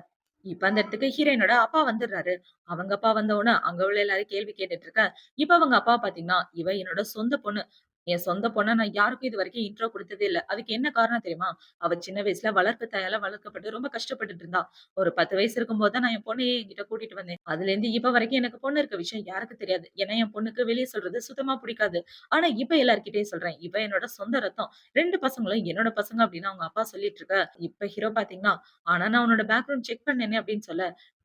இப்ப அந்த இடத்துக்கு ஹீரோயினோட அப்பா வந்துடுறாரு. அவங்க அப்பா வந்த உடனே அங்க உள்ள எல்லாரும் கேள்வி கேட்டுட்டு இருக்க. இப்ப அவங்க அப்பா பாத்தீங்கன்னா, "இவ என்னோட சொந்த பொண்ணு. என் சொந்த பொண்ண நான் யாருக்கும் இதுவரைக்கும் இன்ட்ரோ குடுத்ததே இல்ல. அதுக்கு என்ன காரணம் தெரியுமா? அவ சின்ன வயசுல வளர்ப்பு தாயால வளர்க்கப்பட்டு ரொம்ப கஷ்டப்பட்டுட்டு இருந்தா. ஒரு 10 வயசு இருக்கும்போது தான் நான் என் பொண்ணையே என்கிட்ட கூட்டிட்டு வந்தேன். அதுலேருந்து இப்ப வரைக்கும் எனக்கு பொண்ணு இருக்க விஷயம் யாருக்கும் தெரியாது. ஏன்னா என் பொண்ணுக்கு வெளிய சொல்றது சுத்தமா புடிக்காது. ஆனா இப்ப எல்லார்கிட்டயும் சொல்றேன். இவ என்னோட சொந்த ரத்தம். 2 பசங்களும் என்னோட பசங்க" அப்படின்னு அவங்க அப்பா சொல்லிட்டு இருக்க. இப்ப ஹீரோ பாத்தீங்கன்னா, "ஆனா நான் உன்னோட பேக்கிரவுண்ட் செக் பண்ணேனே" அப்படின்னு சொல்ல,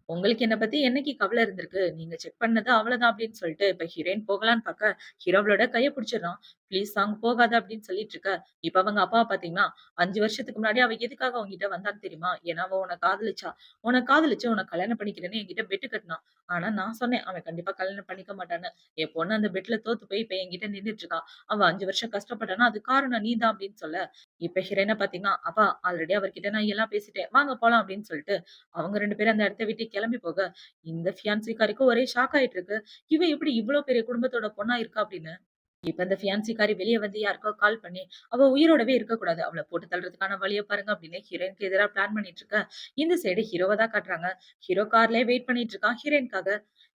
"உங்களுக்கு என்ன பத்தி என்னைக்கு கவல இருந்திருக்கு? நீங்க செக் பண்ணது அவ்வளதான்" அப்படின்னு சொல்லிட்டு இப்ப ஹீரோயின் போகலான்னு பாக்க, ஹீரோ அவளோட கைய புடிச்சிடுறான். "ப்ளீஸ் சாங் போகாத" அப்படின்னு சொல்லிட்டு இருக்க. இப்ப அவங்க அப்பாவ பாத்தீங்கன்னா, 5 வருஷத்துக்கு முன்னாடி அவ எதுக்காக உன்கிட்ட வந்தான்னு தெரியுமா? ஏன்னா அவ உன்ன காதலிச்சா. உன்ன காதலிச்சு உன்ன கல்யாணம் பண்ணிக்கிறேன்னு என்கிட்ட பெட்டு கட்டுனா. ஆனா நான் சொன்னேன், அவன் கண்டிப்பா கல்யாணம் பண்ணிக்க மாட்டான்னு. என் பொண்ணு அந்த பெட்ல தோத்து போய் இப்ப என்கிட்ட நின்னுட்டு இருக்கா. அவ 5 வருஷம் கஷ்டப்பட்டான்னா, அதுக்கு காரணம் நீ தான்" அப்படின்னு சொல்ல, இப்ப ஹீரோயின பாத்தீங்கன்னா, "அப்பா ஆல்ரெடி அவர்கிட்ட நான் எல்லாம் பேசிட்டேன். வாங்க போலாம்" அப்படின்னு சொல்லிட்டு, அவங்க 2 பேரும் அந்த இடத்த விட்டு கிளம்பி போக, இந்த ஃபியான்சிக்காரிக்கு ஒரே ஷாக் ஆயிட்டு இருக்கு. இவ எப்படி இவ்ளோ பெரிய குடும்பத்தோட பொண்ணா இருக்கா அப்படின்னு. இப்ப இந்த ஃபியான்சிக்காரி வெளிய வந்து யாருக்கோ கால் பண்ணி, அவ உயிரோடவே இருக்கக்கூடாது. அவள போட்டு தள்றதுக்கான வழிய பாருங்க அப்படின்னு ஹீரோயினுக்கு எதிரா பிளான் பண்ணிட்டு இருக்க. இந்த சைடு ஹீரோவ தான் காட்டுறாங்க. ஹீரோ கார்லயே வெயிட் பண்ணிட்டு இருக்கான் ஹீரோயினுக்காக.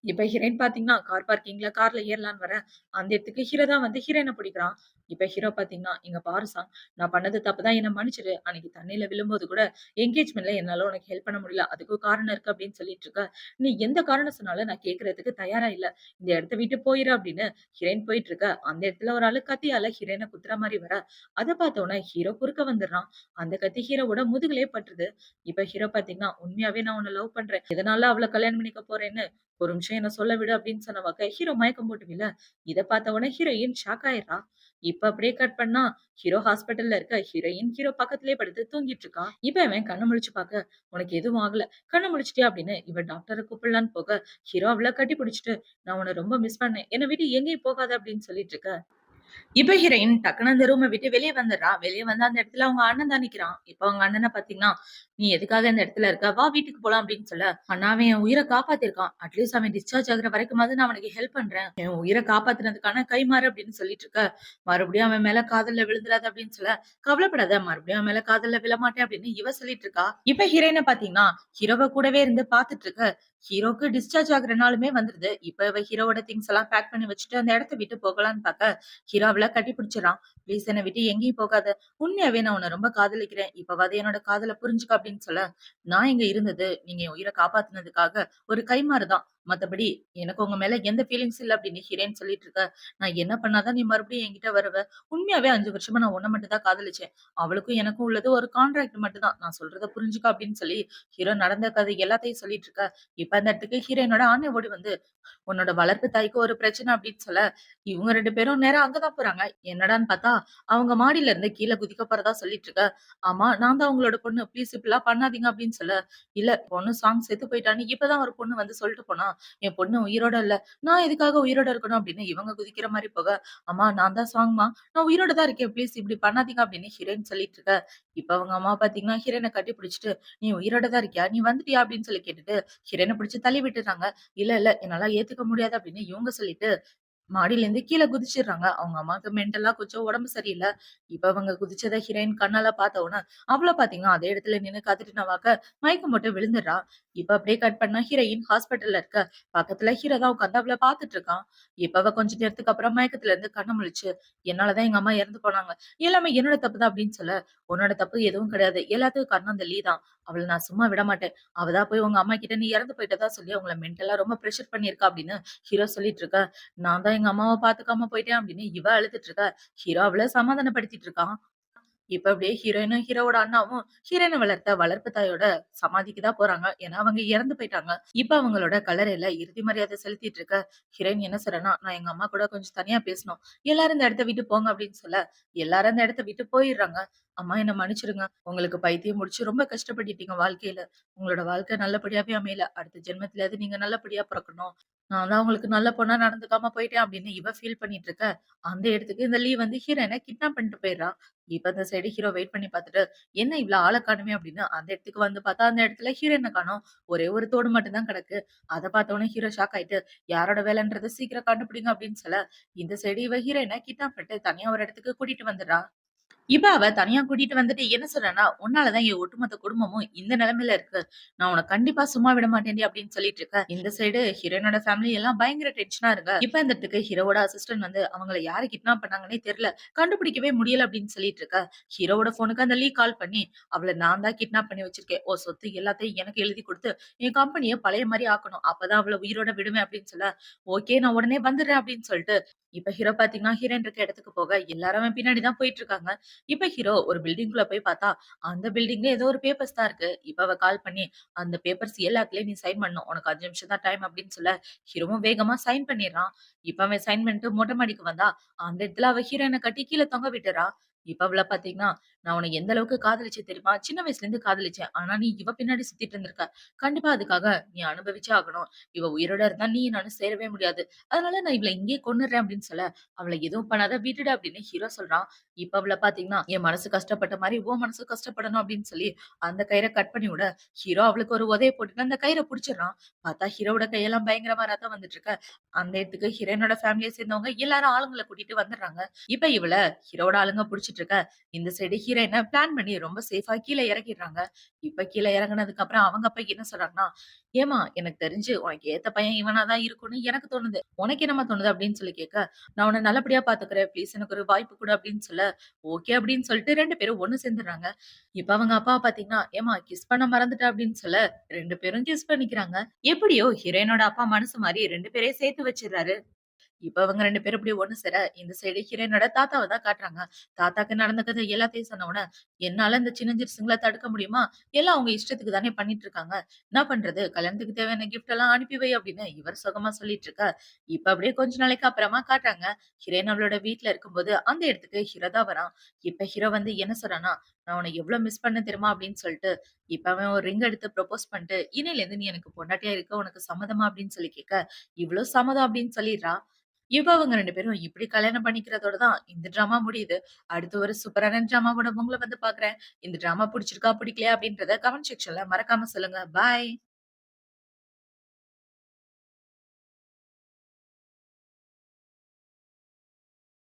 இப்ப ஹீரோயின் பாத்தீங்கன்னா, கார் பார்க்கிங்ல கார்ல ஏறலான்னு வர, அந்த இடத்துக்கு ஹீரோ தான் வந்து ஹீரோயின பிடிக்கிறான். இப்ப ஹீரோ பாத்தீங்கன்னா, "இங்க பாரு சாங், நான் பண்ணது தப்பு தான் என்ன மன்னிச்சுடு. அன்னைக்கு தண்ணீல விழும்போது கூட என்கேஜ்மெண்ட்ல என்னால உனக்கு ஹெல்ப் பண்ண முடியல. அதுக்கும் காரணம் இருக்கு" அப்படின்னு சொல்லிட்டு இருக்க. "நீ எந்த காரணம் சொன்னாலும் நான் கேட்கறதுக்கு தயாரா இல்ல. இந்த இடத்த விட்டு போயிரு" அப்படின்னு ஹீரோயின் போயிட்டு இருக்க. அந்த இடத்துல ஒரு ஆளு கத்தியால ஹீரோயின குத்துற மாரி வர, அத பார்த்தோனே ஹீரோ குறுக்க வந்துடுறான். அந்த கத்தி ஹீரோவோட முதுகுலயே பட்டுருது. இப்ப ஹீரோ பார்த்தீங்கன்னா, "உண்மையாவே நான் உன்ன லவ் பண்றேன். எதனால அவள கல்யாணம் பண்ணிக்க போறேன்னு ஒரு நிமிஷம் என்ன சொல்ல விடு" அப்படின்னு சொன்னவாக்க ஹீரோ மயக்கம் போட்டு விழ, இத பார்த்த உடனே ஹீரோயின் ஷாக் ஆயிடுறா. இப்ப அப்படியே கட் பண்ணா, ஹீரோ ஹாஸ்பிட்டல்ல இருக்க. ஹீரோயின் ஹீரோ பக்கத்திலேயே படுத்து தூங்கிட்டு இருக்கா. இப்ப இவன் கண்ண முழிச்சு பாக்க, "உனக்கு எதுவும் ஆகல. கண்ண முழிச்சிட்டியா?" அப்படின்னு இவ டாக்டர கூப்பிடலான்னு போக, ஹீரோ அவள கட்டி பிடிச்சுட்டு, "நான் உன்ன ரொம்ப மிஸ் பண்ணேன். என்ன விட்டு எங்கேயும் போகாத" அப்படின்னு சொல்லிட்டு இருக்க. இப்ப ஹீரோயின் டக்குனு அந்த ரூம விட்டு வெளிய வந்துடுறா. வெளிய வந்து அந்த இடத்துல அவங்க அண்ணன் தான் நிக்கிறான். இப்ப அவங்க அண்ணன பாத்தீங்கன்னா, "நீ எதுக்காக இந்த இடத்துல இருக்க? வா வீட்டுக்கு போலாம்" அப்படின்னு சொல்ல, "அண்ணா அவன் என் உயிர காப்பாத்திருக்கான். அட்லீஸ்ட் அவன் டிஸ்சார்ஜ் ஆகுற வரைக்குமாவது நான் அவனுக்கு ஹெல்ப் பண்றேன். என் உயிர காப்பாத்துனதுக்கான கைமாறு" அப்படின்னு சொல்லிட்டு இருக்க. மறுபடியும் அவன் மேல காதல்ல விழுந்துறாத அப்படின்னு சொல்ல, "கவலைப்படாத, மறுபடியும் அவன் மேல காதல்ல விழமாட்டேன்" அப்படின்னு இவ சொல்லிட்டு இருக்கா. இப்ப ஹீரோயின பாத்தீங்கன்னா, ஹீரோவ கூடவே இருந்து பாத்துட்டு இருக்க. ஹீரோக்கு டிஸ்சார்ஜ் ஆகுற நாளுமே வந்துருது. இப்ப இவ ஹீரோவோட திங்ஸ் எல்லாம் பேக் பண்ணி வச்சுட்டு அந்த இடத்த விட்டு போகலான்னு பாக்க, ஹீரோ அவள கட்டி பிடிச்சுறான். "ப்ளீஸ் என்ன விட்டு எங்கேயும் போகாத. உண்மையாவே நான் உன்ன ரொம்ப காதலிக்கிறேன். இப்பவாது என்னோட காதல புரிஞ்சுக்க" அப்படின்னு சொல்ல, "நான் இங்க இருந்தது நீங்க என் உயிர காப்பாத்துனதுக்காக ஒரு கைமாறு தான். மத்தபடி எனக்கு உங்க மேல எந்த ஃபீலிங்ஸ் இல்ல" அப்படின்னு ஹீரோயின் சொல்லிட்டு இருக்க. "நான் என்ன பண்ணாதான் நீ மறுபடியும் என்கிட்ட வருவ? உண்மையாவே 5 வருஷமா நான் உன்ன மட்டும் தான் காதலிச்சேன். அவளுக்கும் எனக்கும் உள்ளது ஒரு கான்ட்ராக்ட் மட்டும் தான். நான் சொல்றத புரிஞ்சுக்க" அப்படின்னு சொல்லி ஹீரோ நடந்த கதை எல்லாத்தையும் சொல்லிட்டு இருக்க. இப்ப அந்த இடத்துக்கு ஹீரோயினோட அண்ணன் ஓடி வந்து, "உன்னோட வளர்ப்பு தாய்க்கு ஒரு பிரச்சனை" அப்படின்னு சொல்ல, இவங்க 2 பேரும் நேரா அங்க தான் போறாங்க. என்னடான்னு பார்த்தா, அவங்க மாடியில இருந்து கீழ குதிக்க போறதா சொல்லிட்டு இருக்க. "ஆமா, நான் தான் உங்களோட பொண்ணு. ப்ளீஸ் இப்படிலாம் பண்ணாதீங்க" அப்படின்னு சொல்ல, "இல்ல பொண்ணு சாங் செத்து போயிட்டான்னு இப்ப தான் ஒரு பொண்ணு வந்து சொல்லிட்டு போனா. என் பொண்ணு உயிரோட இல்ல. நான் எதுக்காக உயிரோட இருக்கணும்?" அப்படின்னு இவங்க குதிக்கிற மாரி போக, "அம்மா நான் தான் சாங்மா. நான் உயிரோட தான் இருக்கேன். ப்ளீஸ் இப்படி பண்ணாதீங்க" அப்படின்னு ஹீரோயின் சொல்லிட்டு இருக்க. இப்ப அவங்க அம்மா பார்த்தீங்கன்னா, ஹீரோயின கட்டி பிடிச்சுட்டு, "நீ உயிரோட தான் இருக்கியா? நீ வந்துட்டியா?" அப்படின்னு சொல்லி கேட்டுட்டு, ஹீரோயின பிடிச்சு தள்ளி விட்டுர்றாங்க. "இல்ல, இல்ல என்னால ஏத்துக்க முடியாது" அப்படின்னு இவங்க சொல்லிட்டு மாடியிலேருந்து கீழ குதிச்சிடுறாங்க. அவங்க அம்மாக்கு மென்டலா கொஞ்சம் உடம்பு சரியில்ல. இப்ப அவங்க குதிச்சத ஹீரோயின் கண்ணால பார்த்த உடனே, அவள பார்த்தீங்கன்னா, அதே இடத்துல நின்னு கதறினவாக்க மயக்கம் போட்டு விழுந்துடுறா. இப்ப அப்படியே கட் பண்ணா ஹீரோயின் ஹாஸ்பிட்டல்ல இருக்க. பக்கத்துல ஹீரோ தான் உட்கார்ந்து அவள பார்த்துட்டு இருக்கான். இப்ப அவ கொஞ்ச நேரத்துக்கு அப்புறம் மயக்கத்துல இருந்து கண்ண முழிச்சு, "என்னால தான் எங்க அம்மா இறந்து போனாங்க. எல்லாமே என்னோட தப்பு தான்" அப்படின்னு சொல்ல, "உன்னோட தப்பு எதுவும் கிடையாது. எல்லாத்துக்கும் காரணம் அந்த லீ தான். அவள நான் சும்மா விடமாட்டேன். அவ தான் போய் உங்க அம்மா கிட்ட நீ இறந்து போயிட்டதா சொல்லி அவங்கள மென்டலா ரொம்ப பிரஷர் பண்ணியிருக்கா" அப்படின்னு ஹீரோ சொல்லிட்டு இருக்க. "நான் தான் எங்க அம்மாவ பாத்துக்காம போயிட்டேன்" அப்படின்னு இவ அழுதுட்டு இருக்கா. ஹீரோ அவள சமாதானப்படுத்திட்டு இருக்கான். இப்ப அப்படியே ஹீரோயினும், ஹீரோவோட அண்ணாவும் ஹீரோயின வளர்த்த வளர்ப்பு தாயோட சமாதிக்கு தான் போறாங்க. ஏன்னா அவங்க இறந்து போயிட்டாங்க. இப்ப அவங்களோட கல்லறையில இறுதி மரியாதை செலுத்திட்டு இருக்க. ஹீரோயின் என்ன சொல்றேன்னா, "நான் எங்க அம்மா கூட கொஞ்சம் தனியா பேசணும். எல்லாரும் இந்த இடத்த விட்டு போங்க" அப்படின்னு சொல்ல, எல்லாரும் அந்த இடத்த விட்டு போயிடுறாங்க. "அம்மா என்ன மன்னிச்சிடுங்க. உங்களுக்கு பைத்தியம் முடிச்சு ரொம்ப கஷ்டப்பட்டுட்டீங்க வாழ்க்கையில. உங்களோட வாழ்க்கை நல்லபடியாவே அமையல. அடுத்த ஜென்மத்திலயாவது நீங்க நல்லபடியா பொறக்கணும். நான் தான் உங்களுக்கு நல்ல பொண்ணா நடந்துக்காம போயிட்டேன்" அப்படின்னு இவ ஃபீல் பண்ணிட்டு இருக்க. அந்த இடத்துக்கு இந்த லீ வந்து ஹீரோயின கிட்னாப் பண்ணிட்டு போயிடுறா. இப்ப அந்த சைடு ஹீரோ வெயிட் பண்ணி பார்த்துட்டு, என்ன இவ்ளோ ஆள காணுமே அப்படின்னு அந்த இடத்துக்கு வந்து பார்த்தா, அந்த இடத்துல ஹீரோயின காணோம். ஒரே ஒரு தோடு மட்டும் தான் கிடக்கு. அத பார்த்தவுனே ஹீரோ ஷாக் ஆயிட்டு, யாரோட வேலைன்றத சீக்கிரம் கண்டுபிடிங்க அப்படின்னு சொல்ல, இந்த சைடு இவ ஹீரோயின கிட்னாப் பண்ணிட்டு தனியா ஒரு இடத்துக்கு கூட்டிட்டு வந்துடுறா. இப்ப அவ தனியா கூட்டிட்டு வந்துட்டு என்ன சொல்றான்னா, "உன்னால தான் என் ஒட்டுமொத்த குடும்பமும் இந்த நிலைமையில இருக்கு. நான் உன்ன கண்டிப்பா சும்மா விட மாட்டேன்டி" அப்படின்னு சொல்லிட்டு இருக்க. இந்த சைடு ஹீரோயினோட ஃபேமிலி எல்லாம் பயங்கர டென்ஷனா இருக்க. இப்ப இந்த இடத்துக்கு ஹீரோவோட அசிஸ்டன்ட் வந்து அவங்கள யாரு கிட்னாப் பண்ணாங்கன்னே தெரியல. கண்டுபிடிக்கவே முடியல அப்படின்னு சொல்லிட்டு இருக்க. ஹீரோவோட ஃபோனுக்கு அந்த லீ கால் பண்ணி, "அவள நான் தான் கிட்னாப் பண்ணி வச்சிருக்கேன். உன் சொத்து எல்லாத்தையும் எனக்கு எழுதி குடுத்து, என் கம்பெனிய பழைய மாரி ஆக்கணும். அப்பதான் அவள உயிரோட விடுவேன்" அப்படின்னு சொல்ல, "ஓகே நான் உடனே வந்துடுறேன்" அப்படின்னு சொல்லிட்டு, இப்ப ஹீரோ பாத்தீங்கன்னா, ஹீரோயின் இருக்க இடத்துக்கு போக எல்லாரும் அவன் பின்னாடி தான் போயிட்டு இருக்காங்க. இப்ப ஹீரோ ஒரு பில்டிங்குள்ள போய் பார்த்தா, அந்த பில்டிங்ல ஏதோ ஒரு பேப்பர்ஸ் தான் இருக்கு. இப்ப அவ கால் பண்ணி, "அந்த பேப்பர்ஸ் எல்லாத்துலயும் நீ சைன் பண்ணணும். உனக்கு 5 நிமிஷம் தான் டைம்" அப்படின்னு சொல்ல, ஹீரோவும் வேகமா சைன் பண்ணிடுறான். இப்ப அவன் சைன் பண்ணிட்டு மொட்டை மாடிக்கு வந்தா, அந்த இடத்துல அவ ஹீரோயின கட்டி கீழ தொங்க விட்டுறா. இப்ப அவள பாத்தீங்கன்னா, "நான் உன்ன எந்த அளவுக்கு காதலிச்சேன் தெரியுமா? சின்ன வயசுல இருந்து காதலிச்சேன். ஆனா நீ இவ பின்னாடி சுத்திட்டு இருந்திருக்க. கண்டிப்பா அதுக்காக நீ அனுபவிச்சே ஆகணும். இவ உயிரோட இருந்தா நீயும் நானும் சேரவே முடியாது. அதனால நான் இவள இங்கேயே கொன்னுடுறேன்" அப்படின்னு சொல்ல, "அவள எதுவும் பண்ணாத விட்டுடு" அப்படின்னு ஹீரோ சொல்றான். இப்ப அவள பாத்தீங்கன்னா, "என் மனசு கஷ்டப்பட்ட மாரி உன் மனசும் கஷ்டப்படணும்" அப்படின்னு சொல்லி அந்த கயிற கட் பண்ணி விட, ஹீரோ அவளுக்கு ஒரு உதைய போட்டுட்டு அந்த கயிற புடிச்சிடுறான். பார்த்தா ஹீரோவோட கையெல்லாம் பயங்கரமா ரத்தம் வந்துட்டு இருக்கு. அந்த இடத்துக்கு ஹீரோயினோட ஃபேமிலிய சேர்ந்தவங்க எல்லாரும் ஆளுங்கள கூட்டிட்டு வந்துடுறாங்க. இப்ப இவள ஹீரோவோட ஆளுங்க புடிச்சிட்டு இருக்க, இந்த சைடு ஹீரோயின பிளான் பண்ணி ரொம்ப சேஃபா கீழ இறக்கிடுறாங்க. இப்ப கீழ இறங்குனதுக்கு அப்புறம் அவங்க அப்பா என்ன சொல்றாங்கன்னா, "ஏம்மா எனக்கு தெரிஞ்சு உனக்கு ஏத்த பையன் இவனா தான் இருக்கும்னு எனக்கு தோணுது. உனக்கு என்னம்மா தோணுது?" அப்படின்னு சொல்லி கேட்க, "நான் உன்ன நல்லபடியா பாத்துக்கிறேன். ப்ளீஸ் எனக்கு ஒரு வாய்ப்பு குடு" அப்படின்னு சொல்ல, ஓகே அப்படின்னு சொல்லிட்டு 2 பேரும் ஒண்ணு சேர்ந்துடுறாங்க. இப்ப அவங்க அப்பாவ பாத்தீங்கன்னா, "ஏம்மா கிஸ் பண்ண மறந்துட்ட" அப்படின்னு சொல்ல 2 பேரும் கிஸ் பண்ணிக்கிறாங்க. எப்படியோ ஹீரோயினோட அப்பா மனசு மாறி 2 பேரையும் சேர்த்து வச்சுடுறாரு. இப்ப அவங்க 2 பேரும் இப்படி ஒண்ணு சேர, இந்த சைடு ஹீரோயினோட தாத்தாவ தான் காட்டுறாங்க. தாத்தாக்கு நடந்த கதை எல்லாத்தையும் சொன்ன உடனே, "என்னால இந்த சின்னஞ்சிறுசுங்கள தடுக்க முடியுமா? எல்லாம் அவங்க இஷ்டத்துக்கு தானே பண்ணிட்டு இருக்காங்க. என்ன பண்றது? கல்யாணத்துக்கு தேவையான கிஃப்ட் எல்லாம் அனுப்பி வை" அப்படின்னு இவர் சுகமா சொல்லிட்டு இருக்க, இப்ப அப்படியே கொஞ்ச நாளைக்கு அப்புறமா காட்டுறாங்க. ஹீரோயின் அவளோட வீட்ல இருக்கும்போது, அந்த இடத்துக்கு ஹீரோ தான் வரான். இப்ப ஹீரோ வந்து என்ன சொல்றான்னா, "நான் உன்ன எவ்ளோ மிஸ் பண்ணேன் தெரியுமா?" அப்படின்னு சொல்லிட்டு, இப்ப அவன் ஒரு ரிங் எடுத்து ப்ரப்போஸ் பண்ணிட்டு, "இன்னையிலேருந்து நீ எனக்கு பொண்டாட்டியா இருக்க. உனக்கு சம்மதமா?" அப்படின்னு சொல்லி கேட்க, இவளும் சம்மதம் அப்படின்னு சொல்லிடுறா. இப்ப அவங்க 2 பேரும் இப்படி கல்யாணம் பண்ணிக்கிறதோட தான் இந்த ட்ராமா முடியுது. அடுத்து ஒரு சூப்பரான ட்ராமாவோட உங்கள வந்து பார்க்குறேன். இந்த ட்ராமா புடிச்சிருக்கா? பிடிக்கலையா? அப்படின்றத கமெண்ட் செக்ஷன்ல மறக்காம சொல்லுங்க. பாய்.